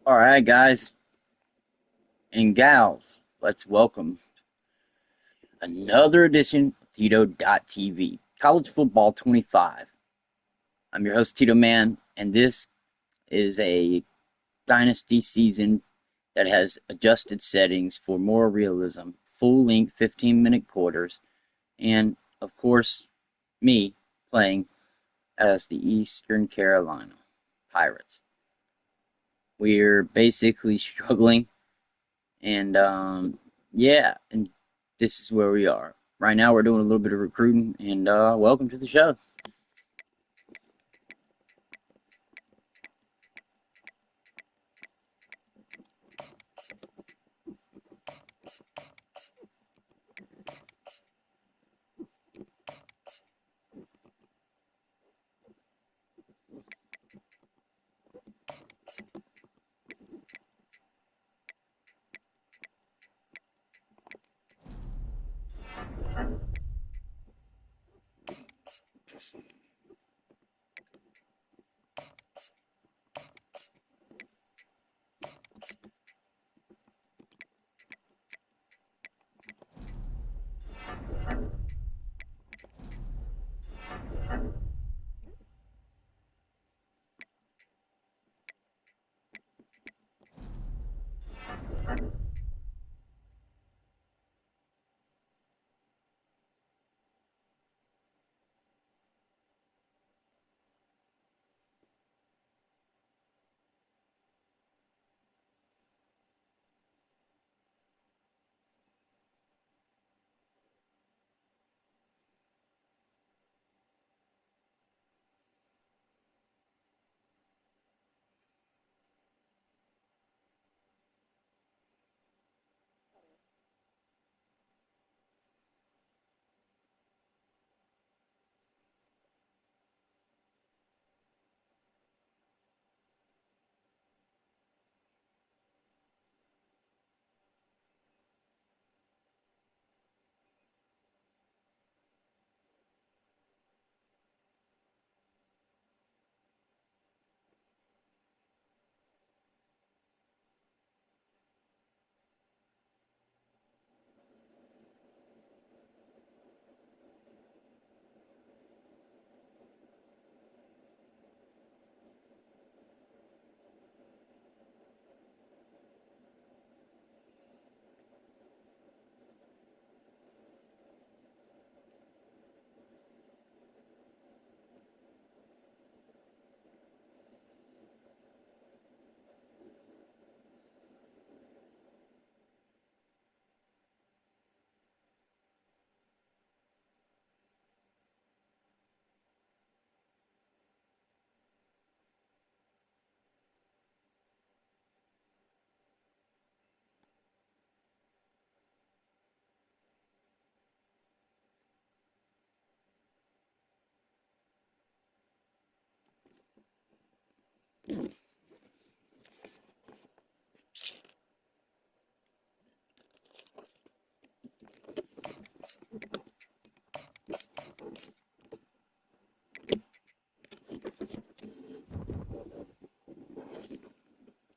Alright, guys and gals, let's welcome another edition of Tito.tv, College Football 25. I'm your host, Tito Man, and this is a Dynasty season that has adjusted settings for more realism, full-length 15-minute quarters, and, of course, me playing as the Eastern Carolina Pirates. We're basically struggling. And yeah, and this is where we are. Right now we're doing a little bit of recruiting, and welcome to the show.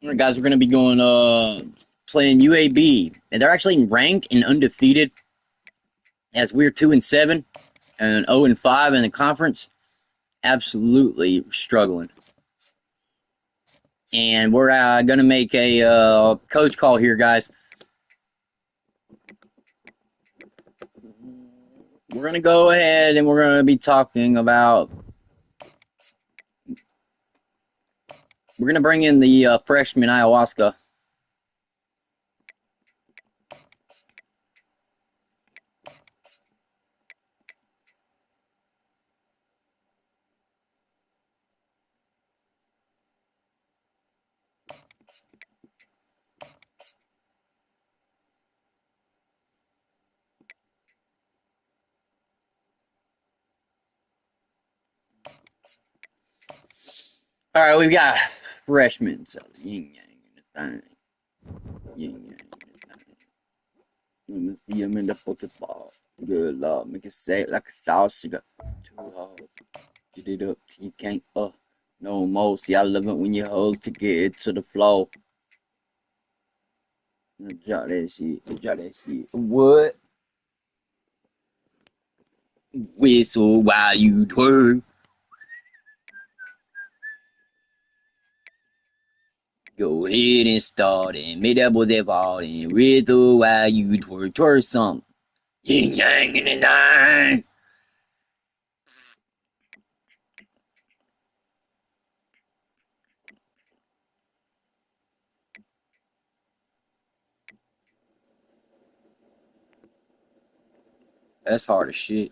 All right, guys, we're gonna be going playing UAB, and they're actually ranked and undefeated, as we're 2-7 and 0-5 in the conference. Absolutely struggling, and we're gonna make a coach call here, guys. We're gonna go ahead and we're gonna be talking about. We're gonna bring in the freshman ayahuasca. All right, we've got freshmen. So yin yang in the thing. Yin yang in the thing. Let me see him in the football. Good Lord, make it say it like a sausage. Too hard. Get it up till you can't no more. See, I love it when you hold to get it to the floor. Drop that shit. Drop that shit. What? Whistle while you twerk. Go ahead and start and make that boy that fall and whistle while you twerk. Twerk something. Yin yang in the night. That's hard as shit.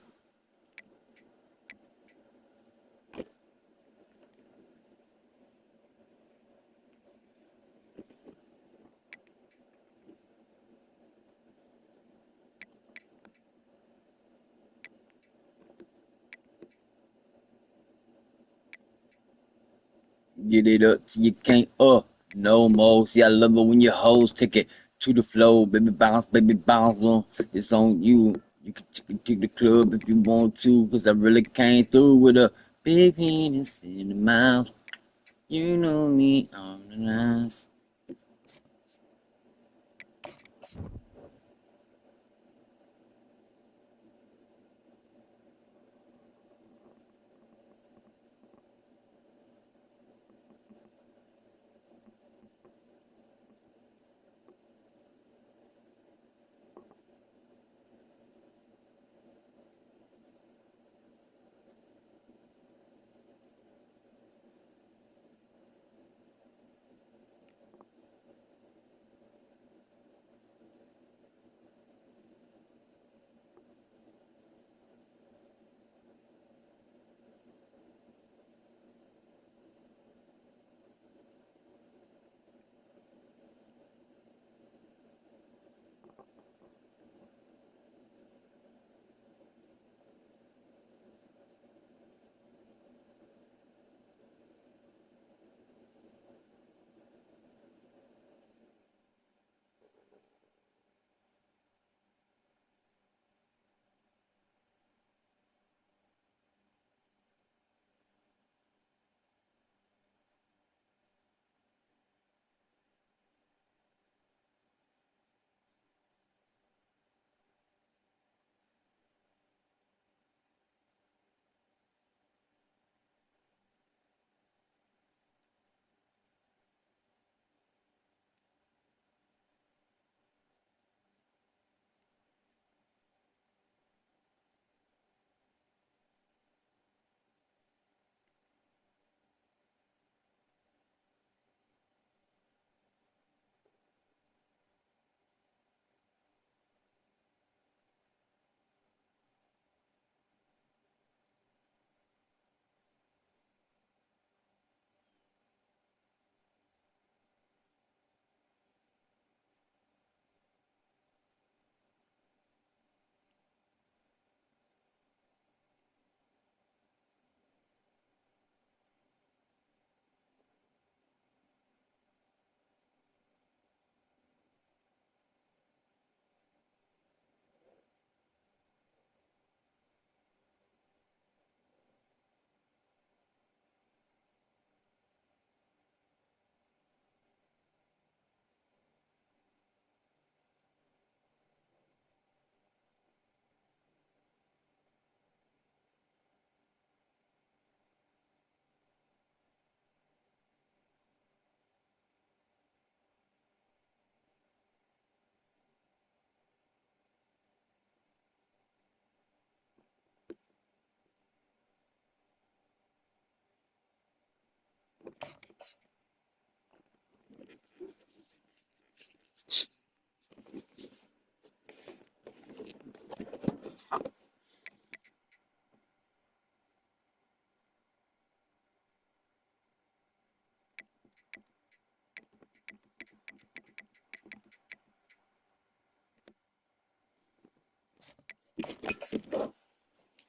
Get it up till you can't no more. See, I love it when your hoes take it to the floor. Baby bounce on. It's on you. You can take the club if you want to, cause I really came through with a big penis in the mouth. You know me on the lines.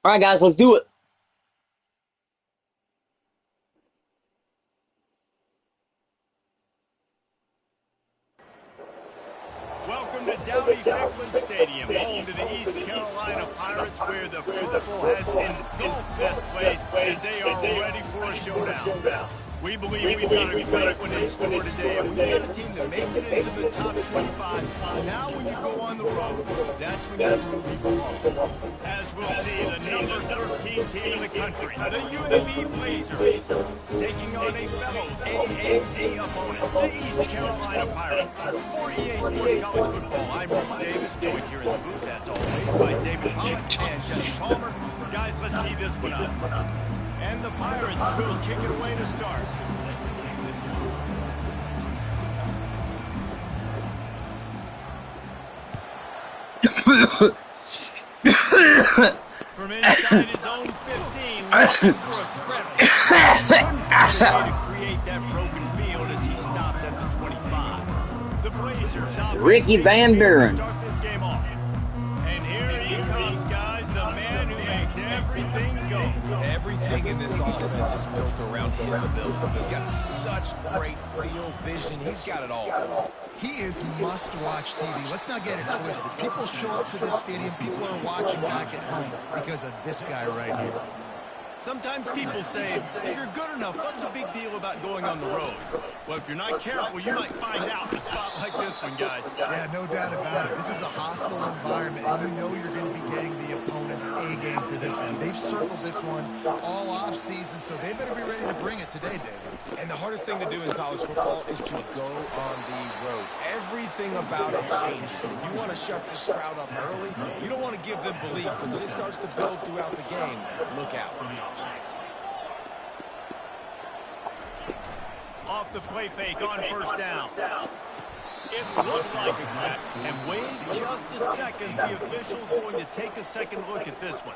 All right, guys, let's do it. Welcome to Downey-Ficklin Stadium, home to the East Carolina Pirates, where the purple has engulfed this place as they are ready for a showdown. We believe we've got a great one in store today. And when you got a team that makes it into the top 25, now when you go on the road, that's when you prove you belong. As we'll see, the number 13 team in the country, the UAB Blazers, taking on a fellow AAC opponent, the East Carolina Pirates. For EA Sports College Football, I'm Bruce Davis, joined here in the booth, as always, by David Pollock and Jesse Palmer. Guys, let's tee this one up. And the Pirates will kick it away to start. From inside his own 15, looking for a threat. Couldn't find a way to create that broken field as he stops at the 25. The Blazers Ricky Van Buren. Start this game off. And here he comes, guys, the man who makes everything go. Everything in this offense is built around his ability. He's got such great field vision. He's got it all. He is must-watch TV. Let's not get it twisted. People show up to this stadium. People are watching back at home because of this guy right here. Sometimes people say, if you're good enough, what's the big deal about going on the road? Well, if you're not careful, you might find out in a spot like this one, guys. Yeah, no doubt about it. This is a hostile environment, and you know you're going to be getting the opponent's A game for this one. They've circled this one all off-season, so they better be ready to bring it today, David. And the hardest thing to do in college football is to go on the road. Everything about it changes. And you want to shut this crowd up early. You don't want to give them belief, because if it starts to build throughout the game, look out. Off the play fake on first down. It looked like a cut. And wait just a second. The official's going to take a second look at this one.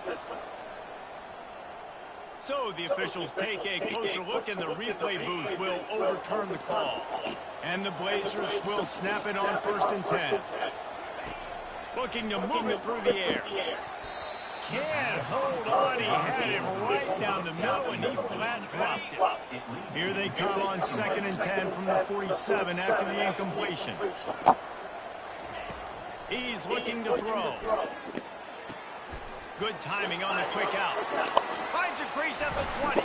So the officials take a closer look, and the replay booth will overturn the call. And the Blazers will snap it on 1st and 10. Looking to move it through the air. Can't hold on. He had it right down the middle, and he flat dropped it. Here they come on 2nd and 10 from the 47 after the incompletion. He's looking to throw. Good timing on the quick out. Finds a crease at the 20.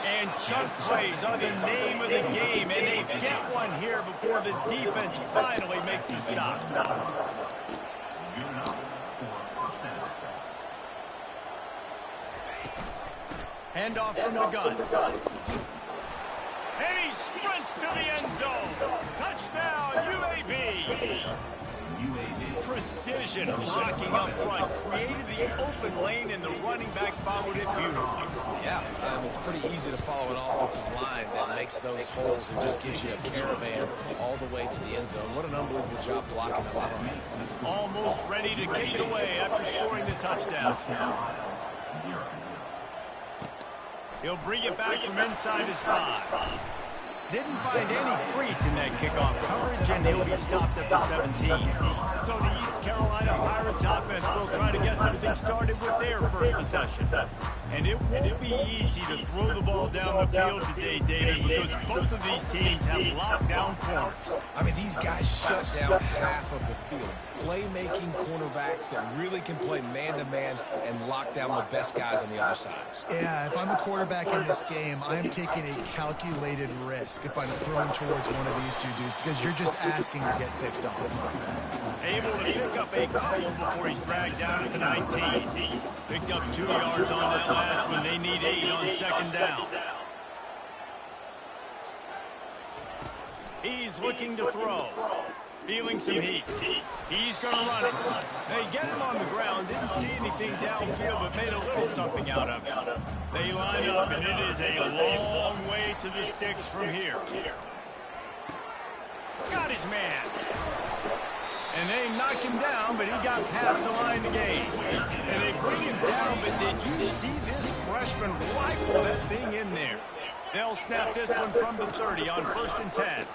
And chunk plays are the name of the game, and they get one here before the defense finally makes the stop. Handoff from the gun. And he sprints to the end zone. Touchdown, UAB. Precision blocking up front. Created the open lane, and the running back followed it beautifully. Yeah, it's pretty easy to follow an offensive line that makes those holes and just gives you a caravan all the way to the end zone. What an unbelievable job blocking up front. Almost ready to kick it away after scoring the touchdown. He'll bring it back from inside his 5. Didn't find any crease in that kickoff coverage, and he'll be stopped at the 17. So the East Carolina Pirates offense will try to get something started with their first possession. And it won't be easy to throw the ball down the field today, David, because both of these teams have lockdown corners. I mean, these guys shut down half of the field. Playmaking cornerbacks that really can play man-to-man and lock down the best guys on the other side. Yeah, if I'm a quarterback in this game, I'm taking a calculated risk if I'm throwing towards one of these two dudes, because you're just asking to get picked off. Able to pick up a couple before he's dragged down at the 19. Picked up 2 yards on that last one. They need 8 on 2nd down. He's looking to throw. Feeling some heat. He's going to run it. They get him on the ground. Didn't see anything downfield, but made a little something out of it. They line up, and it is a long way to the sticks from here. Got his man. And they knock him down, but he got past the line to gain. And they bring him down, but did you see this freshman rifle that thing in there? They'll snap this one from the 30 on 1st and 10.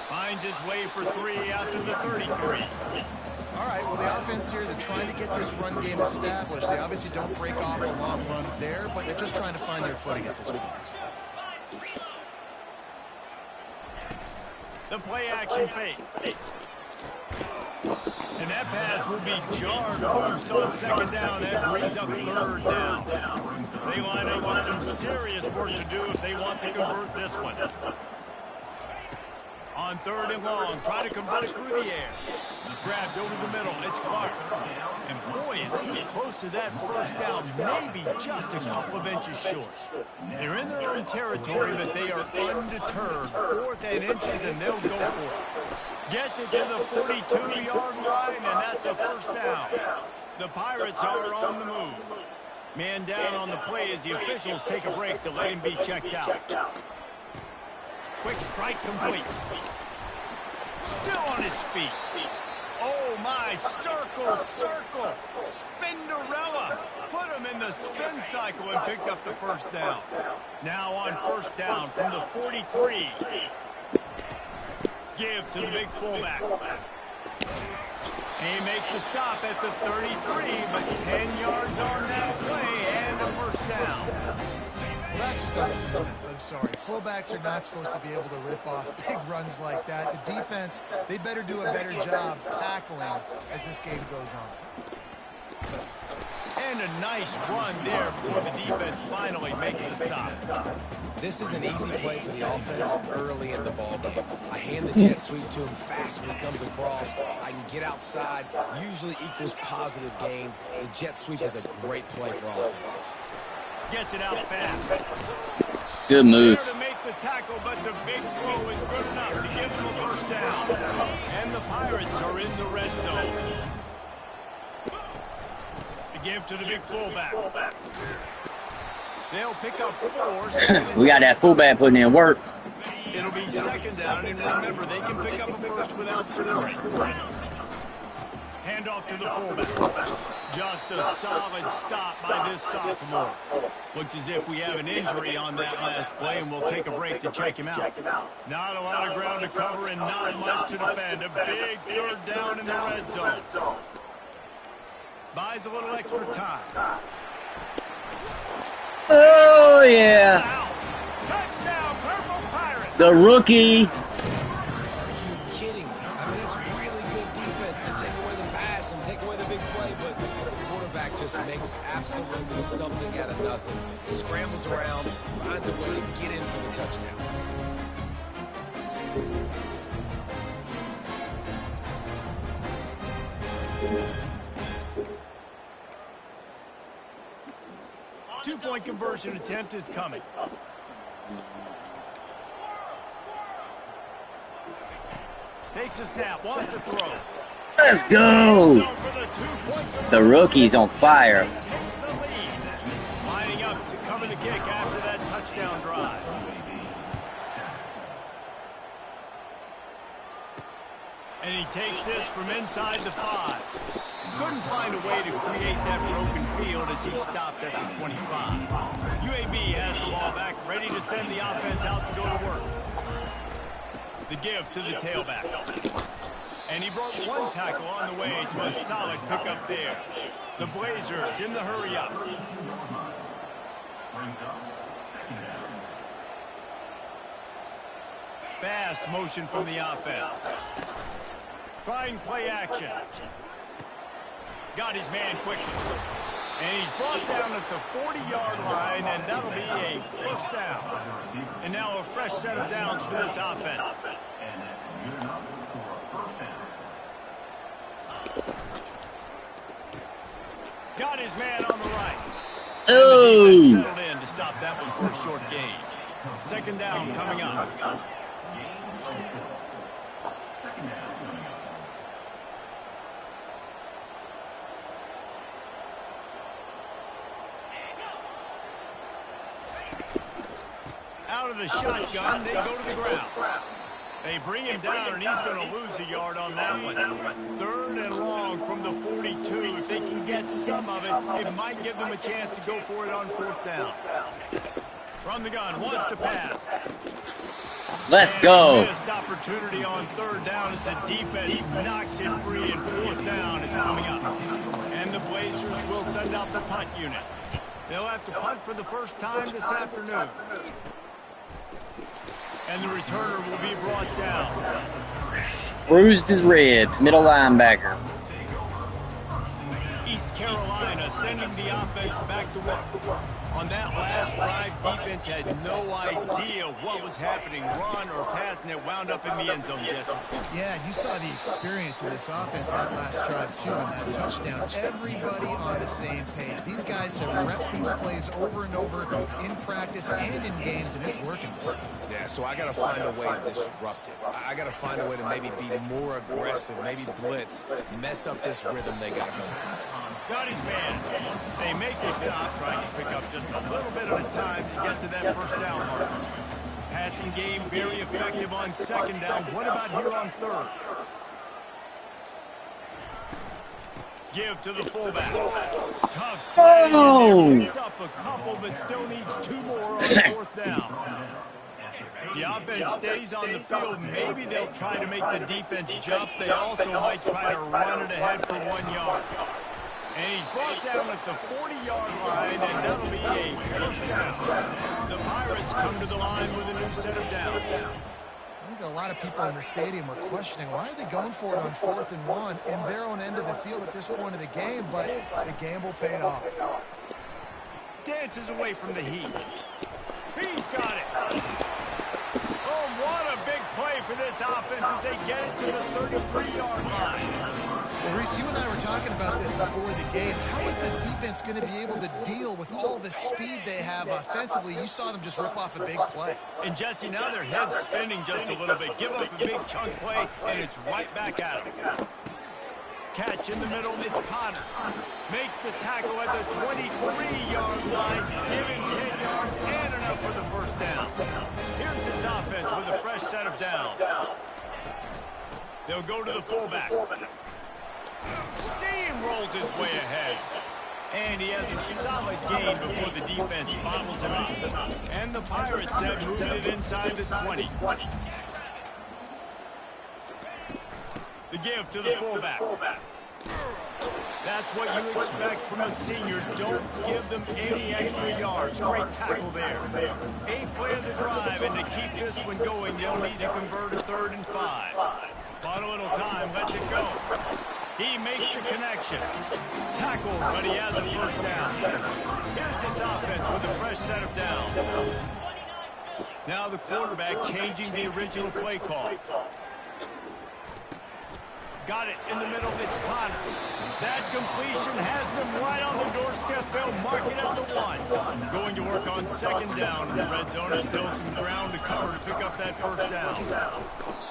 Finds his way for 3 after the 33. All right, well, the offense here, they're trying to get this run game established. They obviously don't break off a long run there, but they're just trying to find their footing at this point. The play action fake. And that pass will be jarred loose on second down. That brings up third down. They line up with some serious work to do if they want to convert this one. On third and long, try to convert it through the air. Grabbed over the middle. It's Clark. And boy, is he close to that first down. Maybe just a couple of inches short. They're in their own territory, but they are undeterred. 4th and inches, and they'll go for it. Gets it to the 42-yard line, and that's a first down. The Pirates are on the move. Man down on the play as the officials take a break to let him be checked out. Quick strike complete. Still on his feet. Oh, my. Circle. Spinderella. Put him in the spin cycle and picked up the first down. Now on first down from the 43. Give to the big fullback. He makes the stop at the 33, but 10 yards on that play and a first down. Well, that's just on the defense. I'm sorry. Fullbacks are not supposed to be able to rip off big runs like that. The defense, they better do a better job tackling as this game goes on. And a nice run there before the defense finally makes the stop. This is an easy play for the offense early in the ball game. I hand the jet sweep to him fast when he comes across. I can get outside, usually equals positive gains. The jet sweep is a great play for offenses. Gets it out fast. Good moves. There to make the tackle, but the big throw is good enough to give them a first down. And the Pirates are in the red zone. The give to the big fullback. They'll pick up 4. We got that fullback putting in work. It'll be second down, and remember, they can pick up a first without scoring. Hand off to the fullback. Just a solid stop by this sophomore. Looks as if we have an injury on that last play, and we'll take a break to check him out. Not a lot of ground to cover and not much to defend. A big third down in the red zone. Buys a little extra time. Oh, yeah. Touchdown, Purple Pirates. The rookie. Are you kidding me? I mean, it's really good defense to take away the pass and take away the big play, but the quarterback just makes absolutely something out of nothing. Scrambles around, finds a way to get in for the touchdown. Two-point conversion attempt is coming. Takes a snap, wants to throw. Let's go. The rookie's on fire. Takes the lead. Lining up to cover the kick after that touchdown drive. And he takes this from inside the 5. Couldn't find a way to create that broken field as he stopped at the 25. UAB has the ball back, ready to send the offense out to go to work. The give to the tailback. And he broke one tackle on the way to a solid pickup there. The Blazers in the hurry up. Fast motion from the offense. Trying play action. Got his man quickly. And he's brought down at the 40-yard line, and that'll be a first down. And now a fresh set of downs for this offense. Got his man on the right. Oh. Settled in to stop that one for a short gain. Second down coming up. Out of the shotgun, they go to the ground. They bring him down, and he's going to lose a yard on that one. Third and long from the 42. If they can get some of it, it might give them a chance to go for it on fourth down. From the gun, wants to pass. Let's go. Missed opportunity on third down as the defense knocks it free, and fourth down is coming up. And the Blazers will send out the punt unit. They'll have to punt for the first time this afternoon. And the returner will be brought down. Bruised his ribs, middle linebacker. East Carolina sending the offense back to work. On that last drive, defense had no idea what was happening, run or pass, and it wound up in the end zone, Jesse. Yeah, you saw the experience in this offense that last drive, too, and that touchdown. Everybody on the same page. These guys have repped these plays over and over in practice and in games, and it's working. Yeah, so I got to find a way to disrupt it. I got to find a way to maybe be more aggressive, maybe blitz, mess up this rhythm they got going. Got his man. They make a stop, trying to pick up just a little bit at a time to get to that first down mark. Passing game very effective on second down. What about here on third? Give to the fullback. Tough slide. Oh! Picks up a couple, but still needs 2 more on fourth down. The offense stays on the field. Maybe they'll try to make the defense jump. They also might try to run it ahead for 1 yard. And he's brought down at the 40-yard line, and that'll be a first down. The Pirates come to the line with a new set of downs. I think a lot of people in the stadium are questioning why are they going for it on 4th and 1 in their own end of the field at this point of the game, but the gamble paid off. Dances away from the heat. He's got it. Oh, what a big play for this offense as they get it to the 33-yard line. Well, Reese, you and I were talking about this before the game. How is this defense going to be able to deal with all the speed they have offensively? You saw them just rip off a big play. And, Jesse, now their head's spinning just a little bit. Give up a big chunk play, and it's right back at them. Catch in the middle, it's Connor. Makes the tackle at the 23-yard line, giving 10 yards and enough for the first down. Here's his offense with a fresh set of downs. They'll go to the fullback. Steamrolls his way ahead. And he has a solid game before the defense bottles him out. And the Pirates have moved it inside the 20. The give to the fullback. That's what you expect from a senior. Don't give them any extra yards. Great tackle there. 8th play of the drive, and to keep this one going, they'll need to convert a 3rd and 5. Bought a little time, lets it go. He makes the connection. Tackled, but he has a first down. Here's his offense with a fresh set of downs. Now the quarterback changing the original play call. Got it in the middle. It's Connor. That completion has them right on the doorstep. They'll mark it at the 1. Going to work on second down. The red zone is still some ground to cover to pick up that first down.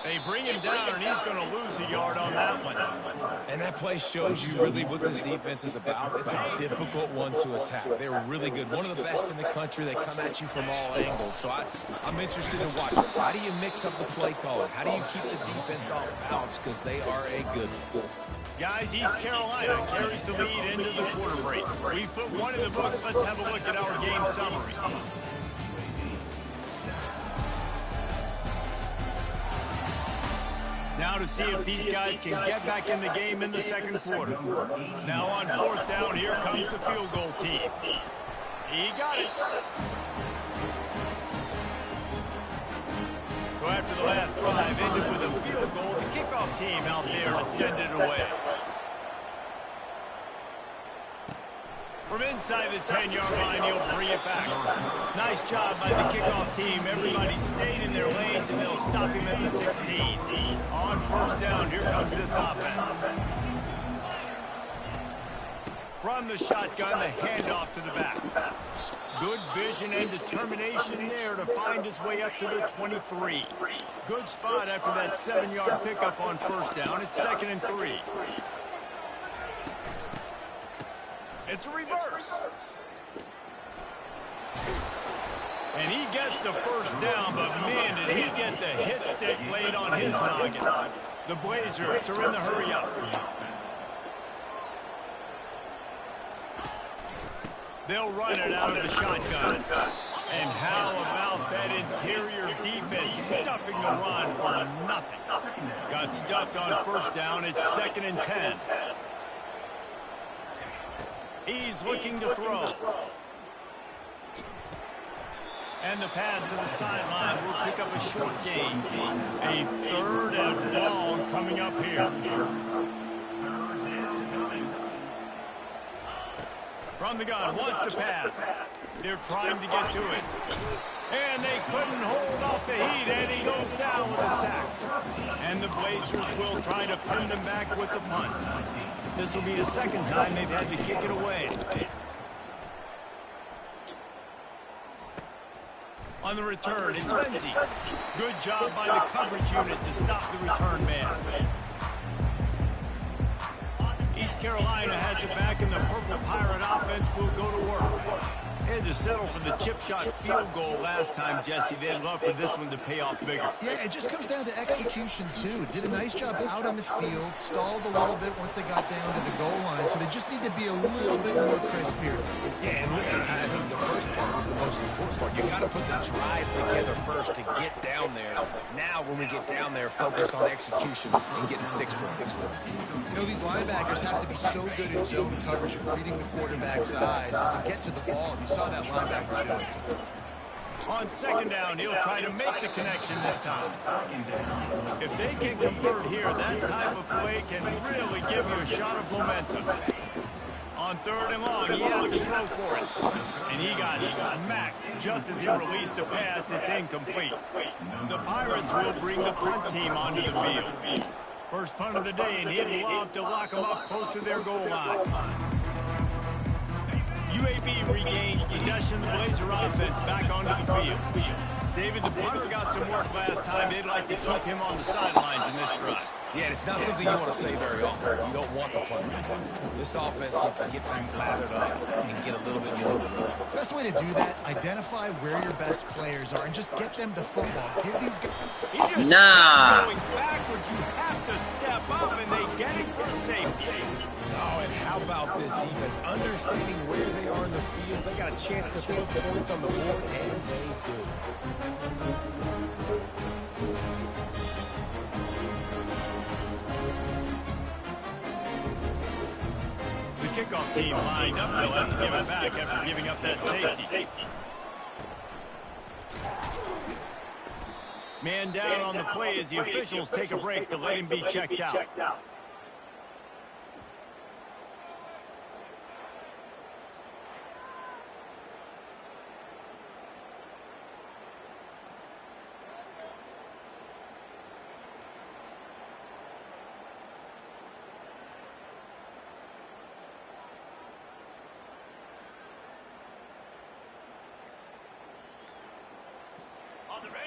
They bring him down, and he's going to lose a yard on that one. And that play shows you really what this defense is about. It's a difficult one to attack. They're really good. One of the best in the country. They come at you from all angles. So I'm interested in watching. How do you mix up the play calling? How do you keep the defense off balance? Because they are a good one. Guys, East Carolina carries the lead into the quarter break. We put one in the books. Let's have a look at our game summary. Now to see if these guys can get back in the game in the second quarter. Now on 4th down, here comes the field goal team. He got it. So after the last drive ended with a field goal, the kickoff team out there to send it away. From inside the 10-yard line, he'll bring it back. Nice job by the kickoff team. Everybody stayed in their lanes, and they'll stop him at the 16. On first down, here comes this offense. From the shotgun, the handoff to the back. Good vision and determination there to find his way up to the 23. Good spot after that 7-yard pickup on first down. It's 2nd and 3. It's a reverse. And he gets the first down, but man, did he get the hit stick laid on his noggin. The Blazers are in the hurry up. They'll run it out of the shotgun. And how about that interior defense stuffing the run for nothing? Got stuffed on first down. It's 2nd and 10. He's looking to throw. And the pass to the sideline will pick up a short gain. A 3rd and long coming up here. From the gun, wants to pass. They're trying to get to it. And they couldn't hold off the heat, and he goes down with a sack. And the Blazers will try to pin them back with the punt. This will be the 2nd time they've had to kick it away. On the return, it's Menzi. Good job by the coverage unit to stop the return man. East Carolina has it back, and the Purple Pirate offense will go to work. They had to settle for the chip shot field goal last time, Jesse. They'd love for this one to pay off bigger. Yeah, it just comes down to execution, too. Did a nice job out on the field, stalled a little bit once they got down to the goal line, so they just need to be a little bit more crisp here. Yeah, and listen, I think the first part was the most important part. You got to put the drive together first to get down there. Now, when we get down there, focus on execution and getting 6 points. You know, these linebackers have to be so good in zone coverage and reading the quarterback's eyes to get to the ball. You saw that linebacker do it. On 2nd down, he'll try to make the connection this time. If they can convert here, that type of play can really give you a shot of momentum. On 3rd and long, he has to throw for it. And he got smacked just as he released the pass. It's incomplete. The Pirates will bring the punt team onto the field. First punt of the day, and he'd love to lock them up close to their goal line. UAB regains possession of the Blazer offense back onto the field. David, the punter got some work last time. They'd like to keep him on the sidelines in this drive. Yeah, it's not something you want to say very often. You don't want the punter. This offense needs to get them lathered up and get a little bit more of a Best way to do that, identify where your best players are and just get them the football. Give these guys... Nah. Going backwards, you have to step up, and they get it for safety. Oh, and how about this defense? Understanding where they are in the field. They got a chance to put points on the board, and they do. The kickoff team lined up. They'll have to give it back after giving up that safety. Man down on the play as the officials take a break to let him be checked out.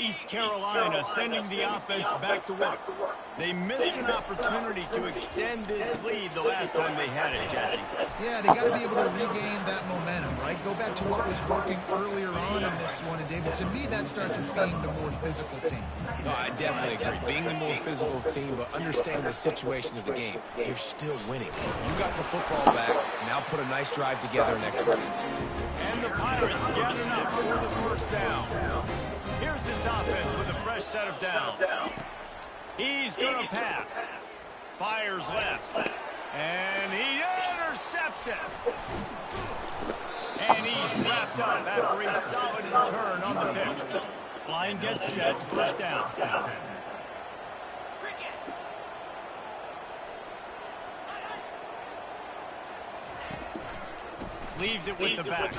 East Carolina sending the offense back to work. They missed an opportunity to extend this lead the last time they had it, Jesse. Yeah, they got to be able to regain that momentum, right? Go back to what was working earlier on in this one. And, David, to me, that starts with being the more physical team. No, I definitely agree. Being the more physical team, but understanding the situation of the game. You're still winning. You got the football back. Now put a nice drive together and execute. And the Pirates gathering up for the first down. Here's his offense with a fresh set of downs. He's going to pass. Fires left. And he intercepts it. And he's wrapped up after a solid return on the pick. Line gets set, first down. Leaves it with the back.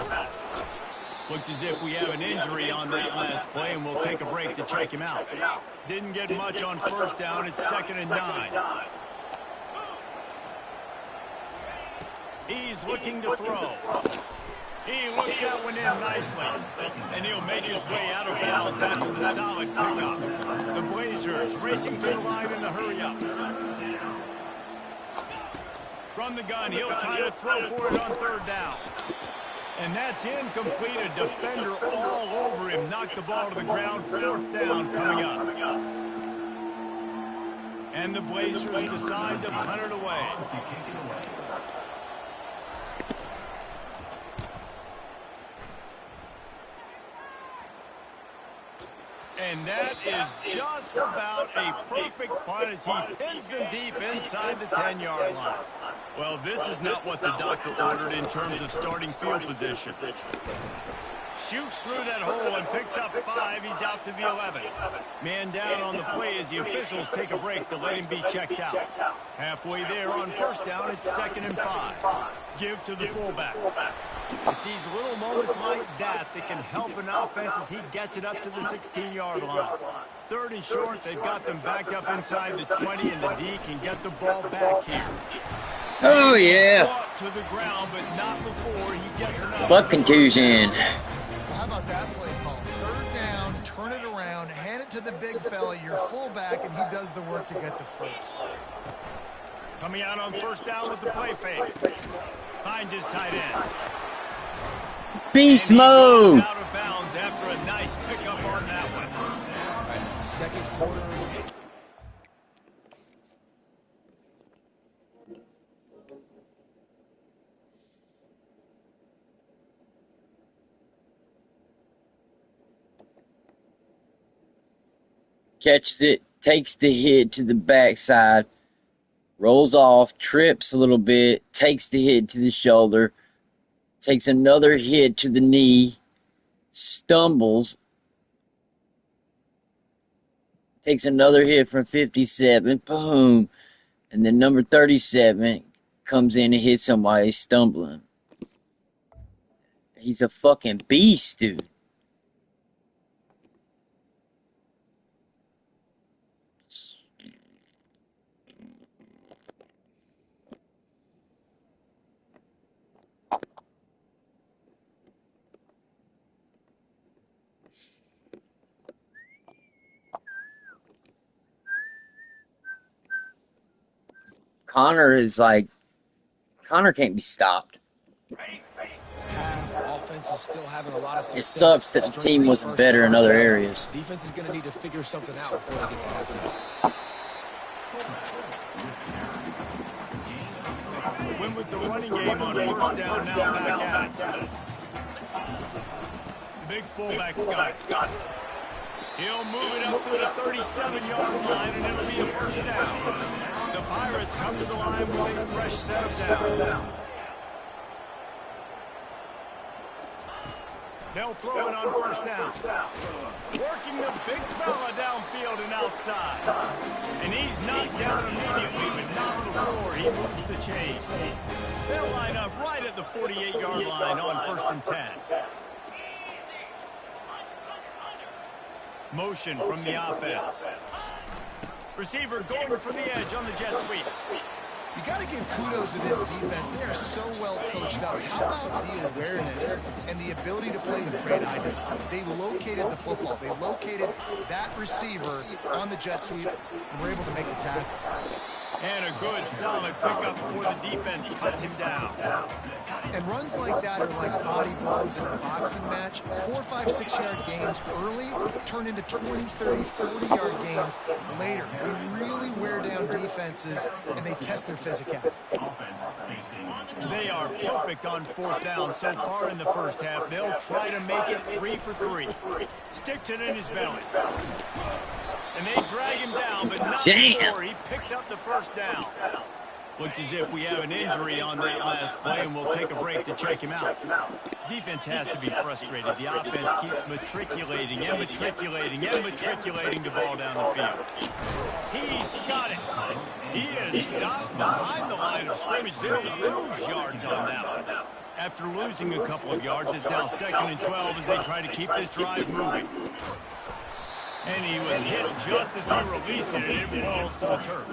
Looks as if we have an injury on that last play, and we'll take a break to check him out. Didn't get much on first down. It's 2nd and 9. He's looking to throw. He looks that one in nicely. And he'll make his way out of bounds after the solid pickup. The Blazers racing to the line in a hurry up. From the gun, he'll try to throw for it on 3rd down. And that's incomplete. A defender all over him. Knocked the ball to the ground. 4th down coming up. And the Blazers decide to punt it away. And that is just about a perfect punt as he pins them deep inside the 10-yard line. Well, this is not what the doctor ordered in terms of starting field position. Shoots through that hole and picks up 5. He's out to the 11. Man down on the play as the officials take a break to let him be checked out. Halfway there on first down, it's 2nd and 5. Give to the fullback. It's these little moments like that that can help an offense as he gets it up to the 16-yard line. 3rd and short, they've got them backed up inside the 20, and the D can get the ball back here. Oh, yeah. To the ground, but not before he gets enough. Butt contusion. How about that play call? 3rd down, turn it around, hand it to the big fella, your fullback, and he does the work to get the first. Coming out on first down with the play fake. Finds his tight end. Beast mode. Out of bounds after a nice pickup on that one. All right, 2nd quarter. Catches it, takes the hit to the backside, rolls off, trips a little bit, takes the hit to the shoulder, takes another hit to the knee, stumbles, takes another hit from 57, boom, and then number 37 comes in and hits somebody stumbling. He's a fucking beast, dude. Connor can't be stopped. Offense is still having a lot of success. It sucks that the team wasn't better in other areas. Defense is going to need to figure something out before they get to halftime. Win with the running game on first down, now back at it. The big fullback Scott. He'll move it up to the 37-yard line, and it'll be a first down. The Pirates come to the line with a fresh set of downs. They'll throw it on first down. Working the big fella downfield and outside. And he's knocked down immediately, but not before he moves the chains. They'll line up right at the 48-yard line on 1st and 10. Motion from the offense. Receiver going for the edge on the jet sweep. You got to give kudos to this defense. They are so well coached up. How about the awareness and the ability to play with great eye discipline? They located the football. They located that receiver on the jet sweep and were able to make the tackle. And a good, solid pickup before the defense cuts him down. And runs like that are like body blows in a boxing match. 4, 5, 6 yard gains early turn into 20, 30, 40-yard gains later. They really wear down defenses, and they test their physicality. They are perfect on 4th down so far in the first half. They'll try to make it 3 for 3. Sticks it in his belly. And they drag him down, but not before he picks up the first down. Looks as if we have an injury on that last play, and we'll take a break to check him out. Defense has to be frustrated. The offense keeps matriculating and matriculating and matriculating the ball down the field. He's got it. He is stopped behind the line of scrimmage. They'll lose yards on that one. After losing a couple of yards, it's now 2nd and 12 as they try to keep this drive moving. And he was hit just as he released it, and it falls to the turf.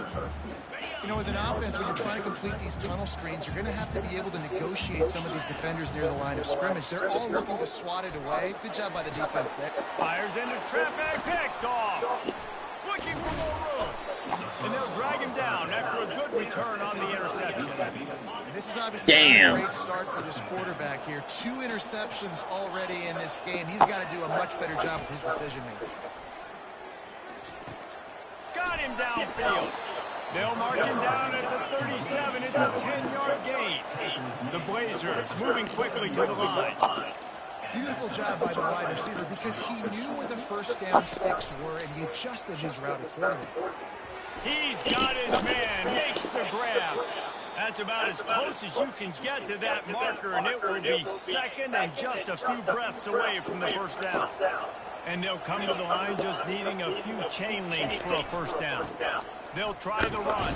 You know, as an offense, when you're trying to complete these tunnel screens, you're going to have to be able to negotiate some of these defenders near the line of scrimmage. They're all looking to swat it away. Good job by the defense there. Fires into traffic, picked off. Looking for more room. And they'll drag him down after a good return on the interception. And this is obviously a great start for this quarterback here. 2 interceptions already in this game. He's got to do a much better job with his decision-making. Got him downfield. They'll mark him down at the 37. It's a 10-yard gain. The Blazers moving quickly to the line. Beautiful job by the wide receiver because he knew where the first down sticks were and he adjusted his route accordingly. He's got his man, makes the grab. That's about as close as you can get to that marker, and it will be second and just a few breaths away from the first down. And they'll come to the line just needing a few chain links for a first down. They'll try the run.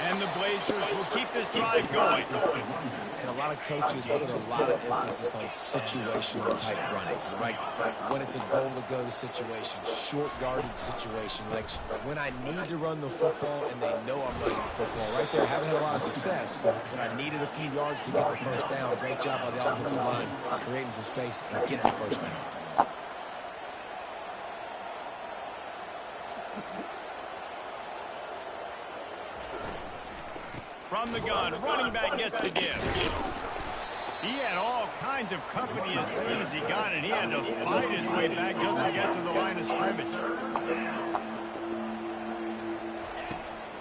And the Blazers will keep this drive going. And a lot of coaches put a lot of emphasis on situational type running, right? When it's a goal-to-go situation, short yardage situation, like when I need to run the football and they know I'm running the football. Right there, haven't had a lot of success, but I needed a few yards to get the first down. Great job by the offensive line, creating some space and getting the first down. From the gun, running back gets the give. He had all kinds of company as soon as he got it. He had to fight his way back just to get to the line of scrimmage.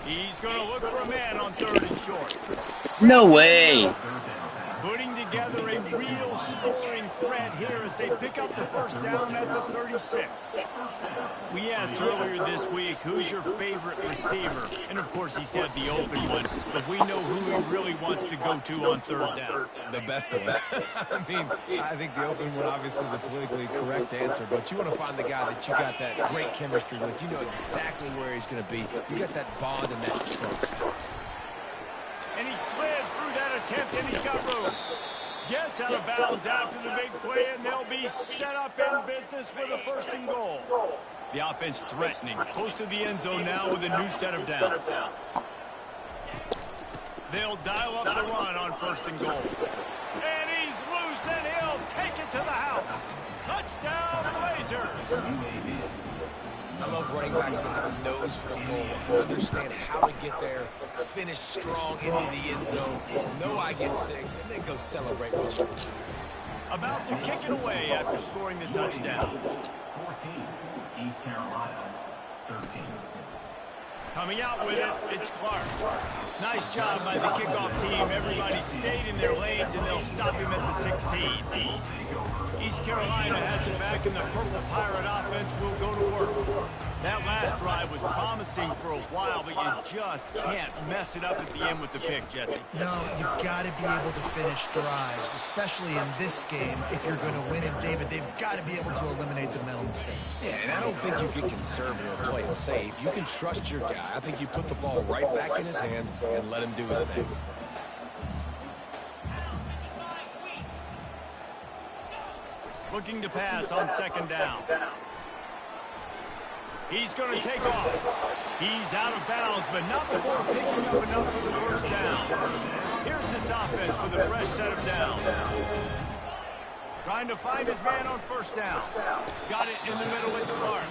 He's going to look for a man on 3rd and short. No way. Putting together a real scoring threat here as they pick up the first down at the 36. We asked earlier this week, who's your favorite receiver? And of course he said the open one, but we know who he really wants to go to on 3rd down. The best of us. I mean, I think the open one, obviously the politically correct answer, but you want to find the guy that you got that great chemistry with. You know exactly where he's going to be. You got that bond and that trust. And he slid through that attempt, and he's got room. Gets out of bounds after the big play, and they'll be set up in business with a 1st and goal. The offense threatening, close to the end zone now with a new set of downs. They'll dial up the run on 1st and goal. And he's loose, and he'll take it to the house. Touchdown, Blazers. I love running backs that have a nose for the goal, understand how to get there, finish strong into the end zone, know I get 6, and then go celebrate with you. About to kick it away after scoring the touchdown. 14, East Carolina, 13. Coming out with it, it's Clark. Nice job by the kickoff team. Everybody stayed in their lanes, and they'll stop him at the 16. East Carolina has it back, and the Purple Pirate offense will go to work. That last drive was promising for a while, but you just can't mess it up at the end with the pick, Jesse. No, you've got to be able to finish drives, especially in this game. If you're going to win it, David, they've got to be able to eliminate the mental mistakes. Yeah, and I don't think you get conservative or play it safe. You can trust your guy. I think you put the ball right back in his hands and let him do his thing. Looking to pass on 2nd down. He's going to take off. He's out of bounds, but not before picking up enough for the first down. Here's this offense with a fresh set of downs. Trying to find his man on 1st down. Got it in the middle, it's Clark.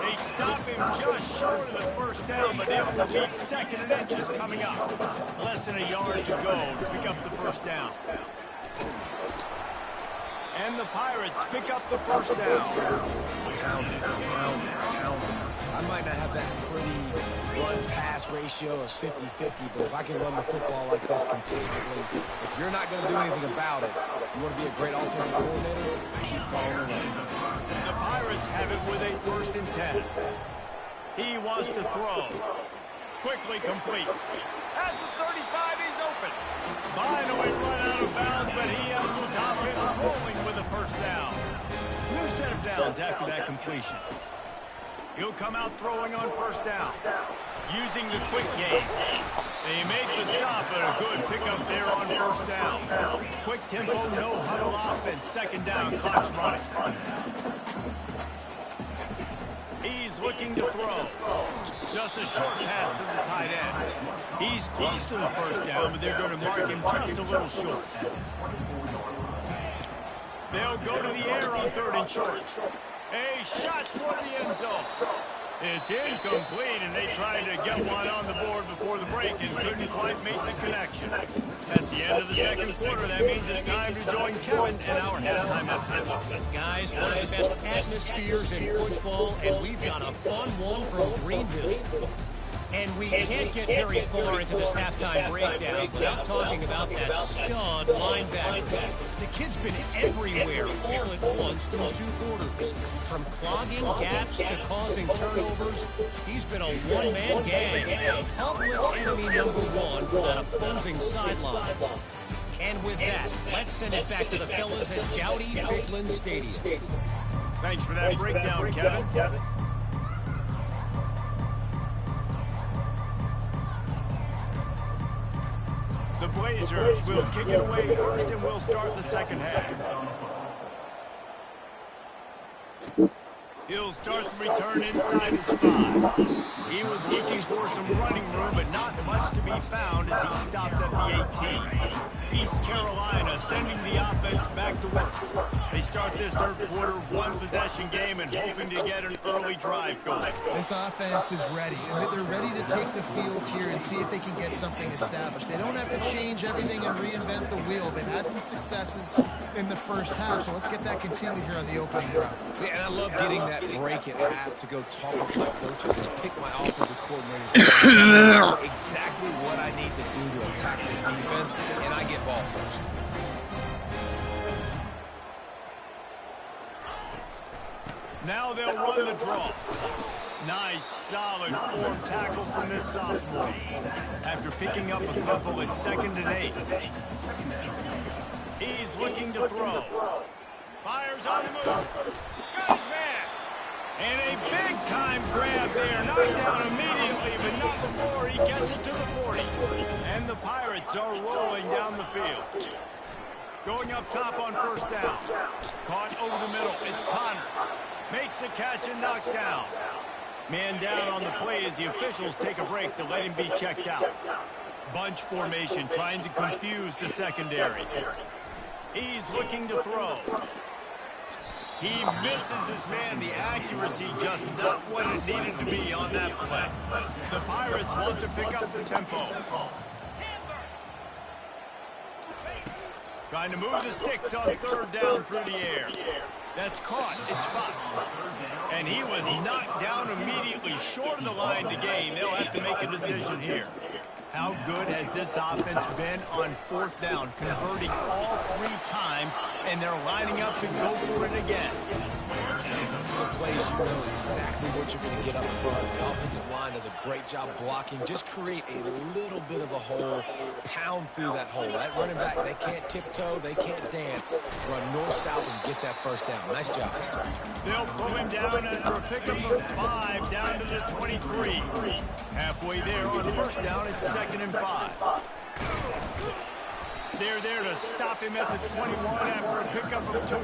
They stop him just short of the 1st down, but it will be 2nd and inches coming up. Less than a yard to go to pick up the 1st down. And the Pirates pick up the 1st down. Pound it. I might not have that pretty run-pass ratio of 50-50, but if I can run the football like this consistently, if you're not going to do anything about it, you want to be a great offensive coordinator, keep calling it in. The Pirates have it with a 1st and 10. He wants to throw. Quickly complete. At the 35, he's open. Finally run out of bounds, but he has his offense rolling with a 1st down. New set of downs after that completion. He'll come out throwing on 1st down. Using the quick game. They make the stop, but a good pickup there on 1st down. Quick tempo, no huddle offense. 2nd down, clock's running. He's looking to throw. Just a short pass to the tight end. He's close to the 1st down, but they're going to mark him just a little short. They'll go to the air on 3rd and short. A shot toward the end zone. It's incomplete, and they tried to get one on the board before the break and couldn't quite make the connection. That's the end of the 2nd quarter. That means it's time to join Kevin and our halftime update. Guys, one of the best atmospheres in football, and we've got a fun one from Greenville. And we can't get very far into this halftime breakdown without talking about that stud linebacker. The kid's been everywhere all at once through 2 quarters. From clogging gaps to causing turnovers, he's been a one-man gang. Public enemy #1 for that opposing sideline. And with that, let's send it back to the fellas at Dowdy Bigland Stadium. Thanks for that breakdown, Kevin. The Blazers will kick it away first, and we'll start the second half. He'll start the return inside his 5. He was looking for some running room, but not much to be found as he stops at the 18. East Carolina sending the offense back to work. They start this third quarter 1-possession game and hoping to get an early drive going. This offense is ready, and they're ready to take the field here and see if they can get something established. They don't have to change everything and reinvent the wheel. They've had some successes in the first half, so let's get that continued here on the opening drive. Yeah, and I love getting that break at half to go talk with my coaches and pick my offensive coordinators. Exactly what I need to do to attack this defense, and I get ball first. Now they'll run the draw. Nice, solid form tackle from this sophomore. After picking up a couple at 2nd and 8. He's looking to throw. Fires on the move. Got his man. And a big-time grab there. Knocked down immediately, but not before he gets it to the 40. And the Pirates are rolling down the field. Going up top on first down. Caught over the middle. It's Connor. Makes the catch and knocks down. Man down on the play as the officials take a break to let him be checked out. Bunch formation trying to confuse the secondary. He's looking to throw. He misses his man. The accuracy just not what it needed to be on that play. The Pirates want to pick up the tempo. Trying to move the sticks on third down through the air. That's caught. It's Fox. And he was knocked down immediately short of the line to gain. They'll have to make a decision here. How good has this offense been on fourth down, converting all 3 times, and they're lining up to go for it again. These are the plays you know exactly what you're going to get up front. The offensive line does a great job blocking. Just create a little bit of a hole, pound through that hole. That running back, they can't tiptoe, they can't dance. Run north-south and get that first down. Nice job. They'll pull him down after a pickup of 5 down to the 23. Halfway there on first down, it's 2nd and 5. They're there to stop him at the 21 after a pickup of 2.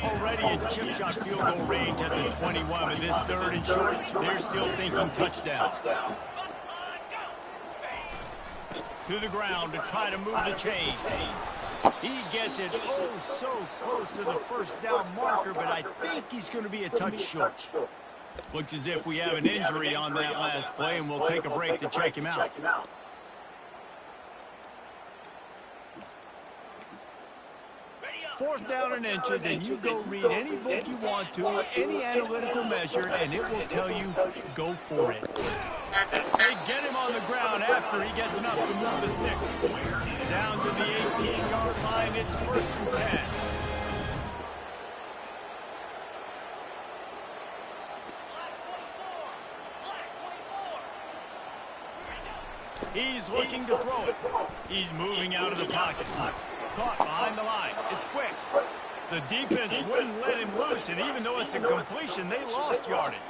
Already in chip shot field goal range at the 21, but this 3rd and short, they're still thinking touchdown. To the ground to try to move the chains. He gets it oh so close to the first down marker, but I think he's going to be a touch short. Looks as if we have an injury on that last play, and we'll take a break to check him out. Fourth down and inches, and you go read any book you want to, any analytical measure, and it will tell you, go for it. They get him on the ground after he gets enough to move the sticks. Down to the 18-yard line, it's 1st and 10. He's looking to throw it. He's moving out of the pocket. Caught behind the line. It's quick. The defense wouldn't let him loose, and even though it's a completion, they lost yardage.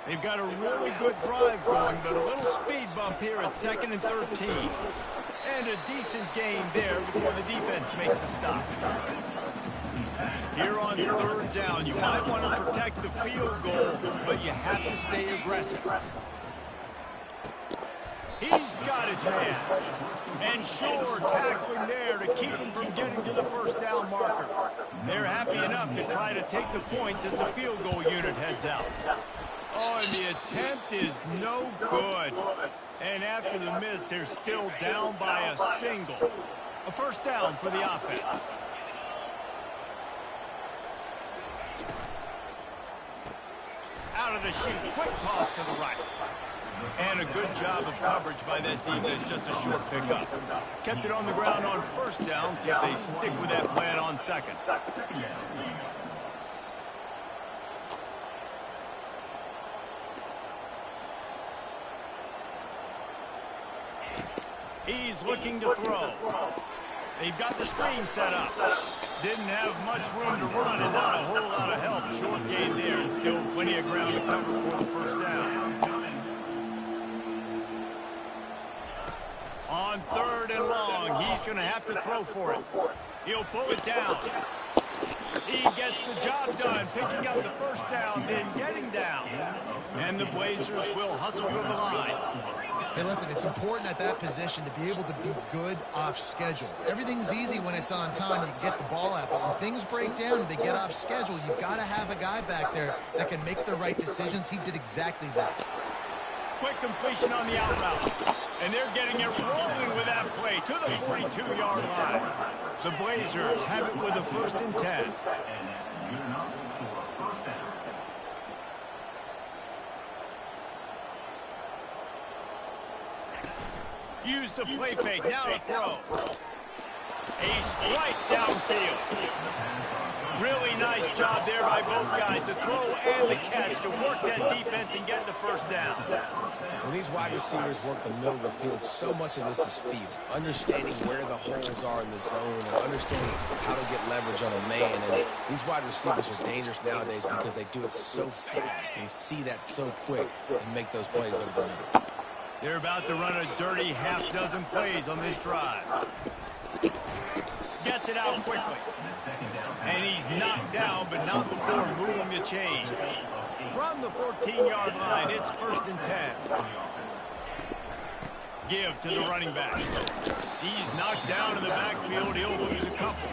They've got a really good drive going, but a little speed bump here at 2nd and 13. And a decent gain there before the defense makes the stop. Here on 3rd down, you might want to protect the field goal, but you have to stay aggressive. He's got his man. And sure, tackling there to keep him from getting to the first down marker. They're happy enough to try to take the points as the field goal unit heads out. Oh, and the attempt is no good. And after the miss, they're still down by a single. A first down for the offense. Out of the chute, quick toss to the right. And a good job of coverage by that defense, just a short pickup. Kept it on the ground on first down, see if they stick with that plan on second. He's looking to throw. They've got the screen set up. Didn't have much room to run and not a whole lot of help. Short gain there and still plenty of ground to cover for the first down. On third and long, he's going to have to throw for it. He'll pull it down. He gets the job done, picking up the first down, then getting down. And the Blazers will hustle to the line. Hey, listen, it's important at that position to be able to be good off schedule. Everything's easy when it's on time. You can get the ball out. But when things break down and they get off schedule, you've got to have a guy back there that can make the right decisions. He did exactly that. Quick completion on the out route. And they're getting it rolling with that play to the 42-yard line. The Blazers have it with a 1st and 10. Use the play fake, now to throw. A strike downfield. Really nice job there by both guys to throw and the catch to work that defense and get the first down. When these wide receivers work the middle of the field, so much of this is feel. Understanding where the holes are in the zone and understanding how to get leverage on a man. And these wide receivers are dangerous nowadays because they do it so fast and see that so quick and make those plays over the middle. They're about to run a dirty half-dozen plays on this drive. Gets it out quickly. And he's knocked down, but not before moving the chains. From the 14-yard line, it's 1st and 10. Give to the running back. He's knocked down in the backfield. He'll lose a couple.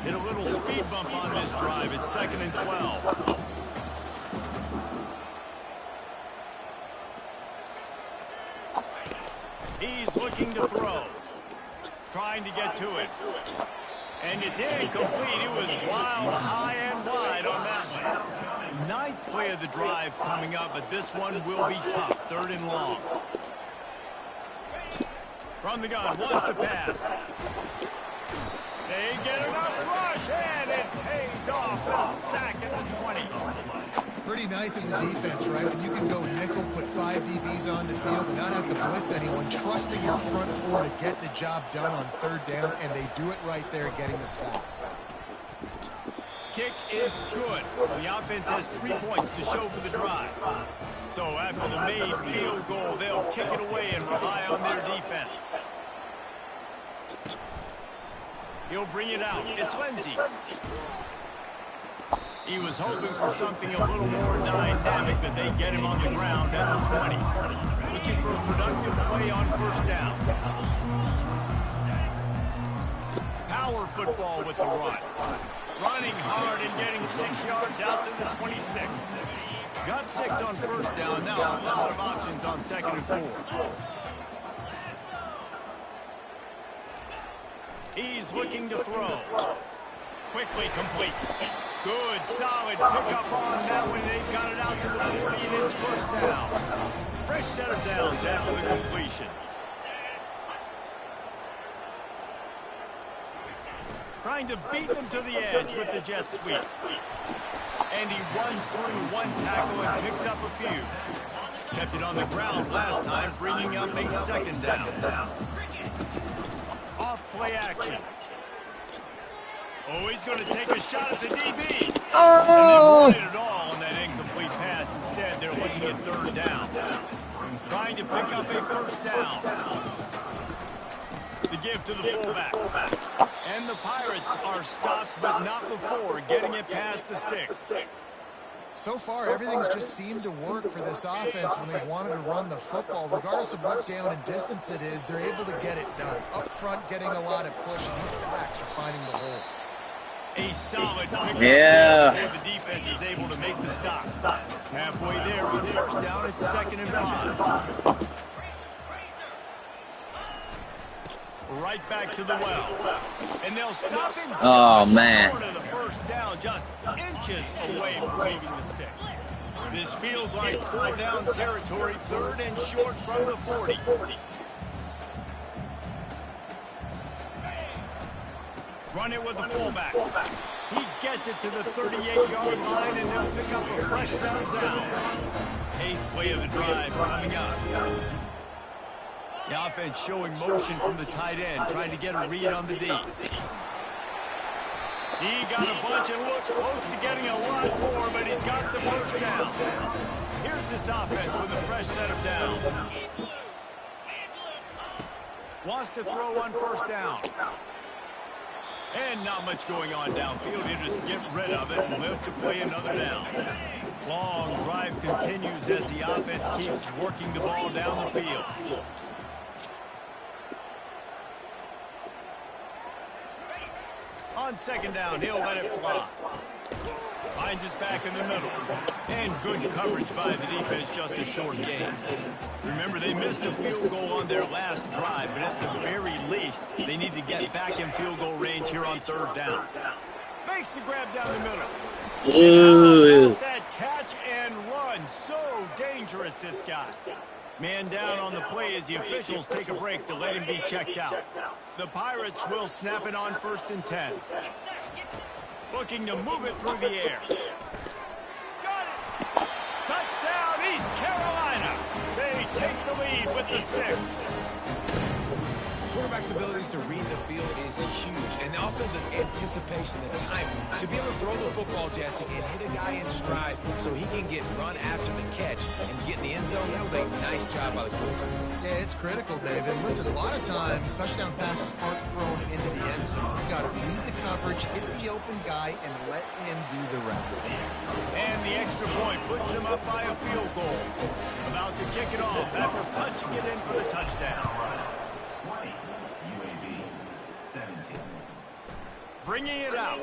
Hit a little speed bump on this drive. It's 2nd and 12. He's looking to throw. Trying to get to it. And it's incomplete. It was wild, high and wide on that one. 9th play of the drive coming up, but this one will be tough. 3rd and long. From the gun, wants to pass. They get enough rush, and it pays off. A sack at the 20. Pretty nice as a defense, right? When you can go nickel, put 5 DBs on the field, and not have to blitz anyone, trusting your front four to get the job done on 3rd down, and they do it right there, getting the sacks. Kick is good. The offense has 3 points to show for the drive. So after the made field goal, they'll kick it away and rely on their defense. He'll bring it out. It's Lindsey. He was hoping for something a little more dynamic, but they get him on the ground at the 20. Looking for a productive play on 1st down. Power football with the run. Running hard and getting 6 yards out to the 26. Got 6 on 1st down. Now a lot of options on 2nd and 4. He's looking to throw. Quickly complete. Good, solid pickup on that one. They've got it out to the 40, and it's 1st down. Fresh set of downs after the completion. Trying to beat them to the edge with the jet sweep. And he runs through 1 tackle and picks up a few. Kept it on the ground last time, bringing up a 2nd down. Off play action. Oh, he's going to take a shot at the DB. Oh! And they wanted it all on that incomplete pass. Instead, they're looking at 3rd down. Trying to pick up a 1st down. The give to the fullback. And the Pirates are stopped, but not before getting it past the sticks. So far, everything's just seemed to work for this offense when they've wanted to run the football. Regardless of what down and distance it is, they're able to get it done. Up front, getting a lot of push, and these backs are finding the hole. A solid pickup. Yeah. The defense is able to make the stop. Halfway there on 1st down, it's 2nd and 5. right back to the well. And they'll stop him Oh, just man. short of the first down, just inches away from moving the sticks. This feels like 4-down territory, 3rd and short from the 40. Run it with the fullback. He gets it to the 38-yard line, and they'll pick up a fresh set of downs. 8th play of the drive coming up. The offense showing motion from the tight end, trying to get a read on the D. He got a bunch and looks close to getting a lot more, but he's got the first down. Here's this offense with a fresh set of downs. Wants to throw on first down. And not much going on downfield. He'll just get rid of it and live to play another down. Long drive continues as the offense keeps working the ball down the field. On 2nd down, he'll let it fly. Finds his back in the middle. And good coverage by the defense, just a short gain. Remember, they missed a field goal on their last drive, but at the very least, they need to get back in field goal range here on 3rd down. Makes the grab down the middle. Ooh. That catch and run. So dangerous, this guy. Man down on the play as the officials take a break to let him be checked out. The Pirates will snap it on 1st and 10. Looking to move it through the air. Got it! Touchdown, East Carolina! They take the lead with the 6. Quarterback's abilities to read the field is huge, and also the anticipation, the time to be able to throw the football, Jesse, and hit a guy in stride so he can get run after the catch and get in the end zone. That was a nice job by the quarterback. Yeah, it's critical, David. Listen, a lot of times touchdown passes aren't thrown into the end zone. You got to read the coverage, hit the open guy, and let him do the rest. And the extra point puts them up by a field goal. About to kick it off after punching it in for the touchdown. 20, UAB 17. Bringing it out.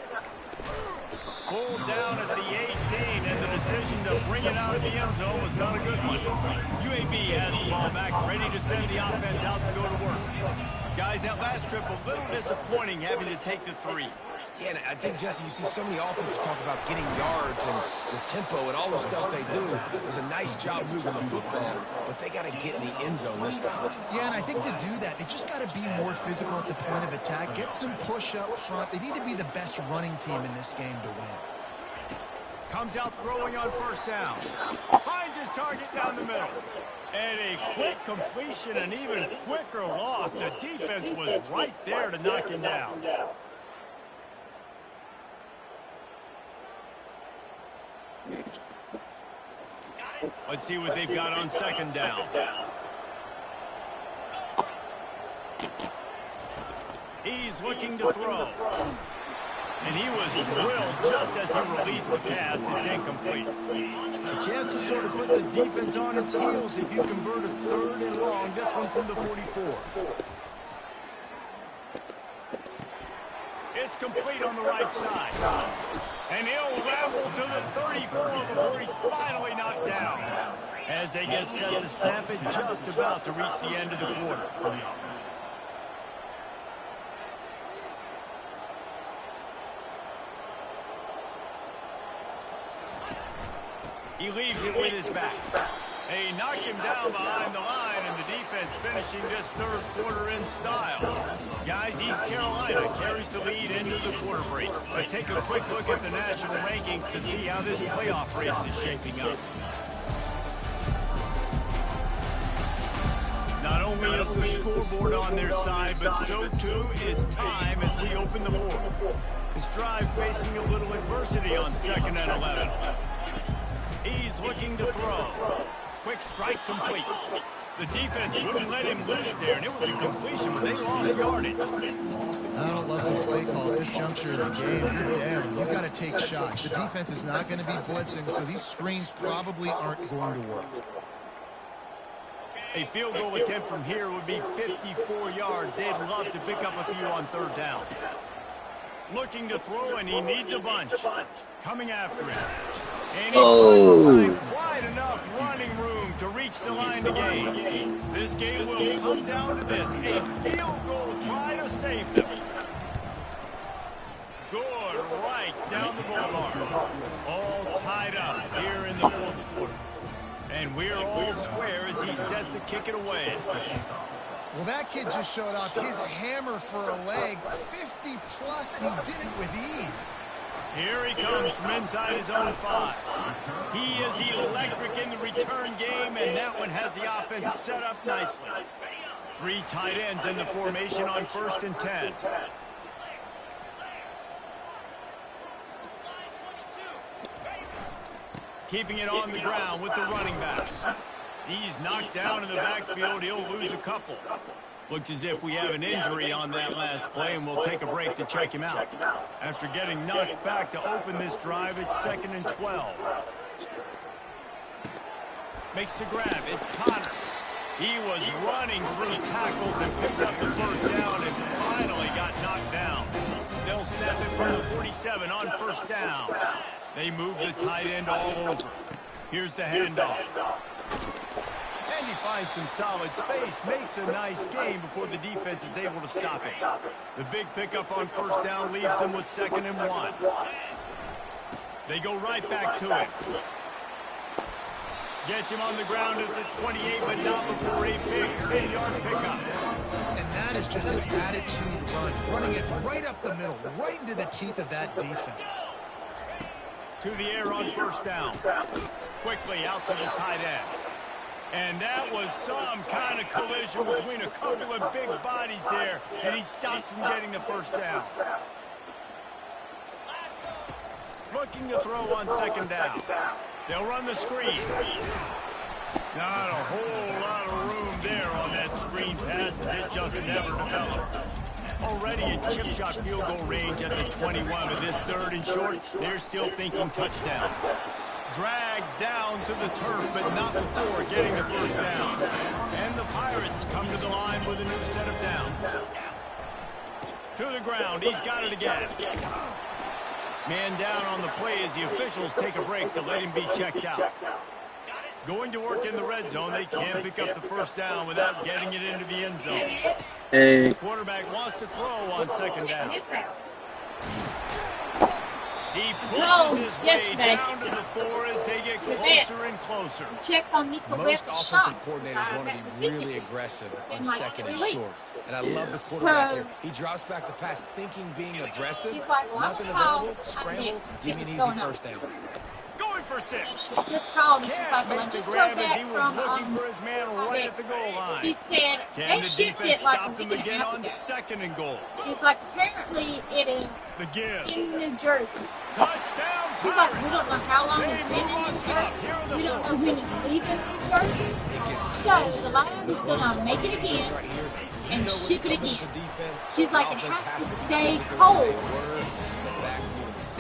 Pulled down at the 18, and the decision to bring it out of the end zone was not a good one. UAB has the ball back, ready to send the offense out to go to work. Guys, that last trip a little disappointing having to take the 3. Yeah, and I think, Jesse, you see so many offenses talk about getting yards and the tempo and all the stuff they do. It was a nice job moving the football, but they got to get in the end zone this time. Yeah, and I think to do that, they just got to be more physical at the point of attack, get some push up front. They need to be the best running team in this game to win. Comes out throwing on 1st down. Finds his target down the middle. And a quick completion, an even quicker loss. The defense was right there to knock him down. Let's see what they've got on 2nd down. He's looking to throw. And he was drilled just as he released the pass. It's incomplete. A chance to sort of put the defense on its heels if you convert a 3rd and long. This one from the 44. It's complete on the right side. And he'll ramble to the 34 before he's finally knocked down. As they get set to snap it, just about to reach the end of the quarter. He leaves it with his back. They knock him down behind the line, and the defense finishing this 3rd quarter in style. Guys, East Carolina carries the lead into the quarter break. Let's take a quick look at the national rankings to see how this playoff race is shaping up. Not only is the scoreboard on their side, but so too is time as we open the 4th. This drive facing a little adversity on 2nd and 11. He's looking to throw. Quick strike complete. The defense wouldn't let him loose there, and it was a completion when they lost yardage. I don't love the play call at this juncture of the game. You're down. You've got to take shots. The defense is not going to be blitzing, so these screens probably aren't going to work. A field goal attempt from here would be 54 yards. They'd love to pick up a few on 3rd down. Looking to throw, and he needs a bunch. Coming after him. And he finds quite enough running room to reach reached the line to gain. This game will come down to this. A field goal try to save them. Good, right down the boulevard. All tied up here in the fourth quarter. And we're all square as he's set to kick it away. Well, that kid just showed off his hammer for a leg, 50 plus, and he did it with ease. Here he comes from inside his own 5. He is electric in the return game, and that one has the offense set up nicely. 3 tight ends in the formation on 1st and 10. Keeping it on the ground with the running back. He's knocked down in the backfield. He'll lose a couple. Looks as if we have an injury on that last play, and we'll take a break to check him out. After getting knocked back to open this drive, it's 2nd and 12. Makes the grab. It's Connor. He was running through tackles and picked up the first down and finally got knocked down. They'll snap it from the 47 on 1st down. They move the tight end all over. Here's the handoff. And he finds some solid space, makes a nice game before the defense is able to stop it. The big pickup on 1st down leaves them with 2nd and 1. They go right back to it. Gets him on the ground at the 28, but not before a big 10-yard pickup. And that is just an attitude run, running it right up the middle, right into the teeth of that defense. To the air on 1st down. Quickly out to the tight end. And that was some kind of collision between a couple of big bodies there, and he stops him getting the 1st down. Looking to throw on 2nd down. They'll run the screen. Not a whole lot of room there on that screen pass as it just never developed. Already in chip shot field goal range at the 21, but this 3rd and short, they're still thinking touchdowns. Dragged down to the turf, but not before getting the 1st down. And the Pirates come to the line with a new set of downs. To the ground, he's got it again. Man down on the play as the officials take a break to let him be checked out. Going to work in the red zone, they can't pick up the 1st down without getting it into the end zone. Hey. Quarterback wants to throw on 2nd down. He pushes his way down to the 4 as they get closer and closer. Most offensive coordinators want to be really aggressive on 2nd and short. And I love the quarterback here. He drops back the pass thinking being aggressive. Nothing available. Scramble. Give me an easy 1st down. Going for 6. Just called and she's Can't like, make well, I the just grab drove as he back was from, looking for his man right at the goal line. he said, Can they the shipped defense it like stop a them week and a again half on ago. 2nd and goal? He's like, apparently it is The give. in New Jersey. Touchdown, He's like, we Pirates. don't know how long They it's been move in on New top. Here are Jersey. the We don't know Bulls. when it's leaving New Jersey. So the Lions is going to make it again and ship it again. She's like, it has to stay cold.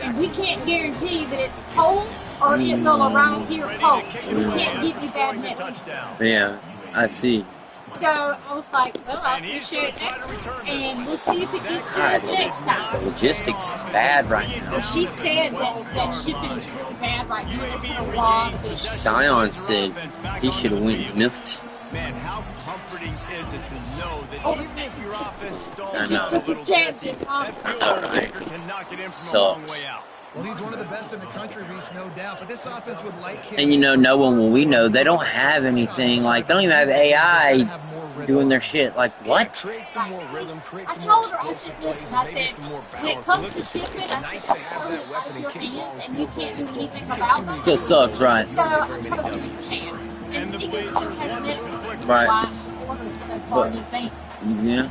And we can't guarantee that it's cold or it will arrive here cold. We can't give you bad news. Touchdown. Yeah, I see. So I was like, well, I And he's going appreciate to try to that. return this And one. we'll see if it gets God, there next time. logistics is bad right now. She said that shipping is really bad right now. There's been a lot of issues. Sion said he should have went and missed. Man, how comforting is it to know that Oh. even if your offense stalls I know. out a Took his little chances, Jesse, huh? that field goal Alright. kicker can knock it in from a long Sucks. way out. Well, he's one of the best in the country, Reese, no doubt. But this offense would like him. And you know, no one will we know. They don't have anything. Like, they don't even have AI doing their shit. Like, what? Create some more rhythm, create I some more told her, I said, explosive listen, plays, I maybe said, some more when it balance. comes to Listen, shipping, it's I nice said, to it's have totally that out weapon of and your kick hands, long and you field can't do goals. anything about it. Still sucks, right? So I told her you can. And he goes to cosmetics. Right. Why I ordered so far new thing. Yeah.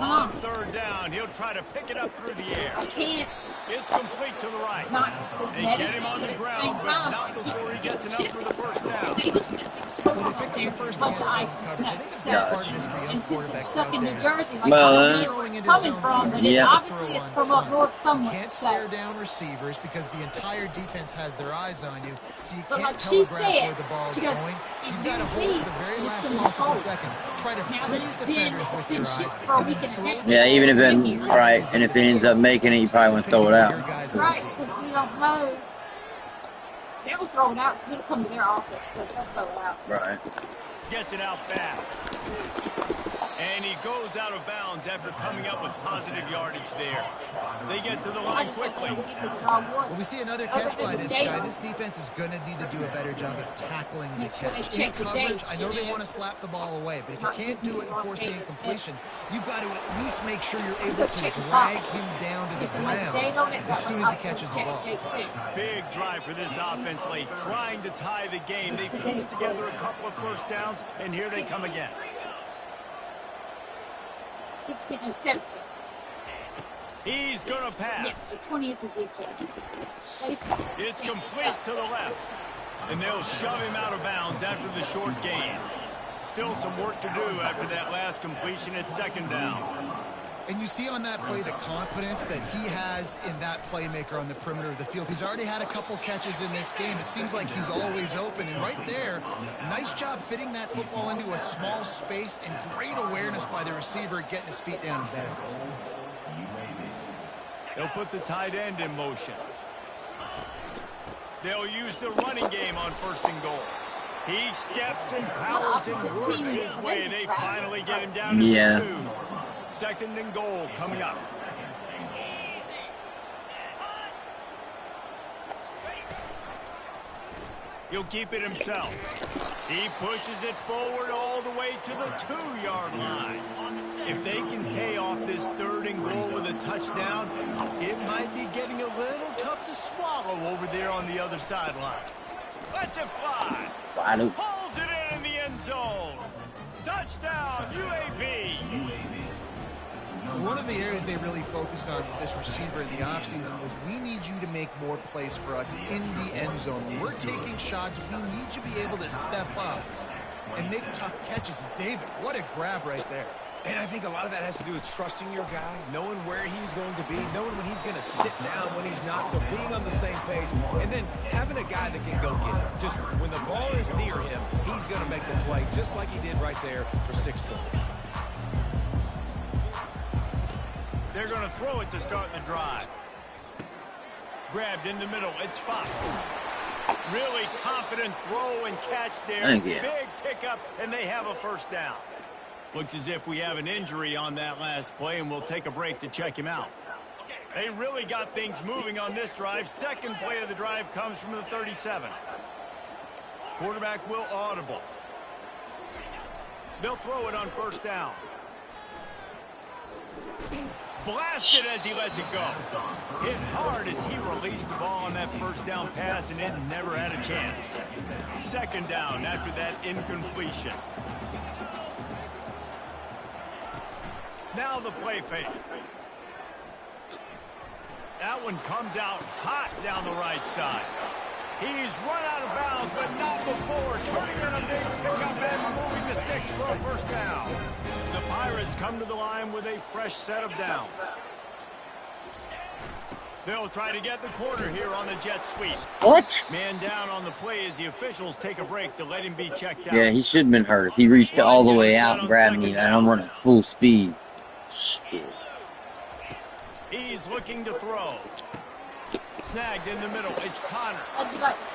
On 3rd down, he'll try to pick it up through the air. I can't It's complete to the right. not They cosmetics, get him on but the at the ground, same but time, not I before he keep gets enough shipping. for the 1st down. They just got big smoke Well, out they picked there, up the first a bunch of against ice and zone snow. coverage. I think So, that's part of this for young and since quarterbacks it's stuck out in New there. Jersey, like Well, I don't know where it's coming from, but it yeah. obviously it's from up north somewhere. Can't So, stare down receivers because the entire defense has their eyes on you, so you but can't like she telegraph said, where the ball is she goes, going. if You've you got to hold see, to the very it's last gonna be possible cold. second. Try to Now that freeze it's defenders with your eyes. shipped for a week and a half. Yeah, even if it, right, and if it ends up making it, you probably want to throw it out. Right, because we don't know. They'll throw it out. It'll come to their office, so they'll throw it out. Right. Gets it out fast. And he goes out of bounds after coming up with positive yardage there. They get to the line quickly. Well, we see another catch by this guy. This defense is going to need to do a better job of tackling the catch. In coverage, I know they want to slap the ball away, but if you can't do it and force the incompletion, you've got to at least make sure you're able to drag him down to the ground as soon as he catches the ball. Big drive for this offense late, trying to tie the game. They pieced together a couple of first downs, and here they come again. 16 or 17. He's going to pass. Yes, the 20th is Eastern. It's complete to the left. And they'll shove him out of bounds after the short gain. Still some work to do after that last completion at second down. And you see on that play the confidence that he has in that playmaker on the perimeter of the field. He's already had a couple catches in this game. It seems like he's always open. And right there, nice job fitting that football into a small space and great awareness by the receiver getting his feet down and bounds. They'll put the tight end in motion. They'll use the running game on first and goal. He steps and powers and works his way. They finally get him down to the 2. Second and goal coming up. He'll keep it himself. He pushes it forward all the way to the 2-yard line. If they can pay off this third and goal with a touchdown, it might be getting a little tough to swallow over there on the other sideline. Lets it fly. Pulls it in the end zone. Touchdown, UAB. One of the areas they really focused on with this receiver in the offseason was we need you to make more plays for us in the end zone. When we're taking shots, we need you to be able to step up and make tough catches. And David, what a grab right there. And I think a lot of that has to do with trusting your guy, knowing where he's going to be, knowing when he's going to sit down, when he's not, so being on the same page, and then having a guy that can go get it. Just when the ball is near him, he's going to make the play, just like he did right there for 6 points. They're going to throw it to start the drive. Grabbed in the middle. It's Fox. Really confident throw and catch there. Big pickup, and they have a first down. Looks as if we have an injury on that last play, and we'll take a break to check him out. They really got things moving on this drive. Second play of the drive comes from the 37. Quarterback will audible. They'll throw it on first down. Blasted as he lets it go. Hit hard as he released the ball on that first down pass, and it never had a chance. Second down after that incompletion. Now the play fake. That one comes out hot down the right side. He's run out of bounds, but not before turning in a big pickup and moving the sticks for a first down. The Pirates come to the line with a fresh set of downs. They'll try to get the corner here on the jet sweep. What? Man down on the play as the officials take a break to let him be checked out. Yeah, he should have been hurt. He reached all the way out and grabbed me, and I'm running full speed. Shit. He's looking to throw. Snagged in the middle. It's Connor.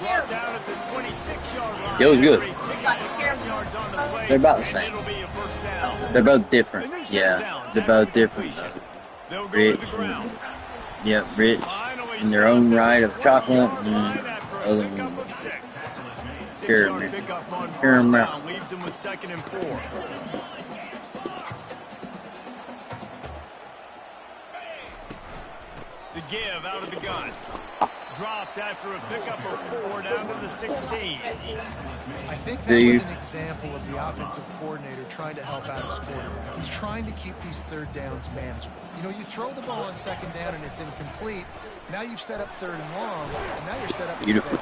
Brought down at the 26-yard line. It was good. They're about the same. They're both different. Yeah, they're both different, though. Rich. Yep, rich in their own right of chocolate, and other one caramel. Leaves him with second and 4. The give out of the gun. Dropped after a pickup of 4 down to the 16. I think that was an example of the offensive coordinator trying to help out his quarterback. He's trying to keep these third downs manageable. You know, you throw the ball on second down and it's incomplete. Now you've set up third and long, and now you're set up beautiful.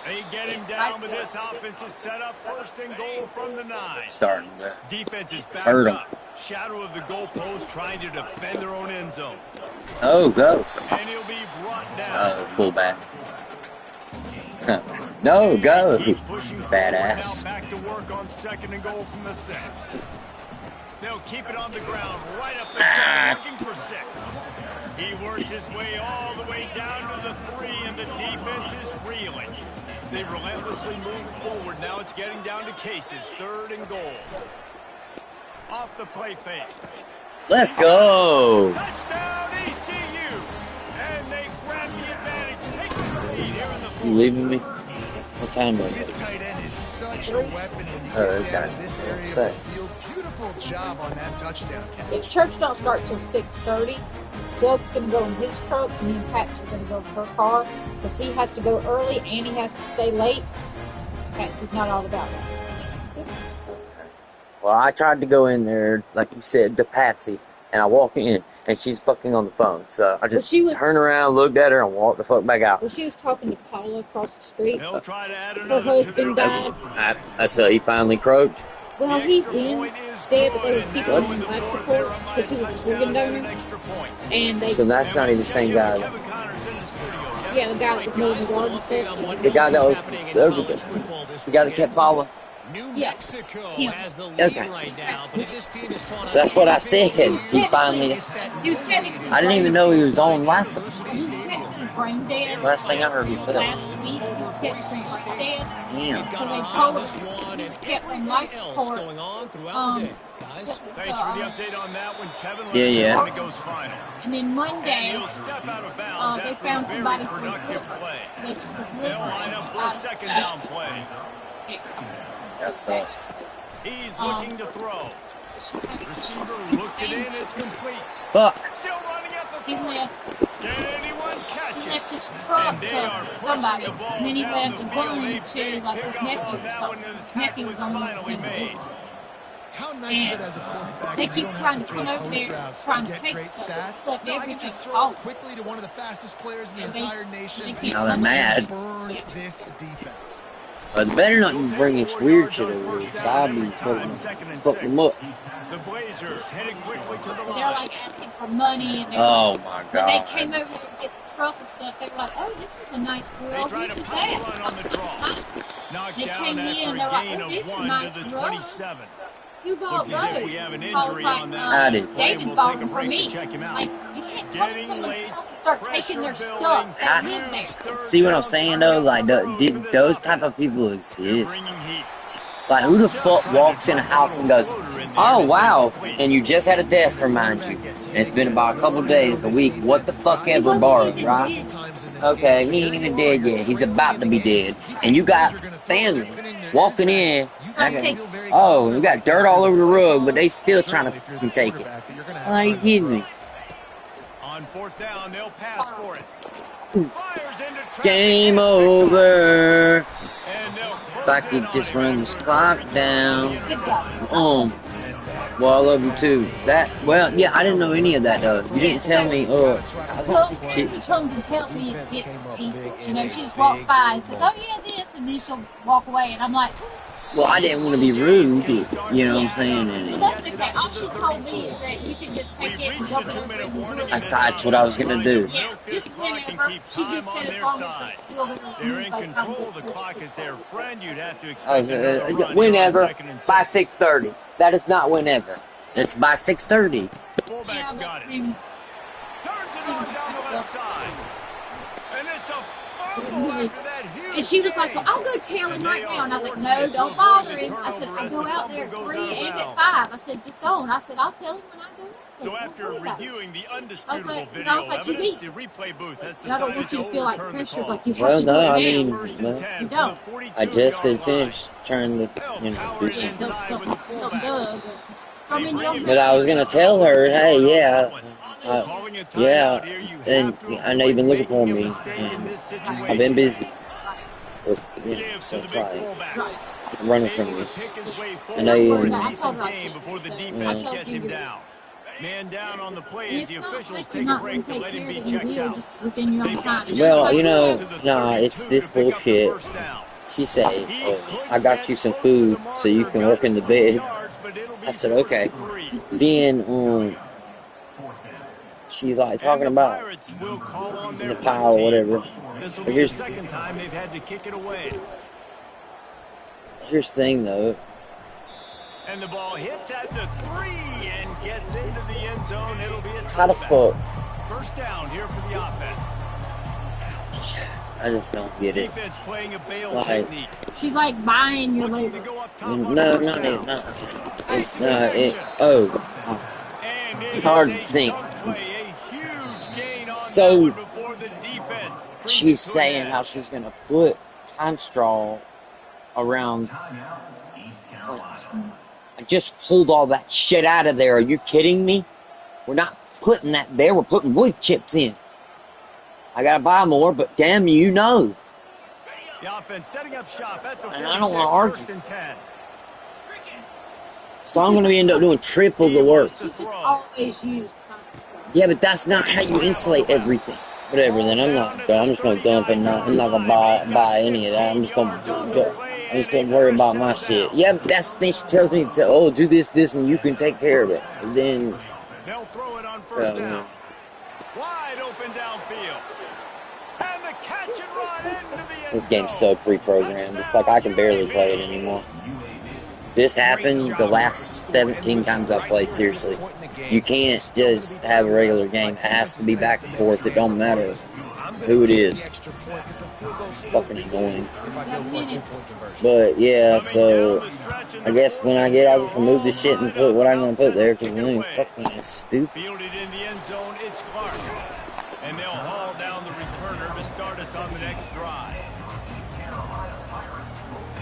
They get him down, but this offense is set up first and goal from the 9. Starting to defense is backed hurt him. up. Shadow of the goalpost trying to defend their own end zone. Oh, go. And he'll be brought down. Fullback. No, go. Badass. Back to work on second and goal from the 6. They'll keep it on the ground right up the gut, looking for 6. He works his way all the way down to the 3, and the defense is reeling. They relentlessly move forward. Now it's getting down to cases. 3rd and goal. Off the play fake. Let's go. Touchdown ECU. And they grab the advantage. Take the lead here in the fourth. You leaving me? What time is This it? tight end is such a weapon when you Oh, get down okay. in this area of Say. the field. Beautiful job on that touchdown catch. If church don't start till 6:30, Doug's going to go in his truck, and me and Patsy are going to go in her car because he has to go early and he has to stay late. Patsy's not all about that. Well, I tried to go in there, like you said, to Patsy, and I walk in, and she's fucking on the phone. So I just turned around, looked at her, and walked the fuck back out. Well, she was talking to Paula across the street. They'll try to add Her another to their husband died. So he finally croaked. Well, he's in dead, but there were people in life support because he was a organ donor. And they, So that's not even the same guy. yeah, the guy that was mowing the garden stuff. The guy that was the guy that kept following. New Yeah. Mexico Yeah. has the lead Okay. right now, but if this team has taught us That's what I said. anything, He finally. He was technically. I didn't even know he was on last. He was technically brain dead. Last thing I heard, he fell. Last week, he was technically brain dead. Damn. So they told him he was kept on life else support. going on throughout the day, guys. Thanks for the update on that one, Kevin. Yeah, yeah. When it goes final. And then And Monday, he'll step out of bounds they after found a very somebody for his productive liver. play. So they took his They'll liver. line up for a second down play. That sucks. He's looking to throw. Receiver looks it in, it's complete. Fuck. Still running at the He 40. left. Can anyone catch He it? left his truck And they are to pushing somebody. the ball And then he down left the and field. going They to like pick his up nephew on or that something. one, and His the nephew tackle was is on the finally team. made. How nice is it as a quarterback They when you keep don't trying have to to come throw over post there, routes trying to to get take great stuff. stats? It's like No, I can everything just throw off. it quickly to one of the fastest players in the And they- entire nation. they keep Now they're mad. Burn this defense. But better not bring this weird shit over here, 'cause I'll be fucking them up. The Blazers headed quickly to the They're line. like asking for money and they're Oh like, my when they came god. over there to get the truck and stuff, they were like, oh, this is a nice grill. They tried Who's to pop that? a run on the draw. Knocked They down came in, after they're a like, gain oh, of these are 1 nice to the runs. 27. Who bought Looks as if those? we have an I was injury like, on that I last did. play. David We'll bought take a them for break me. to check him out. Like, you can't come to Getting someone's late. house and start taking their Pressure stuff. They building. live there. See what I'm saying though? Like, did those type of people exist? Bringing heat. Like, who the fuck walks in a house and goes, oh wow, and you just had a death remind you, and it's been about a couple days, a week, what the fuck He ever wasn't borrowed, even right? dead. Okay, he ain't even dead yet. He's about to be dead. And you got family walking in, and I go, oh, you got dirt all over the rug, but they still trying to fucking take it. Are you kidding me? On 4th down, they'll pass for it. Fires into traffic. Game over. And they'll If I close could in just on it. run this clock down. Good job. Well, I love you too. That, well, yeah, I didn't know any of that though. You didn't tell me, I was gonna say She shit. comes and tells me it bits and pieces. You know, she just walks by and says, oh yeah, this, and then she'll walk away. And I'm like, Well, I didn't want to be rude, you know what I'm saying? well, And that's okay. All she told me is that you can just take it and go over and do it. that's what I was gonna do. Yeah, just whenever. She just said as long as it's still there. They're in control of the clock as their friend. You'd have to Oh, expect another run here on whenever, 2nd and by 6. 6:30. That is not whenever. It's by 6:30. Fullback's Yeah, got but it. then Turns it on down the left side. And it's a fumble after that huge and she was like, well, gain. I'll go tell him right now. And I was like, no, don't bother him. I said, I go out there at 3 and at 5. I said, just don't. I said, I'll tell him when I go out there. So Don't after worry about it. reviewing the I was undisputable like, video you evidence, see, the replay booth has I don't decided want you to to feel like overturn the pressure, call. like you Well, have to no, do it I now. mean, First well, and 10 You from don't. the 42 I just yard had line. finished trying to, do Yeah, something. don't Doug. I mean, you don't But I was gonna tell her, hey, yeah, Calling a timeout yeah, here, you and have to I know you've been avoid looking for making a me, mistake in and this I've been situation. busy. It's, Gives so to the it's big like fullback. running from Able me. to pick his way I know forward you. for a I decent told her I gain should. before the I defense told gets you him you- down. Man down on the play And as the it's not officials like take you're a not break going to to take let him care be of it. You checked will out. just within your own They've time. got to It's Well, like you know, to the nah, it's 32 this to pick up the bullshit. first down. She said, He oh, couldn't I got get you some close to the food so you marker, can got work in the 20 beds. yards, but it'll be I said, 4th okay. and 3. Then, she's like talking And the about Pirates will call on their the pile or team. whatever. This will But be the here's, second time they've had to kick it away. here's the thing though. And the ball hits at the 3 and gets into the end zone. It'll be a How the touchback. fuck First down here for the offense. I just don't get it. Defense playing a bail Like, technique. She's like buying your Looking to labor. go up top on no, first not down. it. Not. It's not it. Oh, And it it's hard is to a think. chunk play, a huge gain on So, that one before the defense brings she's it to an saying end. how she's gonna put pine straw around. Timeout, East Carolina. I just pulled all that shit out of there. Are you kidding me? We're not putting that there. We're putting wood chips in. I gotta buy more, but damn you, no. The offense setting up shop at the And I don't wanna 46, argue. first and 10. So I'm gonna end up doing triple the work. She just always use. Yeah, but that's not how you insulate everything. Whatever. Then I'm just gonna dump it. I'm not gonna buy any of that. I'm just gonna worry about my shit. Yeah, but that's the thing. She tells me to do this, and you can take care of it. And then They'll throw it on first down. Wide open downfield. And the catch and run into the end this game's zone. so pre-programmed. It's like I can barely play it anymore. This happened the last 17 times I've played, seriously. You can't just have a regular game. It has to be back and forth. It don't matter who it is. Fucking annoying. But yeah, so I guess when I get, I'll just remove this shit and put what I'm gonna put there because it's fucking stupid. Fielded in the end zone, it's Clark. And they'll haul down the returner to start us on the next drive.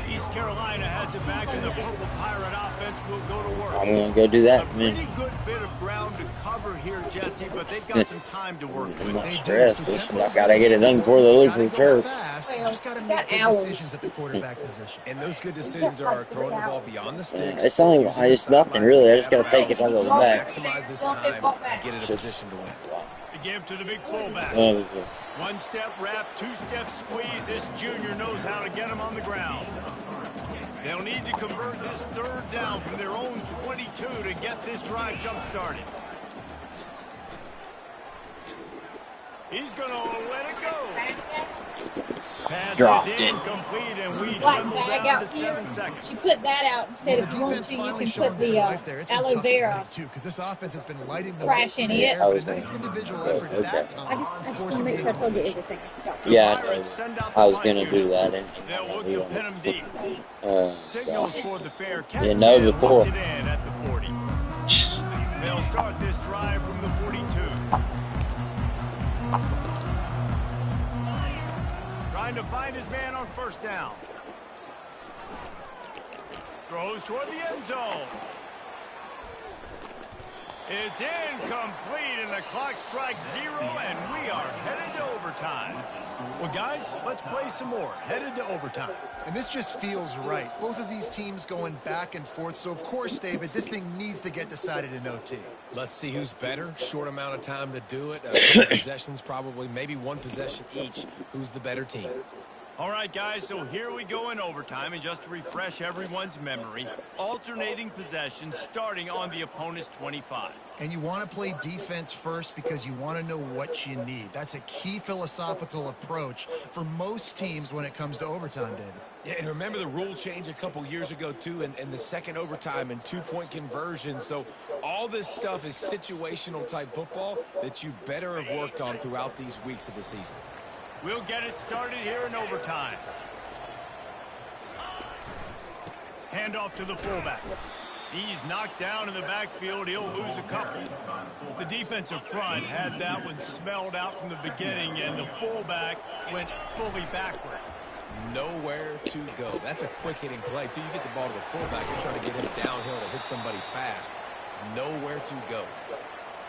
East Carolina has it back, and the Purple Pirate offense will go to work. I'm gonna go do that, A man. pretty good bit of ground to cover here, Jesse, but they've got some time to work I'm with. not stressed. It's like I gotta get it done before they lose for turf. Fast. You just got to make good decisions at the quarterback position. And those good decisions are throwing the ball beyond the sticks. It's nothing really. I just gotta take it all the way back. Maximize this time and get in a position to win. To give to the big fullback. One step wrap, two step squeeze. This junior knows how to get him on the ground. They'll need to convert this third down from their own 22 to get this drive jump started. He's going to let it go. Pass Dropped is it. incomplete, and we Black dwindle bag down out to 7 here. seconds. She put that out and said if you want to, you can put the aloe vera because this offense has been lighting the trash in it. I was nice gonna- individual effort at that time. I just want to make sure I told you everything. Yeah, Pirates send out I was the gonna punt do unit. that. And They'll look to pin him deep. Signals God. for the fair catch. You know and before. puts it in at the 40. They'll start this drive from the 42. Trying to find his man on first down. Throws toward the end zone. It's incomplete, and the clock strikes 0, and we are headed to overtime. Well, guys, let's play some more. Headed to overtime. And this just feels right. Both of these teams going back and forth. So, of course, David, this thing needs to get decided in OT. Let's see who's better. Short amount of time to do it. A couple possessions, probably, maybe one possession each. Who's the better team? All right, guys, so here we go in overtime, and just to refresh everyone's memory, alternating possessions starting on the opponent's 25. And you want to play defense first because you want to know what you need. That's a key philosophical approach for most teams when it comes to overtime, David. Yeah, and remember the rule change a couple years ago, too, and the second overtime and two-point conversion. So all this stuff is situational-type football that you better have worked on throughout these weeks of the season. We'll get it started here in overtime. Handoff to the fullback. He's knocked down in the backfield. He'll lose a couple. The defensive front had that one smelled out from the beginning, and the fullback went fully backward. Nowhere to go. That's a quick-hitting play. Till you get the ball to the fullback, you're trying to get him downhill to hit somebody fast. Nowhere to go.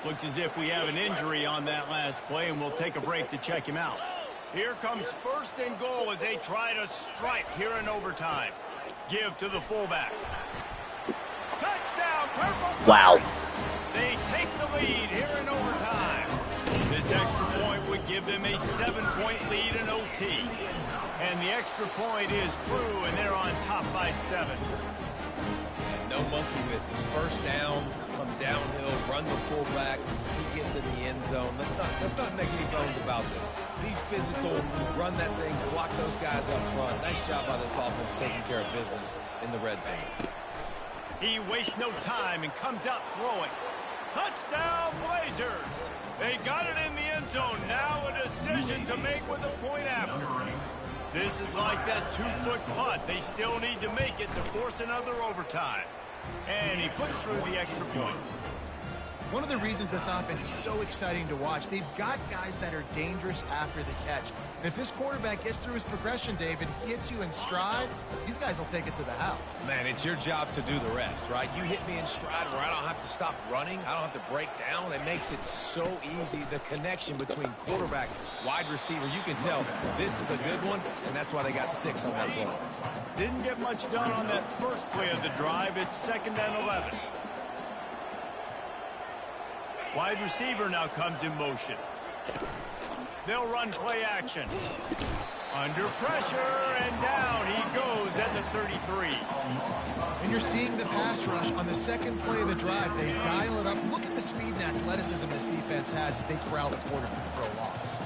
Looks as if we have an injury on that last play, and we'll take a break to check him out. Here comes first and goal as they try to strike here in overtime. Give to the fullback. Touchdown, Purple. Wow. They take the lead here in overtime. This extra point would give them a 7-point lead in OT. And the extra point is true, and they're on top by 7. And no monkey business. First down, come downhill, run the fullback. He gets in the end zone. Let's not make any bones about this. Be physical, run that thing, block those guys up front. Nice job by this offense taking care of business in the red zone. He wastes no time and comes out throwing. Touchdown, Blazers. They got it in the end zone. Now a decision to make with a point after. This is like that 2-foot putt. They still need to make it to force another overtime. And he puts through the extra point. One of the reasons this offense is so exciting to watch, they've got guys that are dangerous after the catch. And if this quarterback gets through his progression, David, hits you in stride, these guys will take it to the house. Man, it's your job to do the rest, right? You hit me in stride where I don't have to stop running. I don't have to break down. It makes it so easy. The connection between quarterback, wide receiver, you can tell this is a good one, and that's why they got 6 on that play. Didn't get much done on that first play of the drive. It's 2nd and 11. Wide receiver now comes in motion. They'll run play action. Under pressure, and down he goes at the 33. And you're seeing the pass rush on the second play of the drive. They dial it up. Look at the speed and athleticism this defense has as they corral the quarterback for a loss.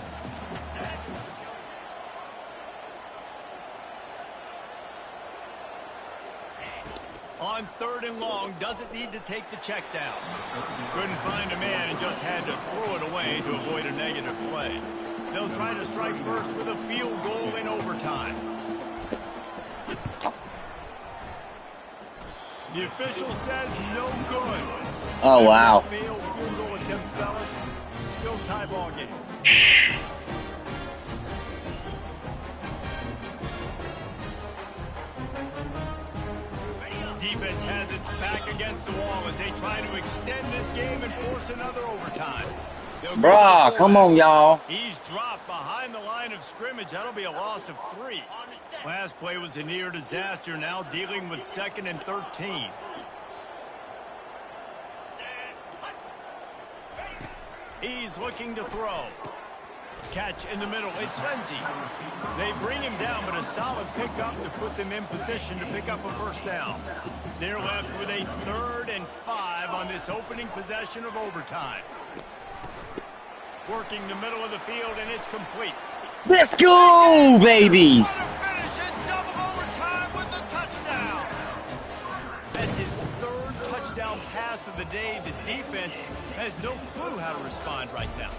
On 3rd and long, doesn't need to take the check down. Couldn't find a man and just had to throw it away to avoid a negative play. They'll try to strike first with a field goal in overtime. The official says no good. Oh, wow. Field goal attempts, fellas. Still tie ball game. Defense has its back against the wall as they try to extend this game and force another overtime. Bruh, come on, y'all. He's dropped behind the line of scrimmage. That'll be a loss of 3. Last play was a near disaster. Now dealing with 2nd and 13. He's looking to throw. Catch in the middle. It's Lindsey. They bring him down, but a solid pickup to put them in position to pick up a first down. They're left with a 3rd and 5 on this opening possession of overtime. Working the middle of the field, and it's complete. Let's go, babies. Finish in double overtime with the touchdown. That's his 3rd touchdown pass of the day. The defense has no clue how to respond right now.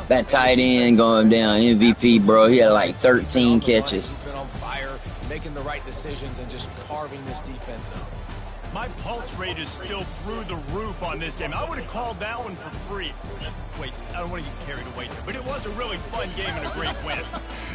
That tight end going down MVP, bro. He had like 13 catches. He's been on fire, making the right decisions, and just carving this defense up. My pulse rate is still through the roof on this game. I would have called that one for free. Wait, I don't want to get carried away here, but it was a really fun game and a great win.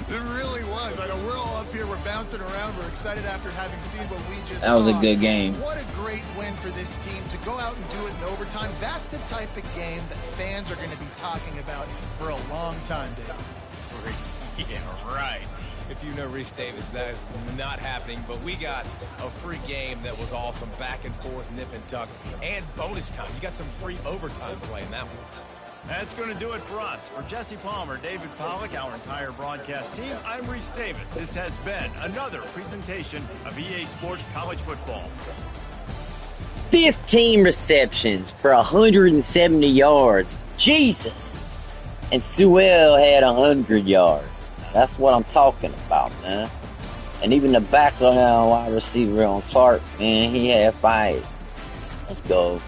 It really was. I know we're all up here, we're bouncing around, we're excited after having seen what we just saw. That was a good game. What a great win for this team to go out and do it in overtime. That's the type of game that fans are going to be talking about for a long time, Dave. Yeah, right. If you know Reese Davis, that is not happening. But we got a free game that was awesome. Back and forth, nip and tuck, and bonus time. You got some free overtime play in that one. That's going to do it for us. For Jesse Palmer, David Pollack, our entire broadcast team, I'm Reese Davis. This has been another presentation of EA Sports College Football. 15 receptions for 170 yards. Jesus. And Sewell had 100 yards. That's what I'm talking about, man. And even the background wide receiver on Clark, man, he had 5. Let's go.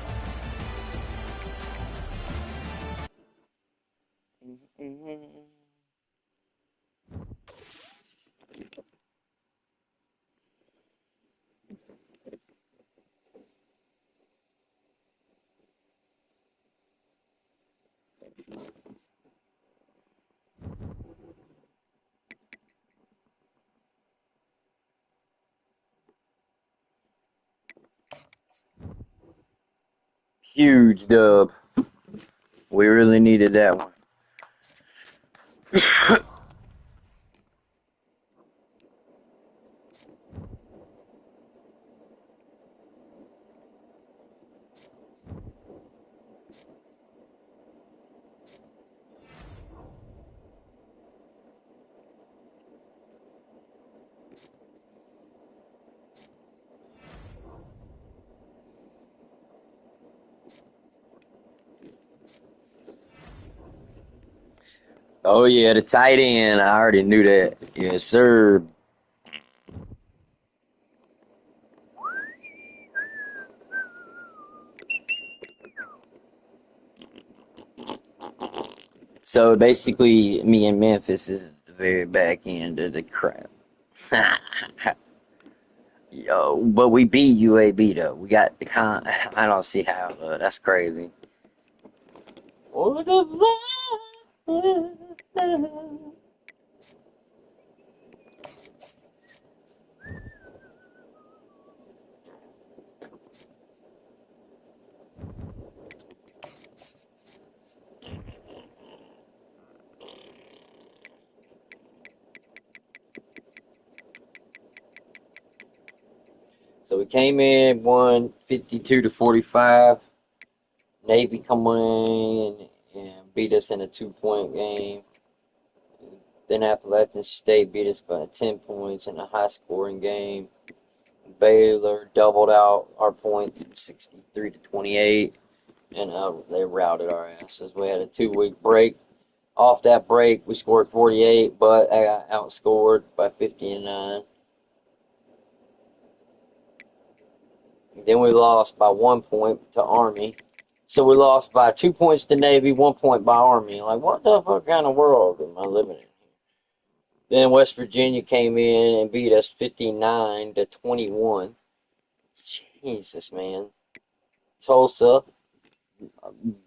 Huge dub. We really needed that one. Oh, yeah, the tight end. I already knew that. Yes, sir. So basically, me and Memphis is at the very back end of the crap. Yo, but we beat UAB though. We got the I don't see how. That's crazy. What the So we came in, won 52-45. Navy come in and beat us in a 2-point game. Then Appalachian State beat us by 10 points in a high-scoring game. Baylor doubled out our points, 63-28, and they routed our asses. We had a 2-week break. Off that break, we scored 48, but I got outscored by 59. Then we lost by 1 point to Army. So we lost by 2 points to Navy, 1 point by Army. Like, what the fuck kind of world am I living in? Then West Virginia came in and beat us 59-21. Jesus, man. Tulsa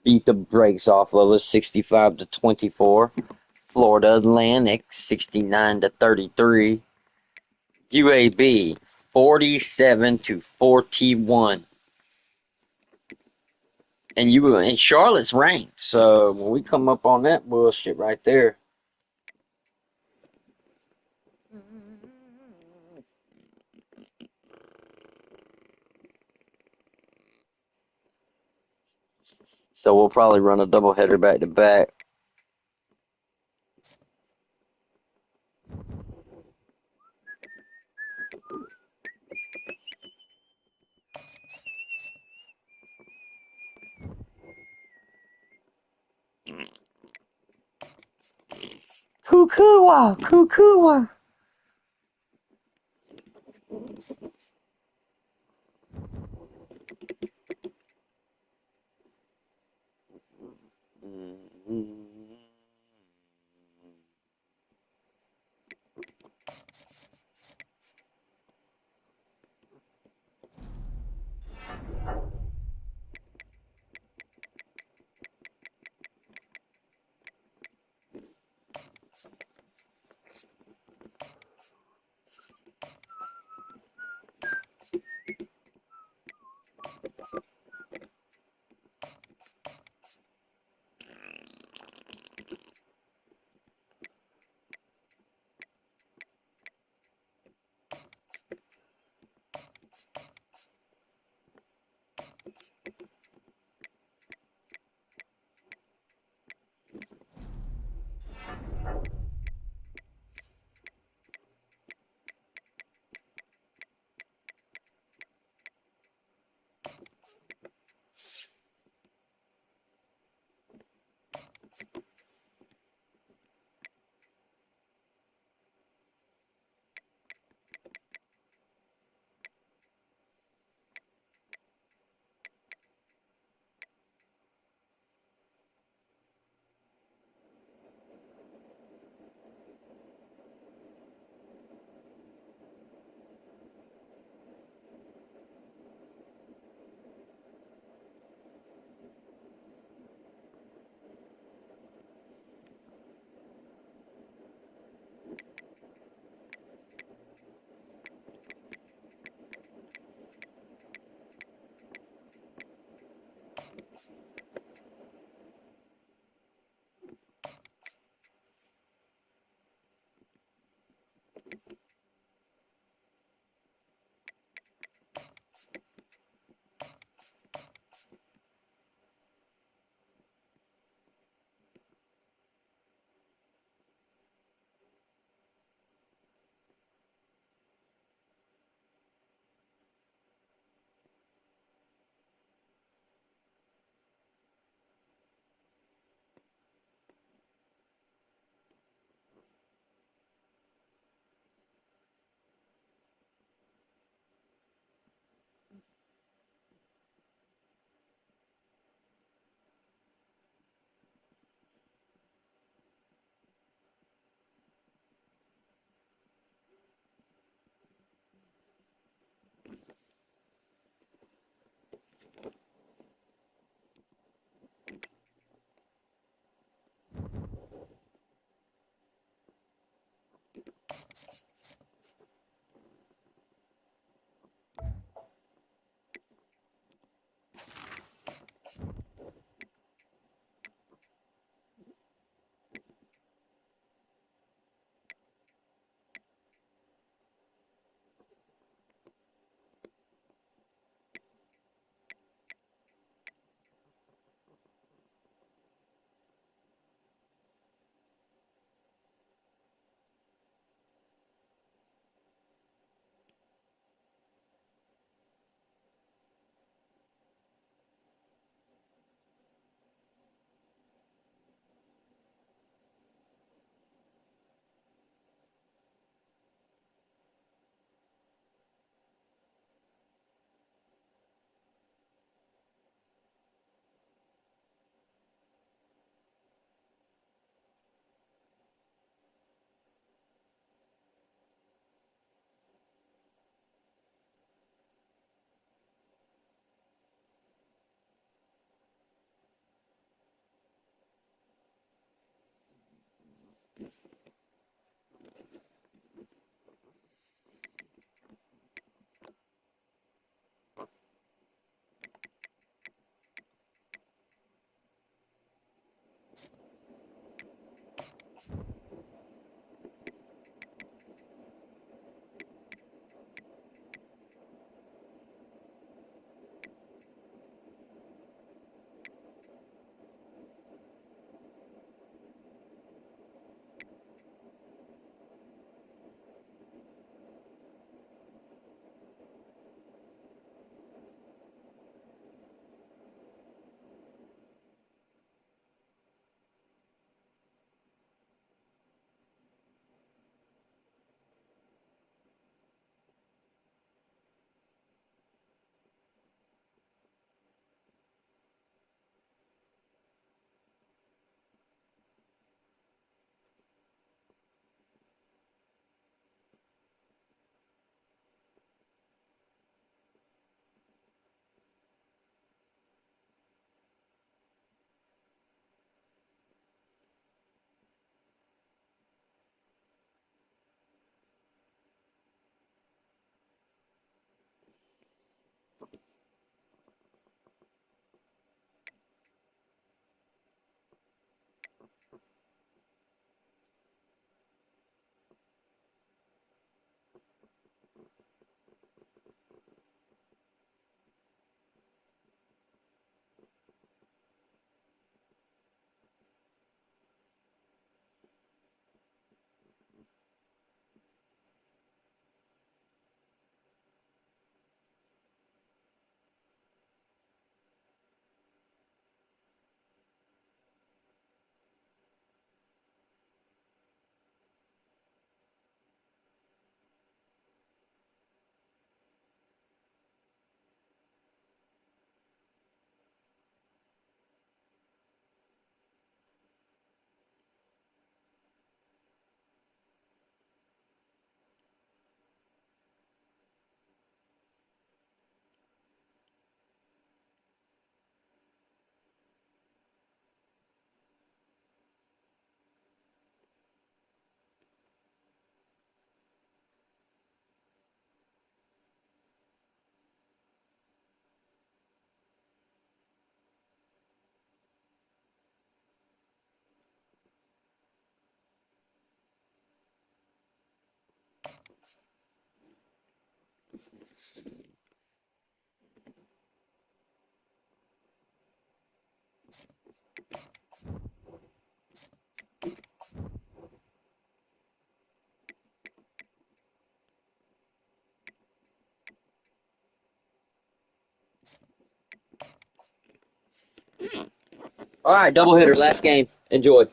beat the brakes off of us 65-24. Florida Atlantic 69-33. UAB 47-41. And Charlotte's ranked, so when we come up on that bullshit right there. So we'll probably run a doubleheader back to back. Cuckoo-wah, cuckoo-wah. All right, doubleheader, last game. Enjoy.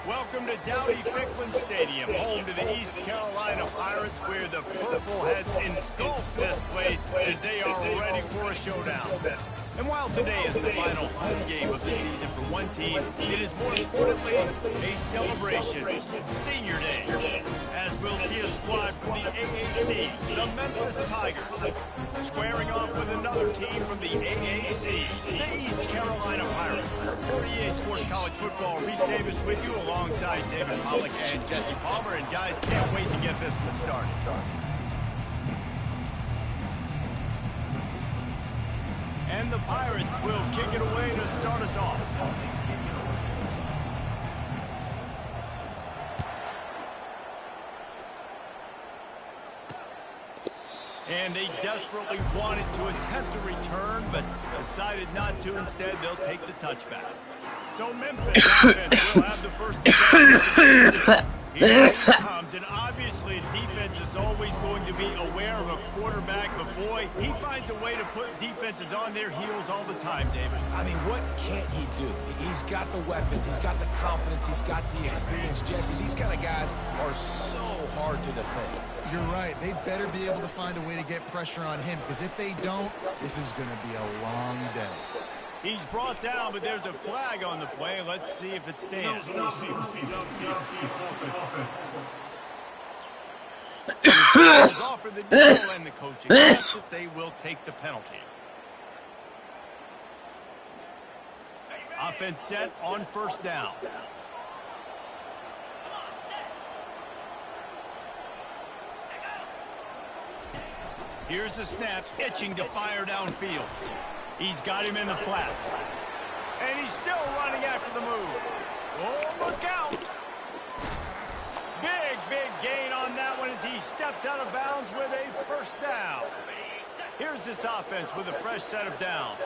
Welcome to Dowdy-Ficklen Stadium, home to the East Carolina Pirates, where the purple has engulfed this place as they are ready for a showdown. And while today is the final home game of the season for one team, it is more importantly a celebration, Senior Day, as we'll see a squad from the AAC, the Memphis Tigers, squaring off with another team from the AAC, the East Carolina Pirates. For EA Sports College Football, Reese Davis with you alongside David Pollock and Jesse Palmer. And guys, can't wait to get this one started. And the Pirates will kick it away to start us off. And they desperately wanted to attempt a return, but decided not to. Instead, they'll take the touchback. So Memphis offense will have the first possession. Here it comes, and obviously defense is always going to be aware of a quarterback, but boy, he finds a way to put defenses on their heels all the time, David. I mean, what can't he do? He's got the weapons, he's got the confidence, he's got the experience, Jesse. These kind of guys are so hard to defend. You're right. They better be able to find a way to get pressure on him, because if they don't, this is going to be a long day. He's brought down, but there's a flag on the play. Let's see if it stands. Offer the deal, and the coaching that they will take the penalty. Offense set on first down. Here's the snap, itching to fire downfield. He's got him in the flat. And he's still running after the move. Oh, look out. Big gain on that one as he steps out of bounds with a first down. Here's this offense with a fresh set of downs.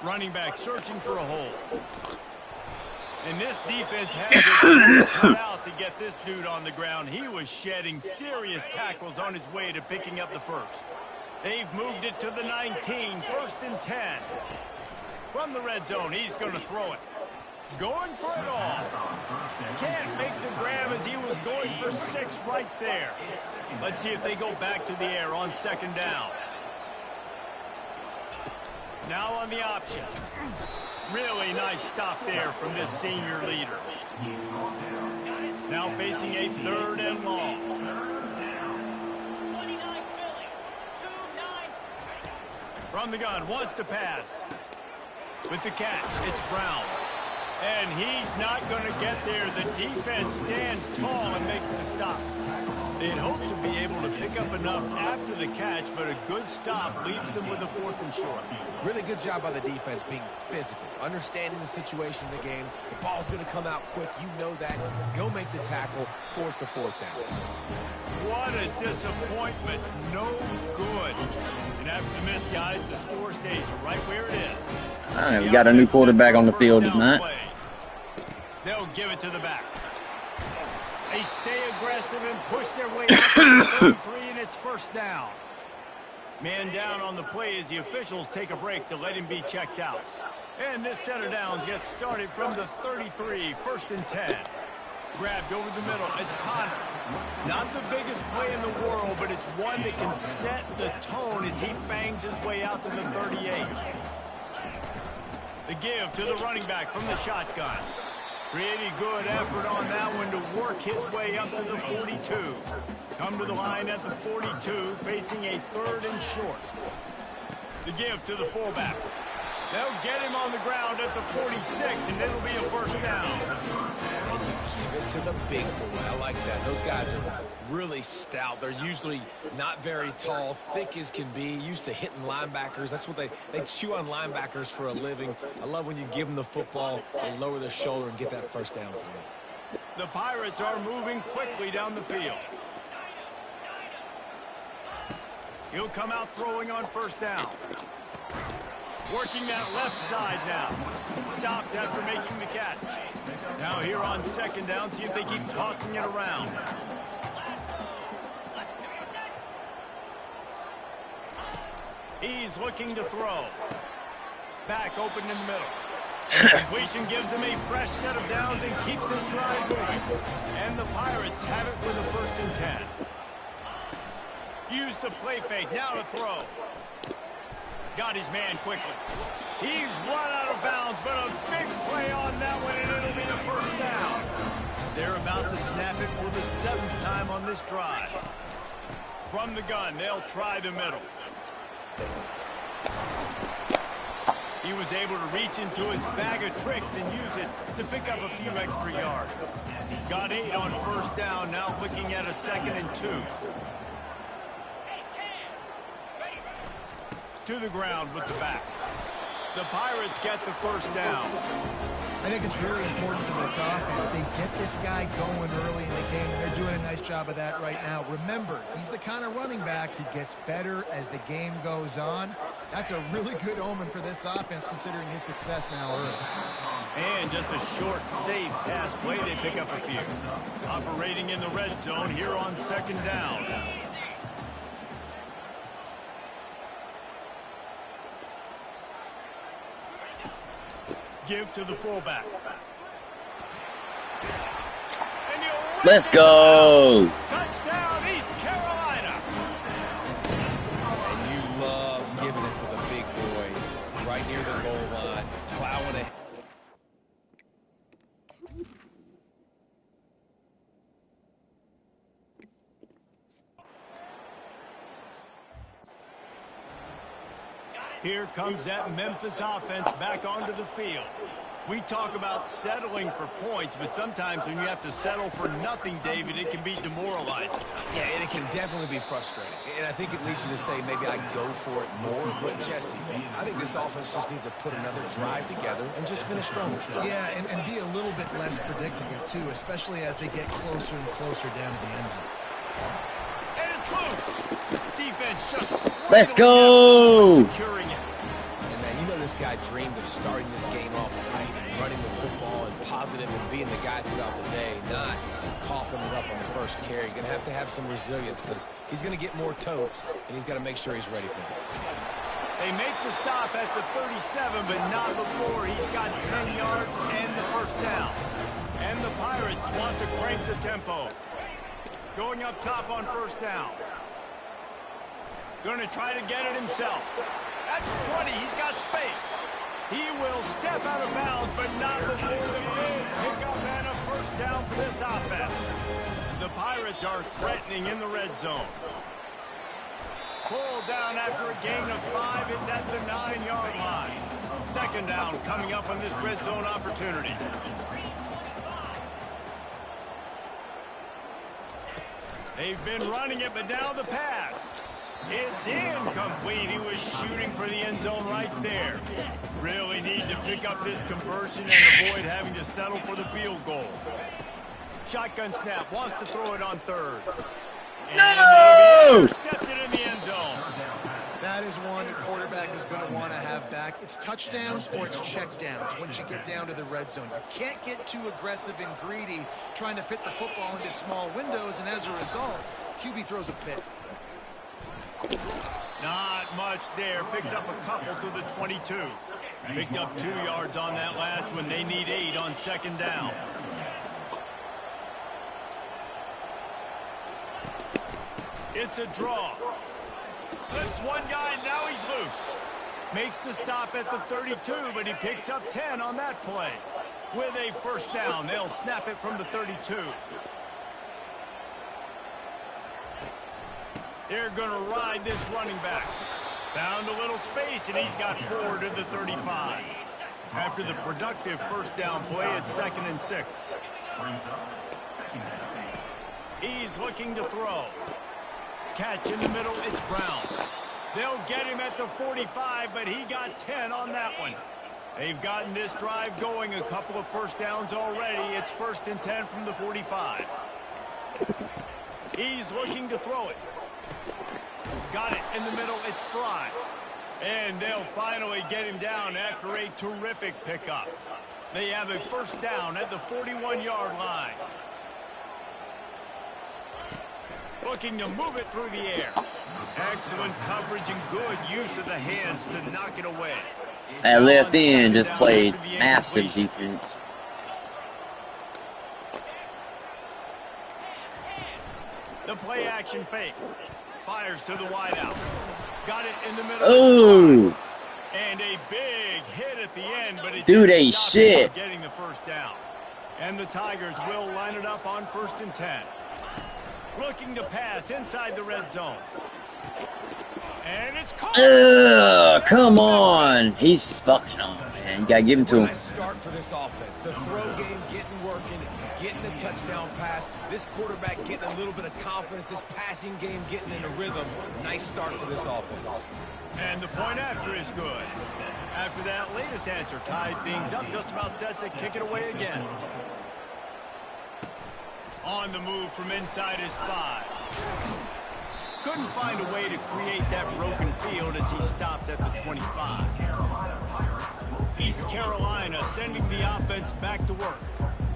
Running back searching for a hole. And this defense has it cut out to get this dude on the ground. He was shedding serious tackles on his way to picking up the first. They've moved it to the 19, first and 10. From the red zone, he's going to throw it. Going for it all. Can't make the grab as he was going for 6 right there. Let's see if they go back to the air on second down. Now on the option. Really nice stop there from this senior leader. Now facing a third and long. From the gun, wants to pass. With the catch, it's Brown. And he's not going to get there. The defense stands tall and makes the stop. They'd hoped to be able to pick up enough after the catch, but a good stop leaves them with a 4th and short. Really good job by the defense being physical, understanding the situation in the game. The ball's going to come out quick. You know that. Go make the tackle, force the 4th down. What a disappointment. No good. And after the miss, guys, the score stays right where it is. All right, we got a new quarterback on the field tonight. They'll give it to the back. They stay aggressive and push their way out to the 33, and it's first down. Man down on the play as the officials take a break to let him be checked out. And this set of downs gets started from the 33, first and 10. Grabbed over the middle. It's Connor. Not the biggest play in the world, but it's one that can set the tone as he bangs his way out to the 38. The give to the running back from the shotgun. Pretty good effort on that one to work his way up to the 42. Come to the line at the 42, facing a 3rd and short. The give to the fullback. They'll get him on the ground at the 46, and it'll be a first down. And you give it to the big boy. I like that. Those guys are really stout. They're usually not very tall, thick as can be, used to hitting linebackers. That's what they chew on linebackers for a living. I love when you give them the football, they lower their shoulder and get that first down for you. The Pirates are moving quickly down the field. He'll come out throwing on first down. Working that left side now. Stopped after making the catch. Now here on second down, see if they keep tossing it around. He's looking to throw. Back open in the middle. Completion gives him a fresh set of downs and keeps this drive moving. And the Pirates have it with a 1st and 10. Use the play fake, now to throw. Got his man quickly. He's run out of bounds, but a big play on that one, and it'll be the first down. They're about to snap it for the 7th time on this drive. From the gun, they'll try the middle. He was able to reach into his bag of tricks and use it to pick up a few extra yards. Got 8 on first down, now looking at a 2nd and 2. To the ground with the back. The Pirates get the first down. I think it's really important for this offense. They get this guy going early in the game, and they're doing a nice job of that right now. Remember, he's the kind of running back who gets better as the game goes on. That's a really good omen for this offense, considering his success now early. And just a short, safe pass play, they pick up a few. Operating in the red zone here on second down. Give to the fullback. Let's go. Touchdown, East Carolina. And you love giving it to the big boy right near the goal line, plowing ahead. Here comes that Memphis offense back onto the field. We talk about settling for points, but sometimes when you have to settle for nothing, David, it can be demoralizing. Yeah, and it can definitely be frustrating. And I think it leads you to say maybe I go for it more. But, Jesse, I think this offense just needs to put another drive together and just finish stronger. Yeah, and be a little bit less predictable, too, especially as they get closer and closer down to the end zone. And it's loose. Defense just... Let's go. Securing it. And, man, you know this guy dreamed of starting this game off right and running the football and positive and being the guy throughout the day, not coughing it up on the first carry. He's going to have some resilience because he's going to get more totes, and he's got to make sure he's ready for it. They make the stop at the 37, but not before he's got 10 yards and the first down. And the Pirates want to crank the tempo. Going up top on first down. Going to try to get it himself. That's 20. He's got space. He will step out of bounds, but not before the big pickup and a first down for this offense. The Pirates are threatening in the red zone. Pulled down after a gain of 5. It's at the 9-yard line. Second down coming up on this red zone opportunity. They've been running it, but now the pass. It's incomplete. He was shooting for the end zone right there. Really need to pick up this conversion and avoid having to settle for the field goal. Shotgun snap, wants to throw it on third. No! Intercepted in the end zone. That is one the quarterback is going to want to have back. It's touchdowns or it's checkdowns once you get down to the red zone. You can't get too aggressive and greedy trying to fit the football into small windows, and as a result, QB throws a pick. Not much there. Picks up a couple to the 22. Picked up 2 yards on that last one. They need 8 on second down. It's a draw. Slips one guy, and now he's loose. Makes the stop at the 32, but he picks up 10 on that play. With a first down, they'll snap it from the 32. They're going to ride this running back. Found a little space, and he's got 4 to the 35. After the productive first down play, it's 2nd and 6. He's looking to throw. Catch in the middle, it's Brown. They'll get him at the 45, but he got 10 on that one. They've gotten this drive going a couple of first downs already. It's 1st and 10 from the 45. He's looking to throw it. Got it in the middle, it's Fry. And they'll finally get him down after a terrific pickup. They have a first down at the 41-yard line. Looking to move it through the air. Excellent coverage and good use of the hands to knock it away. That left end just played massive defense. The play action fake. Fires to the wideout. Got it in the middle. Ooh. And a big hit at the end, but it Dude didn't ain't stop shit. him from getting the first down. And the Tigers will line it up on 1st and 10. Looking to pass inside the red zone. And it's caught. Ugh, come on. He's fucking on, man. You gotta give him to him. Nice start for this offense. The throw game getting working, getting the touchdown pass. This quarterback getting a little bit of confidence. This passing game getting in a rhythm. Nice start for this offense. And the point after is good. After that latest answer tied things up, just about set to kick it away again. On the move from inside his 5. Couldn't find a way to create that broken field as he stopped at the 25. East Carolina sending the offense back to work.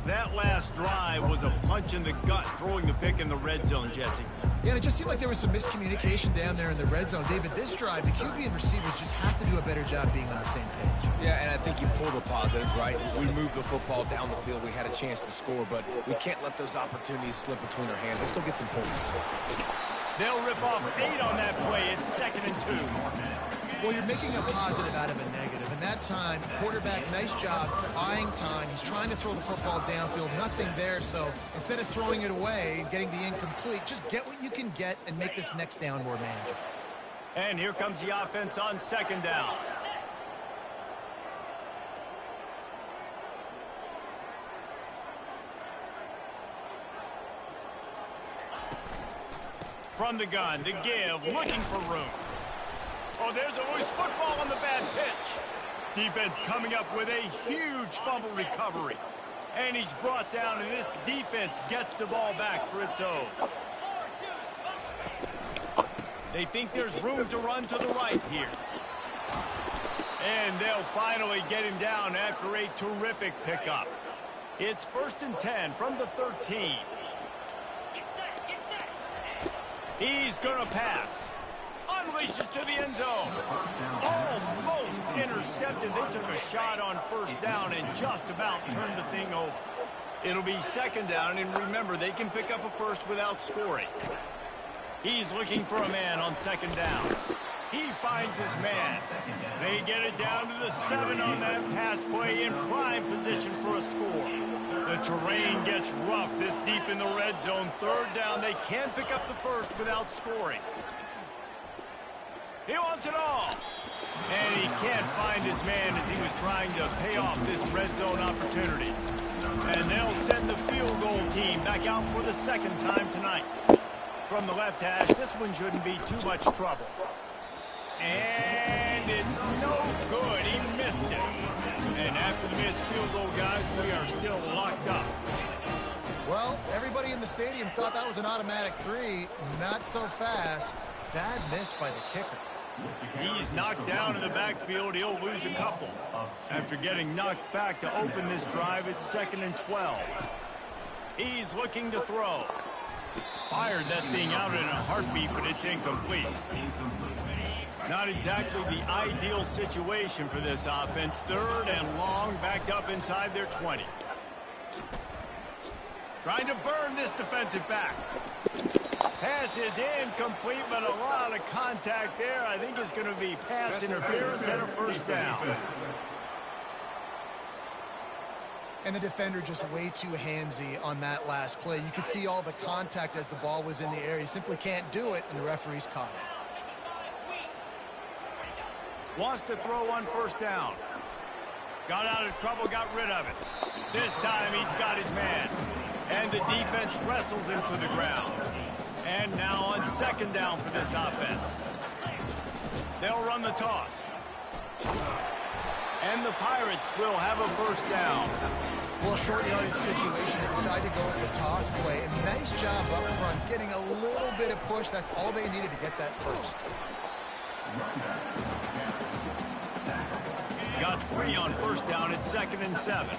That last drive was a punch in the gut, throwing the pick in the red zone, Jesse. Yeah, and it just seemed like there was some miscommunication down there in the red zone. David, this drive, the QB and receivers just have to do a better job being on the same page. Yeah, and I think you pull the positives, right? We moved the football down the field. We had a chance to score, but we can't let those opportunities slip between our hands. Let's go get some points. They'll rip off 8 on that play. It's 2nd and 2. Well, you're making a positive out of a negative. And that time, quarterback, nice job, buying time. He's trying to throw the football downfield. Nothing there. So instead of throwing it away and getting the incomplete, just get what you can get and make this next down more manageable. And here comes the offense on 2nd down. From the gun, the give, looking for room. Oh, there's a loose football on the bad pitch. Defense coming up with a huge fumble recovery. And he's brought down, and this defense gets the ball back for its own. They think there's room to run to the right here. And they'll finally get him down after a terrific pickup. It's 1st and 10 from the 13. He's going to pass. Unleashes to the end zone. Almost intercepted. They took a shot on 1st down and just about turned the thing over. It'll be 2nd down, and remember, they can pick up a first without scoring. He's looking for a man on 2nd down. He finds his man. They get it down to the 7 on that pass play in prime position for a score. The terrain gets rough this deep in the red zone. 3rd down, they can pick up the first without scoring. He wants it all. And he can't find his man as he was trying to pay off this red zone opportunity. And they'll send the field goal team back out for the 2nd time tonight. From the left hash, this one shouldn't be too much trouble. And it's no good. He missed it. And after the missed field goal, guys, we are still locked up. Well, everybody in the stadium thought that was an automatic 3. Not so fast. Bad miss by the kicker. He's knocked down in the backfield. He'll lose a couple. After getting knocked back to open this drive, it's 2nd and 12. He's looking to throw. Fired that thing out in a heartbeat, but it's incomplete. Not exactly the ideal situation for this offense. 3rd and long, backed up inside their 20. Trying to burn this defensive back. Pass is incomplete, but a lot of contact there. I think it's going to be pass interference and a 1st down. And the defender just way too handsy on that last play. You could see all the contact as the ball was in the air. He simply can't do it, and the referee's caught it. Wants to throw on first down. Got out of trouble, got rid of it. This time he's got his man. And the defense wrestles him to the ground. And now on second down for this offense. They'll run the toss. And the Pirates will have a first down. Well, short yardage situation. They decide to go with the toss play. And nice job up front, getting a little bit of push. That's all they needed to get that first. Got 3 on first down at 2nd and 7.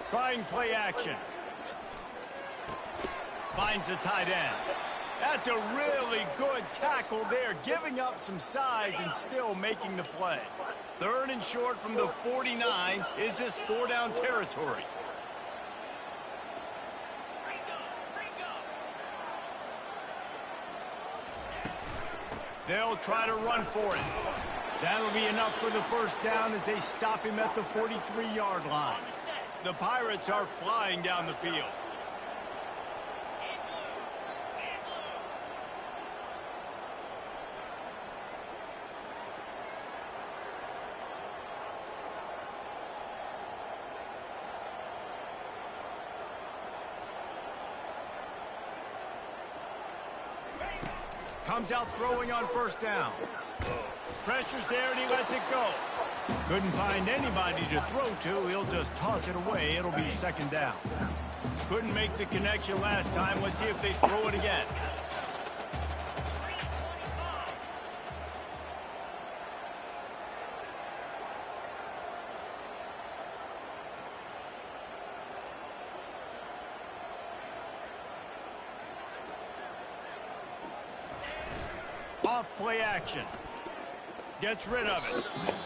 Trying play action. Finds the tight end. That's a really good tackle there, giving up some size and still making the play. 3rd and short from the 49. Is this 4-down territory? They'll try to run for it. That'll be enough for the first down as they stop him at the 43-yard line. The Pirates are flying down the field. Comes out throwing on first down. Pressure's there and he lets it go. Couldn't find anybody to throw to. He'll just toss it away. It'll be 2nd down. Couldn't make the connection last time. Let's see if they throw it again. Off play action. Gets rid of it.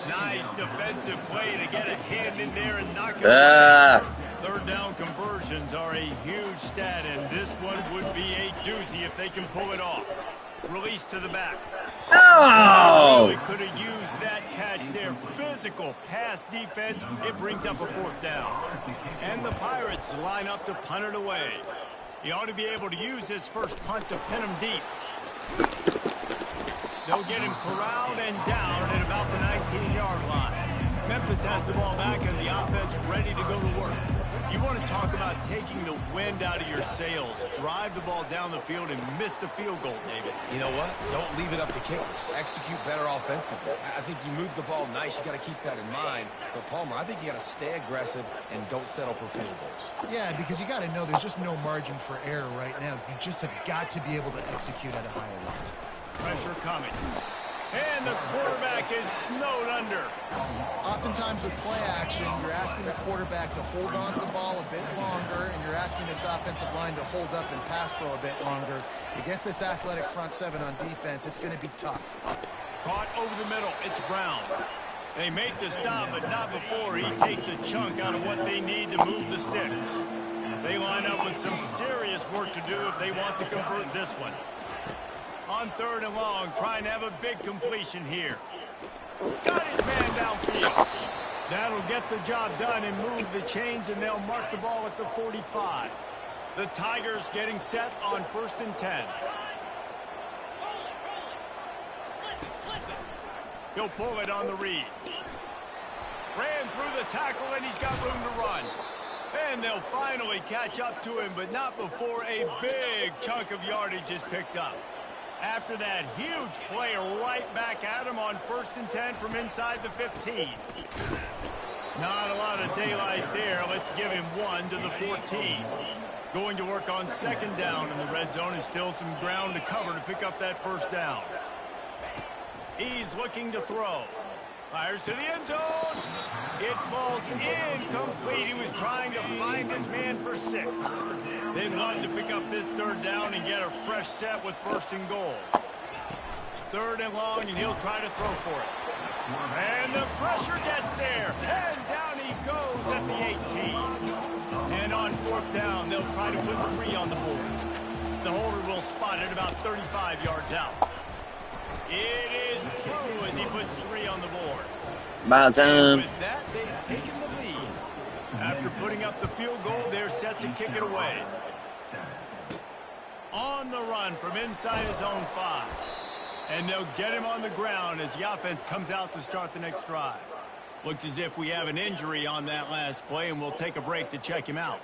Nice defensive play to get a hand in there and knock it away. 3rd down conversions are a huge stat, and this one would be a doozy if they can pull it off. Release to the back. Oh! Really could have used that catch there. Physical pass defense. It brings up a 4th down. And the Pirates line up to punt it away. He ought to be able to use this first punt to pin him deep. They'll get him corralled and down at about the 19-yard line. Memphis has the ball back and the offense ready to go to work. You want to talk about taking the wind out of your sails. Drive the ball down the field and miss the field goal, David. You know what? Don't leave it up to kickers. Execute better offensively. I think you move the ball nice. You got to keep that in mind. But, Palmer, I think you got to stay aggressive and don't settle for field goals. Yeah, because you got to know there's just no margin for error right now. You just have got to be able to execute at a higher level. Pressure coming. And the quarterback is snowed under. Oftentimes with play action, you're asking the quarterback to hold on to the ball a bit longer, and you're asking this offensive line to hold up and pass pro a bit longer. Against this athletic front 7 on defense, it's going to be tough. Caught over the middle. It's Brown. They make the stop, but not before he takes a chunk out of what they need to move the sticks. They line up with some serious work to do if they want to convert this one. On 3rd and long, trying to have a big completion here. Got his man downfield. That'll get the job done and move the chains, and they'll mark the ball at the 45. The Tigers getting set on 1st and 10. He'll pull it on the read. Ran through the tackle, and he's got room to run. And they'll finally catch up to him, but not before a big chunk of yardage is picked up. After that huge play right back at him on 1st and 10 from inside the 15. Not a lot of daylight there. Let's give him 1 to the 14. Going to work on 2nd down in the red zone, and still some ground to cover to pick up that first down. He's looking to throw. Fires to the end zone. It falls incomplete. He was trying to find his man for 6. They'd love to pick up this 3rd down and get a fresh set with 1st and goal. 3rd and long, and he'll try to throw for it. And the pressure gets there. And down he goes at the 18. And on 4th down, they'll try to put 3 on the board. The holder will spot it about 35 yards out. It is true as he puts 3 on the board. About time. With that, they've taken the lead. After putting up the field goal, they're set to kick it away. On the run from inside his own 5. And they'll get him on the ground as the offense comes out to start the next drive. Looks as if we have an injury on that last play, and we'll take a break to check him out.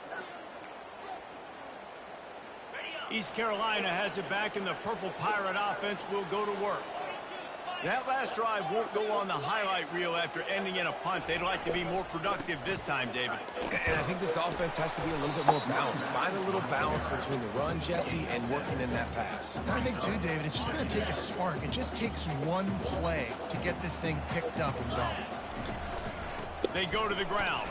East Carolina has it back, and the Purple Pirate offense will go to work. That last drive won't go on the highlight reel after ending in a punt. They'd like to be more productive this time, David. And I think this offense has to be a little bit more balanced. Find a little balance between the run, Jesse, and working in that pass. And I think, too, David, it's just going to take a spark. It just takes one play to get this thing picked up and going. They go to the ground.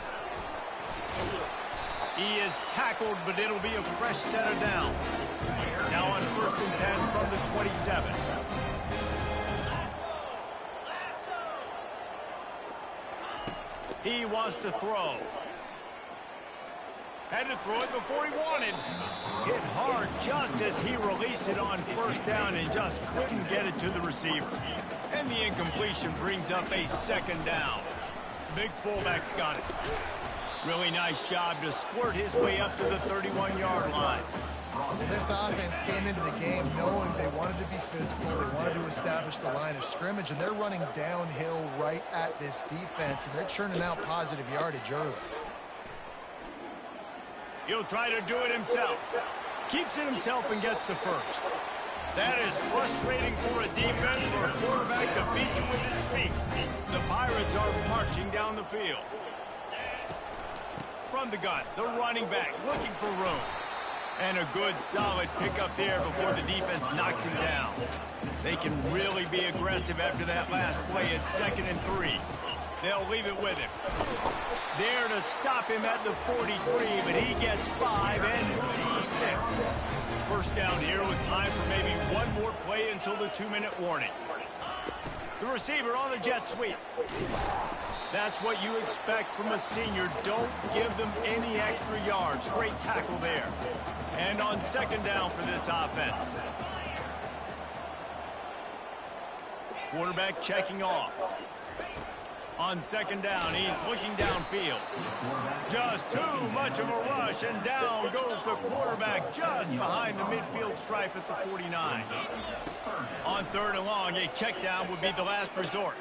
He is tackled, but it'll be a fresh set of downs. Now on 1st and 10 from the 27. He wants to throw. Had to throw it before he wanted. Hit hard just as he released it on 1st down and just couldn't get it to the receiver. And the incompletion brings up a 2nd down. Big fullback's got it. Really nice job to squirt his way up to the 31-yard line. This offense came into the game knowing they wanted to be physical, they wanted to establish the line of scrimmage, and they're running downhill right at this defense, and they're churning out positive yardage early. He'll try to do it himself. Keeps it himself and gets the 1st. That is frustrating for a defense, for a quarterback to beat you with his feet. The Pirates are marching down the field. From the gun, the running back looking for room. And a good, solid pickup there before the defense knocks him down. They can really be aggressive after that last play at 2nd and 3. They'll leave it with him. There to stop him at the 43, but he gets 5 and moves the sticks. 1st down here with time for maybe one more play until the 2-minute warning. The receiver on the jet sweep. That's what you expect from a senior. Don't give them any extra yards. Great tackle there. And on 2nd down for this offense. Quarterback checking off. On 2nd down, he's looking downfield. Just too much of a rush, and down goes the quarterback just behind the midfield stripe at the 49. On 3rd and long, a check down would be the last resort.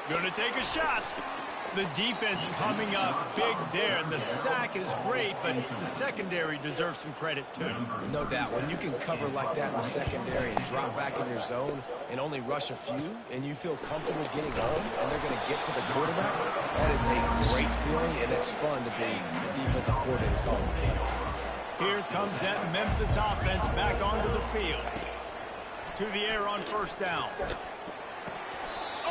Gonna take a shot. The defense coming up big there, and the sack is great, but the secondary deserves some credit too. No doubt. When you can cover like that in the secondary and drop back in your zone and only rush a few, and you feel comfortable getting home, and they're going to get to the quarterback, that is a great feeling, and it's fun to be a defensive coordinator calling plays. Here comes that Memphis offense back onto the field. To the air on 1st down.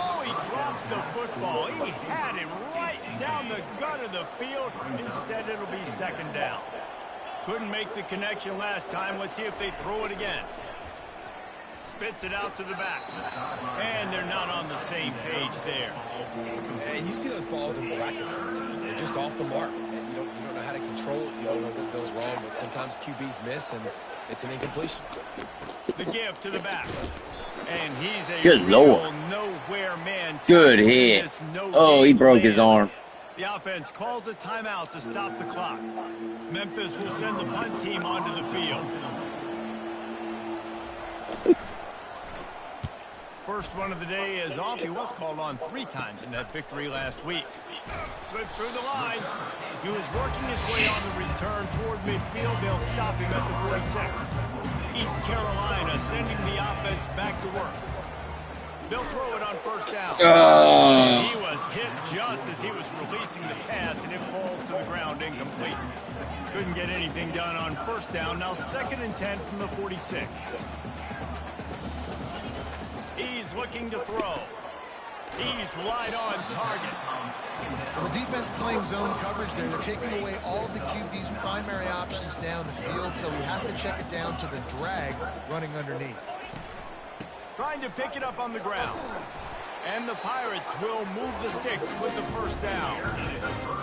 Oh, he drops the football. He had it right down the gut of the field. Instead, it'll be 2nd down. Couldn't make the connection last time. Let's see if they throw it again. Spits it out to the back. And they're not on the same page there. And you see those balls in practice sometimes. They're just off the mark. And you don't know how to control it. You don't know what goes wrong. But sometimes QBs miss, and it's an incompletion. The give to the back. And he's a Good Lord. nowhere man. Good hit. Oh, he broke his arm. The offense calls a timeout to stop the clock. Memphis will send the punt team onto the field. First one of the day is off. He was called on 3 times in that victory last week. Slips through the line. He was working his way on the return toward midfield. They'll stop him at the 46. East Carolina sending the offense back to work. They'll throw it on 1st down. He was hit just as he was releasing the pass, and it falls to the ground incomplete. Couldn't get anything done on 1st down. Now 2nd and 10 from the 46. He's looking to throw. He's right on target. Well, the defense playing zone coverage there. They're taking away all of the QB's primary options down the field, so he has to check it down to the drag running underneath. Trying to pick it up on the ground. And the Pirates will move the sticks with the 1st down.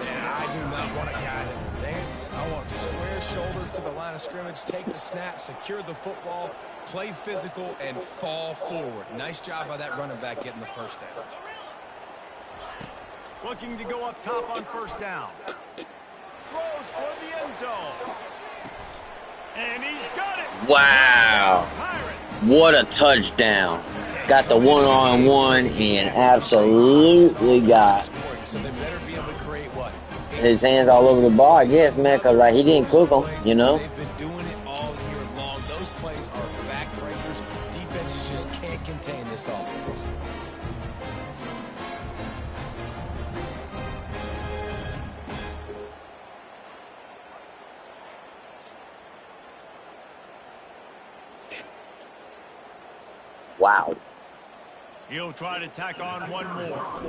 Yeah, I do not want a guy that will dance. I want square shoulders to the line of scrimmage, take the snap, secure the football, play physical, and fall forward. Nice job by that running back getting the 1st down. Looking to go up top on 1st down. Throws for the end zone. And he's got it. Wow. What a touchdown. Got the one-on-one and absolutely got his hands all over the ball, I guess, man, because like, he didn't cook them, you know. They've been doing it all year long. Those plays are backbreakers. Defenses just can't contain this offense. Wow. He'll try to tack on one more.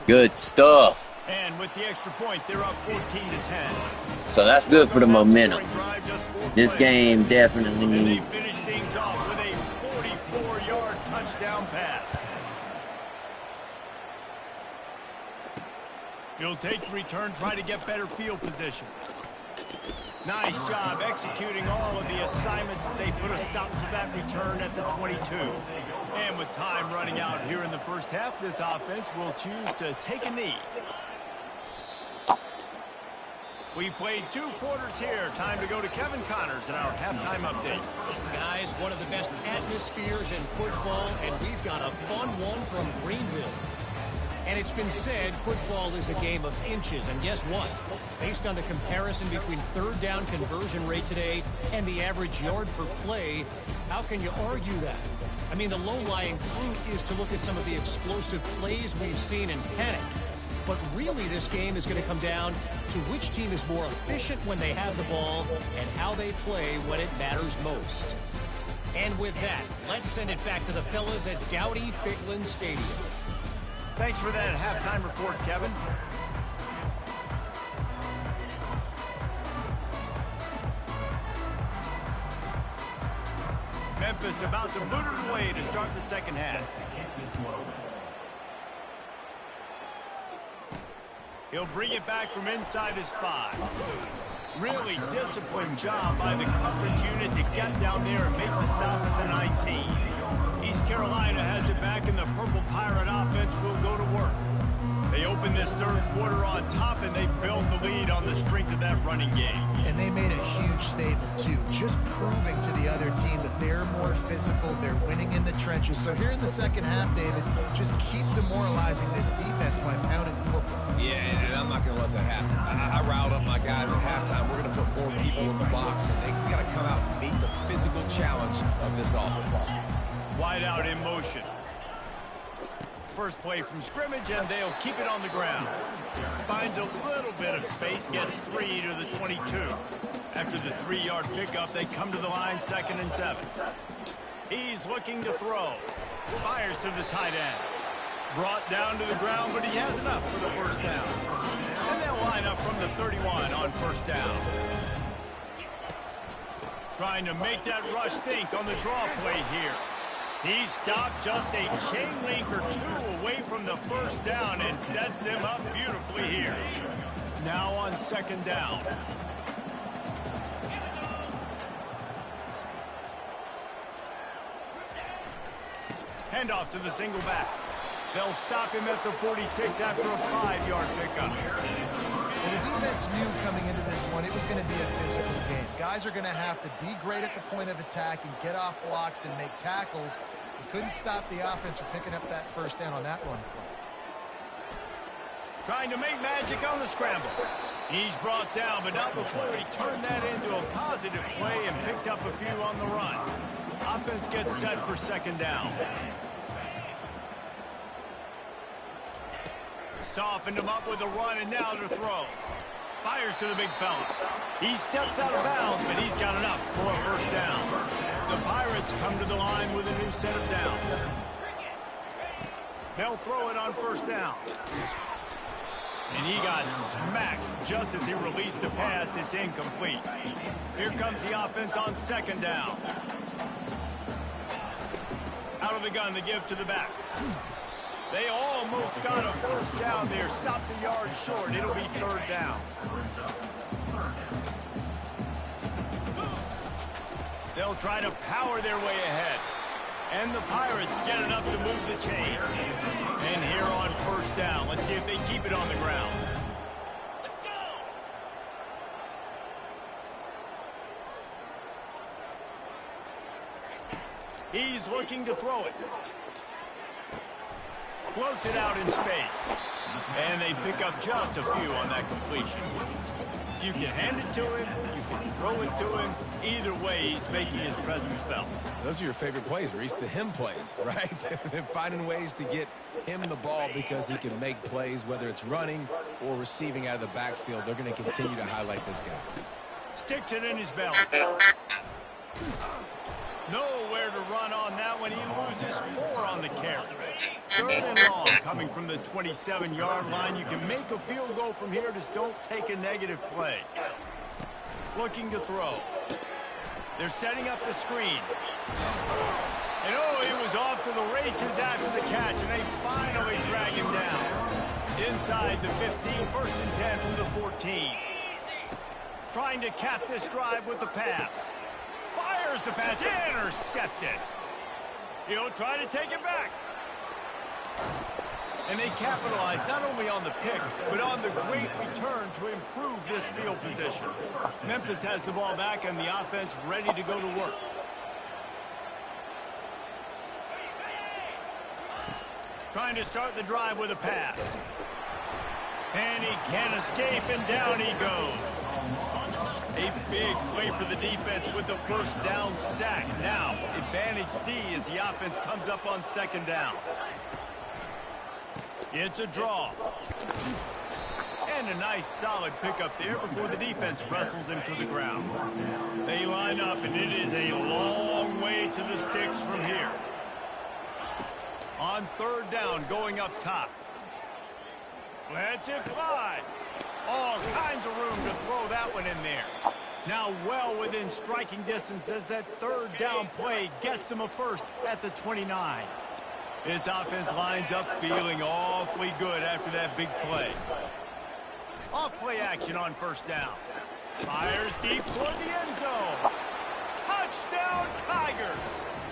Good stuff. And with the extra point, they're up 14-10. So that's good for the momentum. This game definitely And they needs. finish things off with a 44-yard touchdown pass. He'll take the return, try to get better field position. Nice job executing all of the assignments as they put a stop to that return at the 22. And with time running out here in the first half, this offense will choose to take a knee. We played 2 quarters here. Time to go to Kevin Connors in our halftime update. Guys, one of the best atmospheres in football, and we've got a fun one from Greenville. And it's been said football is a game of inches, and guess what? Based on the comparison between third down conversion rate today and the average yard per play, how can you argue that? I mean, the low-lying fruit is to look at some of the explosive plays we've seen in panic. But really, this game is going to come down to which team is more efficient when they have the ball and how they play when it matters most. And with that, let's send it back to the fellas at Dowdy-Ficklin Stadium. Thanks for that halftime report, Kevin. Memphis about to boot it away to start the second half. He'll bring it back from inside his 5. Really disciplined job by the coverage unit to get down there and make the stop at the 19. East Carolina has it back, and the Purple Pirate offense will go to work. They open this third quarter on top, and they built the lead on the strength of that running game. And they made a huge statement, too, just proving to the other team that they're more physical, they're winning in the trenches. So here in the second half, David, just keep demoralizing this defense by pounding the football. Yeah, and I'm not going to let that happen. I riled up my guys at halftime. We're going to put more people in the box, and they got to come out and meet the physical challenge of this offense. Wide out in motion. First play from scrimmage, and they'll keep it on the ground. Finds a little bit of space, gets 3 to the 22. After the 3-yard pickup, they come to the line, 2nd and 7. He's looking to throw. Fires to the tight end. Brought down to the ground, but he has enough for the first down. And they'll line up from the 31 on first down. Trying to make that rush think on the draw play here. He stopped just a chain link or 2 away from the first down and sets them up beautifully here. Now on 2nd down. Handoff to the single back. They'll stop him at the 46 after a 5-yard pickup. Well, the defense knew coming into this one it was going to be a physical game. Guys are going to have to be great at the point of attack and get off blocks and make tackles. He couldn't stop the offense from picking up that first down on that run play. Trying to make magic on the scramble. He's brought down, but not before he turned that into a positive play and picked up a few on the run. Offense gets set for 2nd down. Softened him up with a run, and now to throw. Fires to the big fella. He steps out of bounds, but he's got enough for a first down. The Pirates come to the line with a new set of downs. They'll throw it on first down. And he got smacked just as he released the pass. It's incomplete. Here comes the offense on 2nd down. Out of the gun to give to the back. They almost got a first down there. Stopped a yard short. It'll be 3rd down. They'll try to power their way ahead. And the Pirates get enough to move the chains. And here on first down, let's see if they keep it on the ground. Let's go! He's looking to throw it. Floats it out in space. And they pick up just a few on that completion. You can hand it to him, you can throw it to him. Either way, he's making his presence felt. Those are your favorite plays, Reese, the him plays, right? They're finding ways to get him the ball because he can make plays, whether it's running or receiving out of the backfield. They're going to continue to highlight this guy. Sticks it in his belt. Nowhere to run on that one. He loses 4 on the carry. 3rd and long coming from the 27-yard line. You can make a field goal from here. Just don't take a negative play. Looking to throw. They're setting up the screen. And oh, he was off to the races after the catch, and they finally drag him down. Inside the 15, 1st and 10 from the 14. Trying to cap this drive with the pass. Fires the pass, intercepted. He'll try to take it back. And they capitalize not only on the pick, but on the great return to improve this field position. Memphis has the ball back and the offense ready to go to work. Trying to start the drive with a pass. And he can't escape, and down he goes. A big play for the defense with the 1st down sack. Now, advantage D as the offense comes up on 2nd down. It's a draw. And a nice solid pickup there before the defense wrestles him to the ground. They line up, and it is a long way to the sticks from here. On 3rd down, going up top. Lets it fly. All kinds of room to throw that one in there. Now well within striking distance as that 3rd down play gets them a 1st at the 29. This offense lines up feeling awfully good after that big play. Off play action on 1st down. Fires deep toward the end zone. Touchdown Tigers!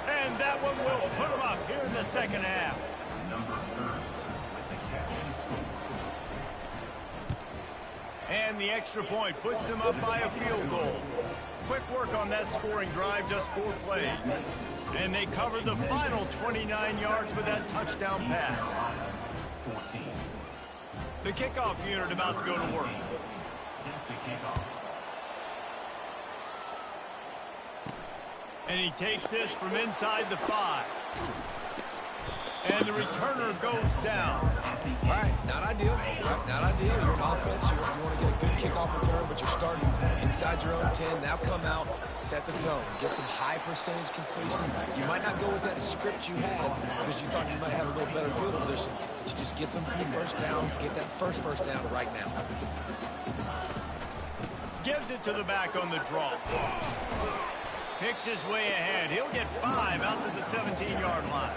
And that one will put them up here in the 2nd half. Number 30 with the catch and scoop. And the extra point puts them up by a field goal. Quick work on that scoring drive, just 4 plays. And they cover the final 29 yards with that touchdown pass. 14. The kickoff unit about to go to work. Set to kick off. And he takes this from inside the 5. And the returner goes down. All right, not ideal. Right, not ideal. You're an offense. You want to get a good kickoff return, but you're starting inside your own 10. Now come out, set the tone, get some high percentage completion. You might not go with that script you had because you thought you might have a little better field position, but you just get some few 1st downs, get that first down right now. Gives it to the back on the draw. Picks his way ahead. He'll get 5 out to the 17-yard line.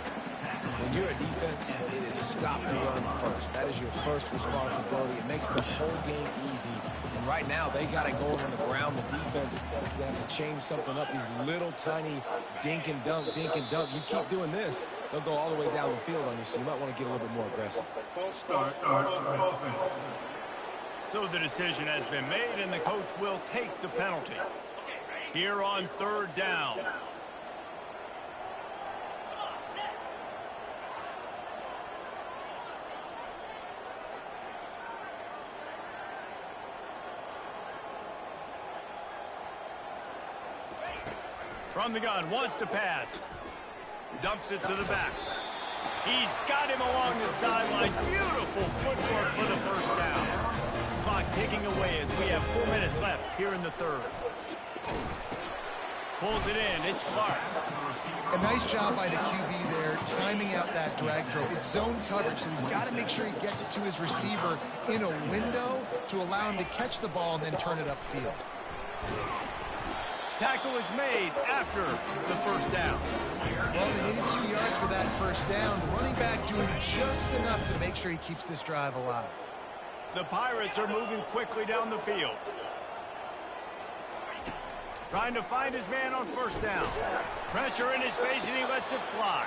When you're a defense, it is stop the run first. That is your first responsibility. It makes the whole game easy. And right now, they got it going on the ground. The defense is going to have to change something up. These little tiny dink and dunk, dink and dunk. You keep doing this, they'll go all the way down the field on you, so you might want to get a little bit more aggressive. So the decision has been made, and the coach will take the penalty. Here on 3rd down. From the gun, wants to pass. Dumps it to the back. He's got him along the sideline. Beautiful footwork for the 1st down. Clock ticking away as we have 4 minutes left here in the 3rd. Pulls it in. It's Clark. A nice job by the QB there, timing out that drag throw. It's zone coverage, so he's got to make sure he gets it to his receiver in a window to allow him to catch the ball and then turn it upfield. Tackle is made after the 1st down. Well, they needed 2 yards for that 1st down. The running back doing just enough to make sure he keeps this drive alive. The Pirates are moving quickly down the field. Trying to find his man on 1st down. Pressure in his face, and he lets it fly.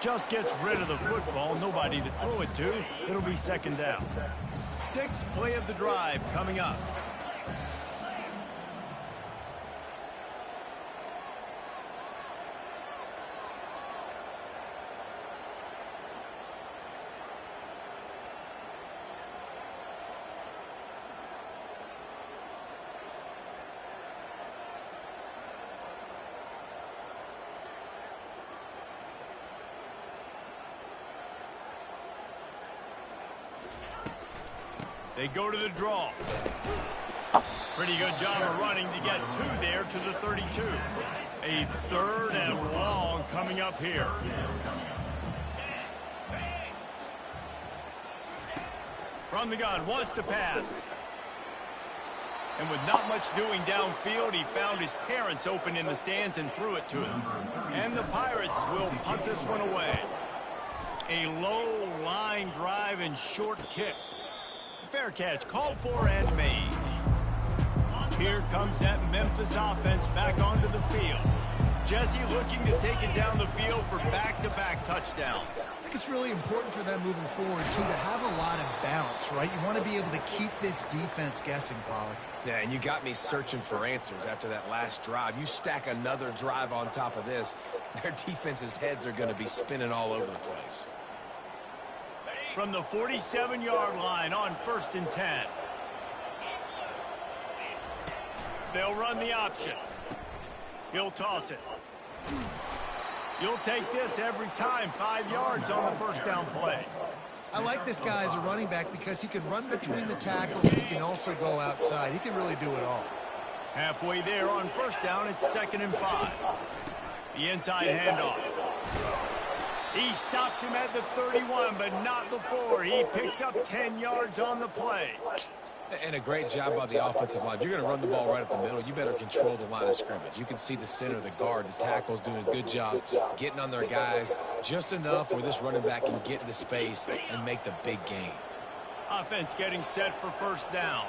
Just gets rid of the football. Nobody to throw it to. It'll be 2nd down. 6th play of the drive coming up. They go to the draw. Pretty good job of running to get 2 there to the 32. A 3rd and long coming up here. From the gun, wants to pass. And with not much doing downfield, he found his parents open in the stands and threw it to him. And the Pirates will punt this one away. A low line drive and short kick. Fair catch, called for and made. Here comes that Memphis offense back onto the field. Jesse looking to take it down the field for back-to-back touchdowns. I think it's really important for them moving forward, too, to have a lot of bounce, right? You want to be able to keep this defense guessing, Pollard. Yeah, and you got me searching for answers after that last drive. You stack another drive on top of this, their defense's heads are going to be spinning all over the place. From the 47-yard line on 1st and 10. They'll run the option. He'll toss it. You'll take this every time. 5 yards on the 1st down play. I like this guy as a running back because he can run between the tackles and he can also go outside. He can really do it all. Halfway there on 1st down, it's 2nd and 5. The inside handoff. He stops him at the 31, but not before. He picks up 10 yards on the play. And a great job by the offensive line. If you're going to run the ball right up the middle, you better control the line of scrimmage. You can see the center, the guard, the tackle's doing a good job getting on their guys just enough where this running back can get into space and make the big gain. Offense getting set for 1st down.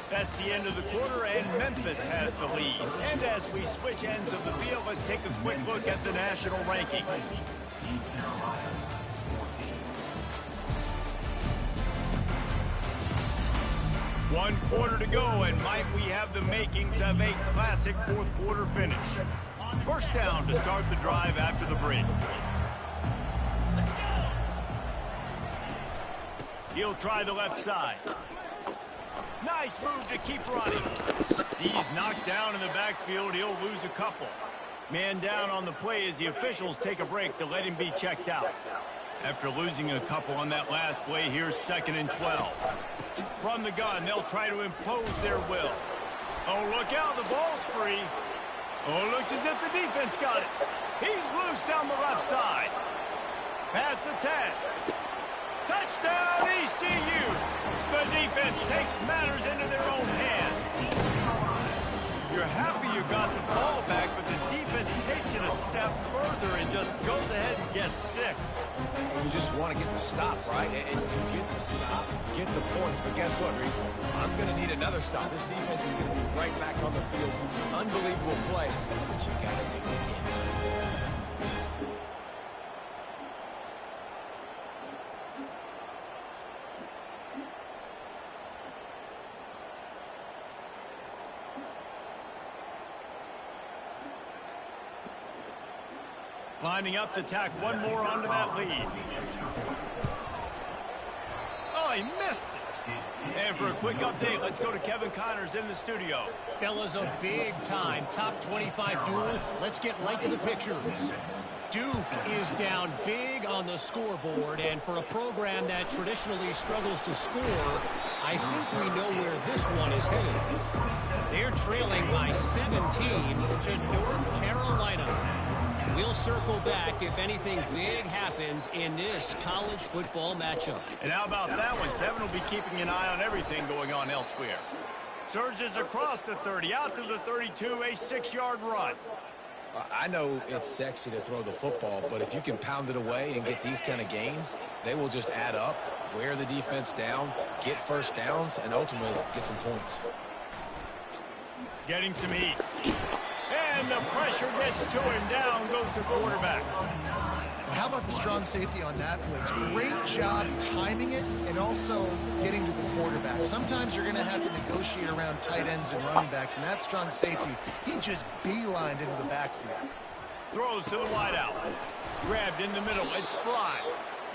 That's the end of the quarter, and Memphis has the lead. And as we switch ends of the field, let's take a quick look at the national rankings. East Carolina, 14. 1 quarter to go, and might we have the makings of a classic 4th quarter finish. 1st down to start the drive after the break. He'll try the left side. Nice move to keep running. He's knocked down in the backfield. He'll lose a couple. Man down on the play as the officials take a break to let him be checked out. After losing a couple on that last play, here's 2nd and 12. From the gun, they'll try to impose their will. Oh, look out, the ball's free. Oh, looks as if the defense got it. He's loose down the left side. Pass to 10. Touchdown, ECU! The defense takes matters into their own hands. You're happy you got the ball back, but the defense takes it a step further and just goes ahead and gets 6. You just want to get the stop, right? And you get the stop, get the points. But guess what, Reese? I'm going to need another stop. This defense is going to be right back on the field. Unbelievable play, but you got to do it again. Lining up to tack one more onto that lead. Oh, he missed it. And for a quick update, let's go to Kevin Connors in the studio. Fellas, a big-time top 25 duel. Let's get right to the pictures. Duke is down big on the scoreboard, and for a program that traditionally struggles to score, I think we know where this one is headed. They're trailing by 17 to North Carolina. We'll circle back if anything big happens in this college football matchup. And how about that one? Kevin will be keeping an eye on everything going on elsewhere. Surges across the 30, out to the 32, a 6-yard run. I know it's sexy to throw the football, but if you can pound it away and get these kind of gains, they will just add up, wear the defense down, get 1st downs, and ultimately get some points. Getting some heat. And the pressure gets to him. Down goes the quarterback. And how about the strong safety on that blitz? Great job timing it and also getting to the quarterback. Sometimes you're going to have to negotiate around tight ends and running backs, and that strong safety, he just beelined into the backfield. Throws to the wideout. Grabbed in the middle. It's Fry.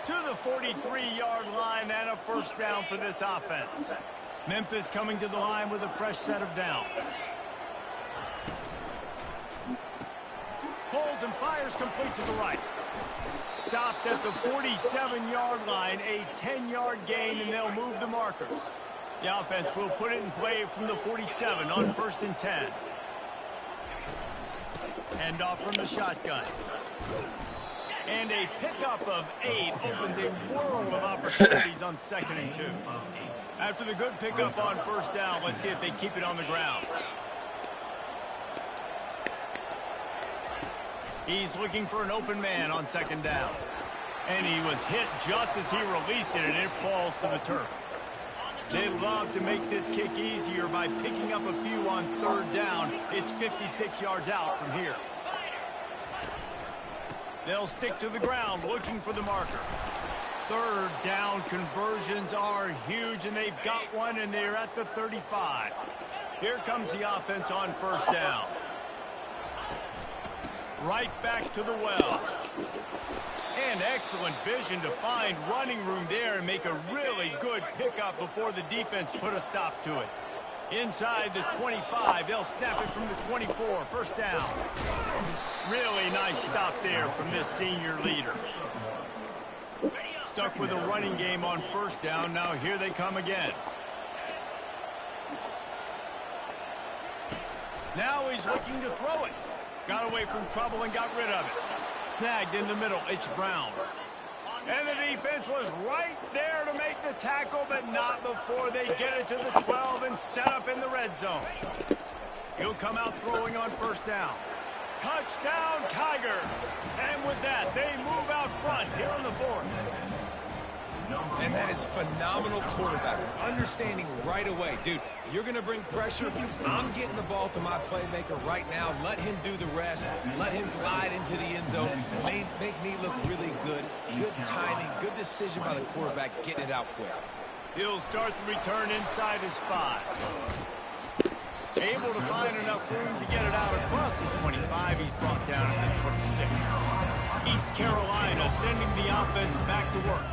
To the 43-yard line and a 1st down for this offense. Memphis coming to the line with a fresh set of downs. Holds throws and fires complete to the right. Stops at the 47-yard line, a 10-yard gain, and they'll move the markers. The offense will put it in play from the 47 on 1st and 10. Hand off from the shotgun. And a pickup of 8 opens a world of opportunities on 2nd and 2. After the good pickup on 1st down, let's see if they keep it on the ground. He's looking for an open man on 2nd down. And he was hit just as he released it, and it falls to the turf. They love to make this kick easier by picking up a few on 3rd down. It's 56 yards out from here. They'll stick to the ground looking for the marker. 3rd down conversions are huge, and they've got one, and they're at the 35. Here comes the offense on 1st down. Right back to the well. And excellent vision to find running room there and make a really good pickup before the defense put a stop to it. Inside the 25, they'll snap it from the 24, 1st down. Really nice stop there from this senior leader. Stuck with a running game on 1st down. Now here they come again. Now he's looking to throw it. Got away from trouble and got rid of it. Snagged in the middle. It's Brown. And the defense was right there to make the tackle, but not before they get it to the 12 and set up in the red zone. He'll come out throwing on 1st down. Touchdown, Tigers! And with that, they move out front here in the 4th. And that is phenomenal quarterback. Understanding right away. Dude, you're going to bring pressure. I'm getting the ball to my playmaker right now. Let him do the rest. Let him glide into the end zone. Make me look really good. Good timing. Good decision by the quarterback getting it out quick. He'll start the return inside his 5. Able to find enough room to get it out across the 25. He's brought down at the 26. East Carolina sending the offense back to work.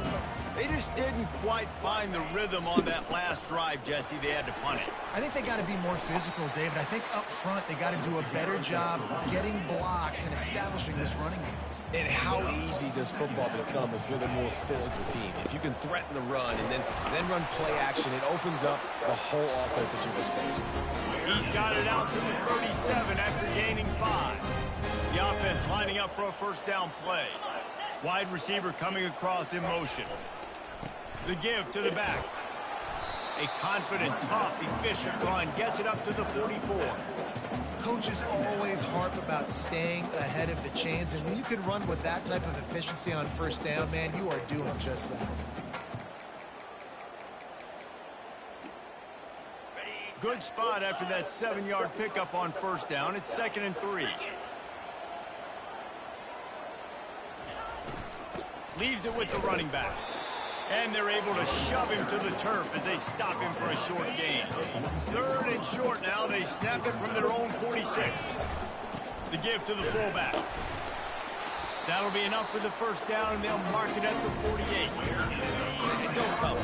They just didn't quite find the rhythm on that last drive, Jesse. They had to punt it. I think they got to be more physical, David. I think up front they got to do a better job getting blocks and establishing this running game. And how easy does football become if you're the more physical team? If you can threaten the run and then run play action, it opens up the whole offense at your disposal. He's got it out to the 37 after gaining 5. The offense lining up for a 1st down play. Wide receiver coming across in motion. The give to the back. A confident, tough, efficient run gets it up to the 44. Coaches always harp about staying ahead of the chains, and when you can run with that type of efficiency on 1st down, man, you are doing just that. Good spot after that 7-yard pickup on 1st down. It's 2nd and 3. Leaves it with the running back. And they're able to shove him to the turf as they stop him for a short gain. 3rd and short now. They snap it from their own 46. The give to the fullback. That'll be enough for the 1st down, and they'll mark it at the 48. And don't come.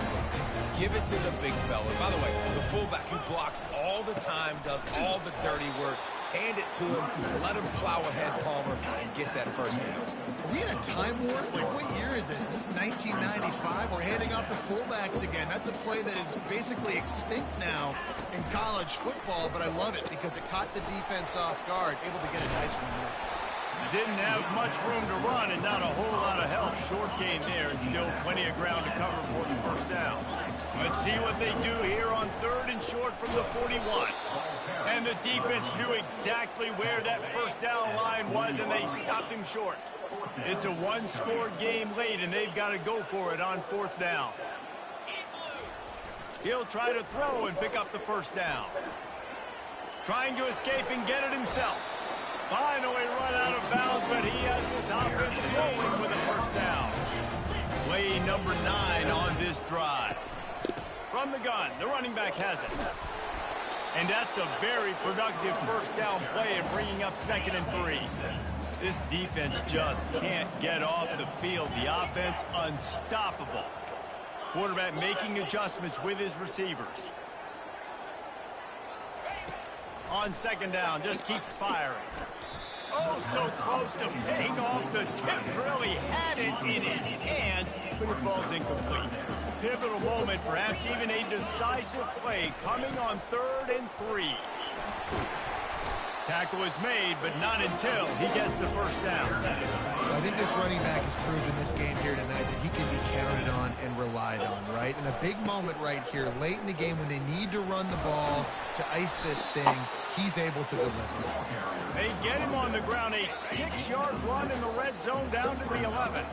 Give it to the big fella. By the way, the fullback who blocks all the time, does all the dirty work. Hand it to him, let him plow ahead, Palmer, and get that 1st down. Are we in a time warp? Like, what year is this? Is this 1995? We're handing off to fullbacks again. That's a play that is basically extinct now in college football, but I love it because it caught the defense off guard, able to get a nice one there. Didn't have much room to run and not a whole lot of help. Short gain there and still plenty of ground to cover for the 1st down. Let's see what they do here on 3rd and short from the 41. And the defense knew exactly where that 1st down line was, and they stopped him short. It's a 1-score game late, and they've got to go for it on 4th down. He'll try to throw and pick up the 1st down. Trying to escape and get it himself. Finally run out of bounds, but he has his offense rolling with a 1st down. Play number 9 on this drive. From the gun, the running back has it. And that's a very productive 1st down play and bringing up 2nd and 3. This defense just can't get off the field. The offense unstoppable. Quarterback making adjustments with his receivers. On 2nd down, just keeps firing. Oh, so close to paying off. The tip really had it in his hands, but it falls incomplete. Pivotal moment, perhaps even a decisive play coming on 3rd and 3. Tackle is made, but not until he gets the first down. I think this running back has proven this game here tonight that he can be counted on and relied on, right? And a big moment right here, late in the game when they need to run the ball to ice this thing, he's able to deliver. They get him on the ground, a 6-yard run in the red zone down to the 11.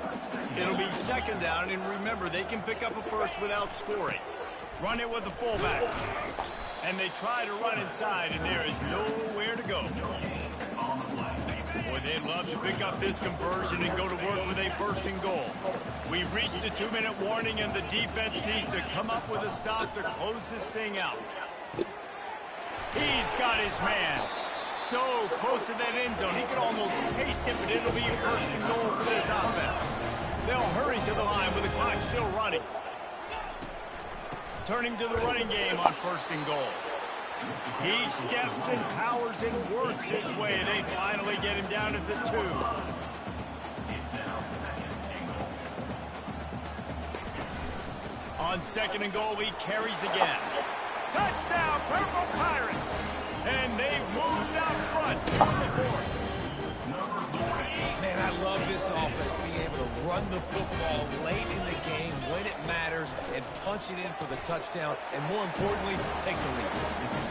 It'll be 2nd down, and remember, they can pick up a first without scoring. Run it with the fullback. And they try to run inside, and there is nowhere to go. Boy, they'd love to pick up this conversion and go to work with a 1st and goal. We've reached the 2-minute warning, and the defense needs to come up with a stop to close this thing out. He's got his man. So close to that end zone, he could almost taste it, but it'll be 1st and goal for this offense. They'll hurry to the line with the clock still running. Turning to the running game on 1st and goal. He steps and powers and works his way. They finally get him down at the 2. On 2nd and goal, he carries again. Touchdown, Purple Pirates! And they've moved out front on the 4th. Man, I love this offense being able to run the football late in the game when it matters and punch it in for the touchdown and, more importantly, take the lead.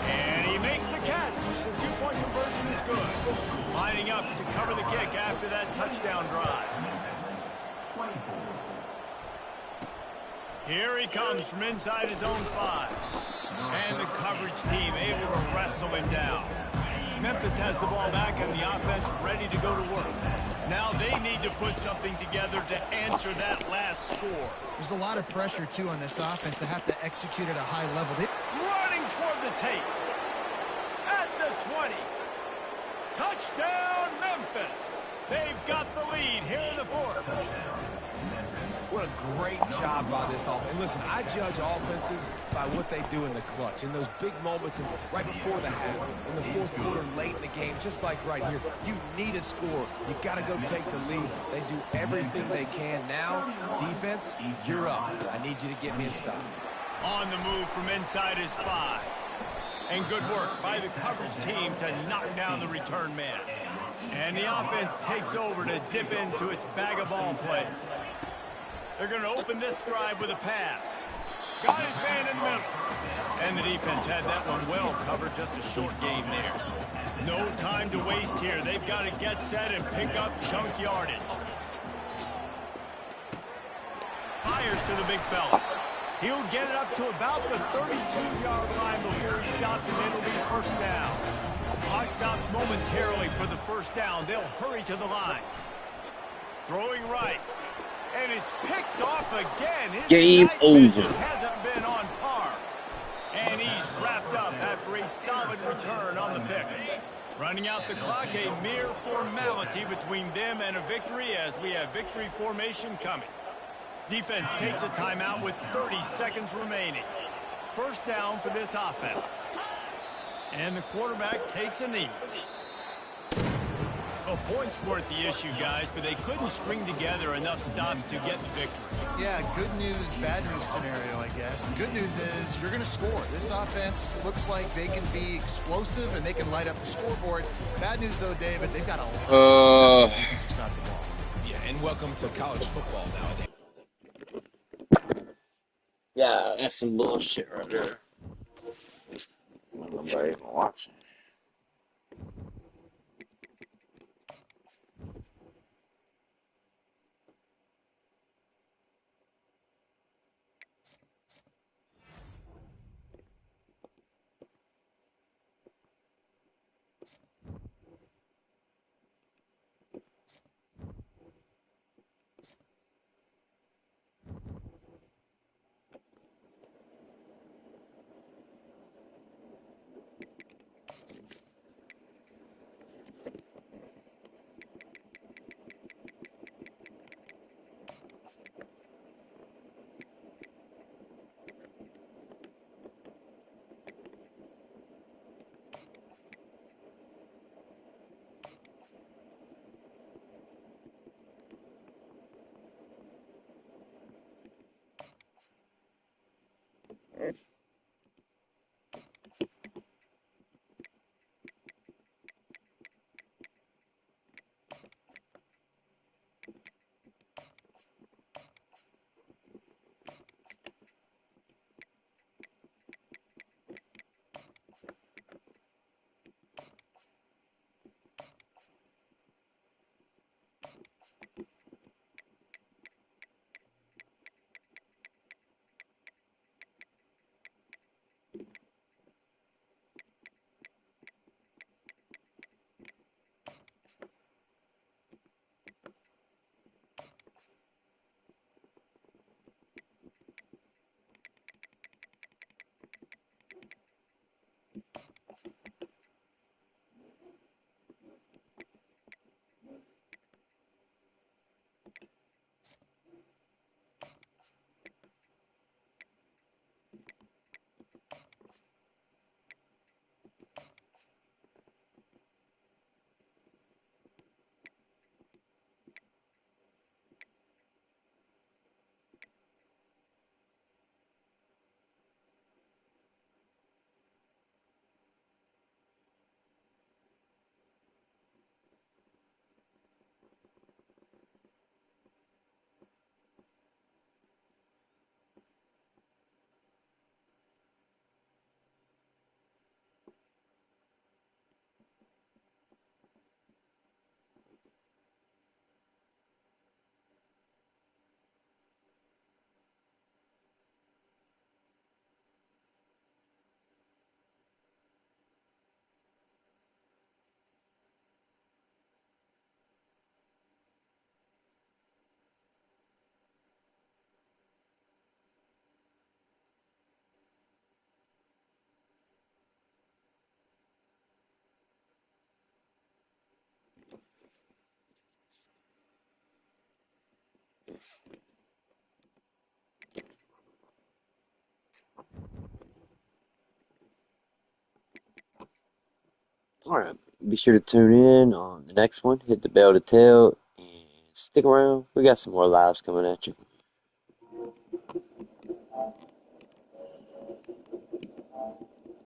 And he makes the catch. The 2-point conversion is good. Lining up to cover the kick after that touchdown drive. Here he comes from inside his own 5. And the coverage team able to wrestle him down. Memphis has the ball back and the offense ready to go to work. Now they need to put something together to answer that last score. There's a lot of pressure, too, on this offense to have to execute at a high level. Running toward the tape. At the 20. Touchdown, Memphis. They've got the lead here in the 4th. What a great job by this offense. And listen, I judge offenses by what they do in the clutch, in those big moments, and right before the half, in the 4th quarter, late in the game, just like right here. You need a score. You got to go take the lead. They do everything they can. Now, defense, you're up. I need you to get me a stop. On the move from inside his 5. And good work by the coverage team to knock down the return man. And the offense takes over to dip into its bag of ball plays. They're going to open this drive with a pass. Got his man in the middle. And the defense had that one well covered, just a short game there. No time to waste here. They've got to get set and pick up chunk yardage. Fires to the big fella. He'll get it up to about the 32-yard line before he stops, and it'll be 1st down. Clock stops momentarily for the 1st down. They'll hurry to the line. Throwing right. And it's picked off again. His Game over. Hasn't been on par. And he's wrapped up after a solid return on the pick. Running out the clock, a mere formality between them and a victory as we have victory formation coming. Defense takes a timeout with 30 seconds remaining. 1st down for this offense. And the quarterback takes a knee. Well, points weren't the issue, guys, but they couldn't string together enough stops to get the victory. Yeah, good news, bad news scenario, I guess. Good news is you're going to score. This offense looks like they can be explosive and they can light up the scoreboard. Bad news, though, David, they've got a lot of defensive side of the ball. Yeah, and welcome to college football nowadays. Yeah, that's some bullshit right there. Nobody even watching. All right. Be sure to tune in on the next one. Hit the bell to tell and stick around. We got some more lives coming at you.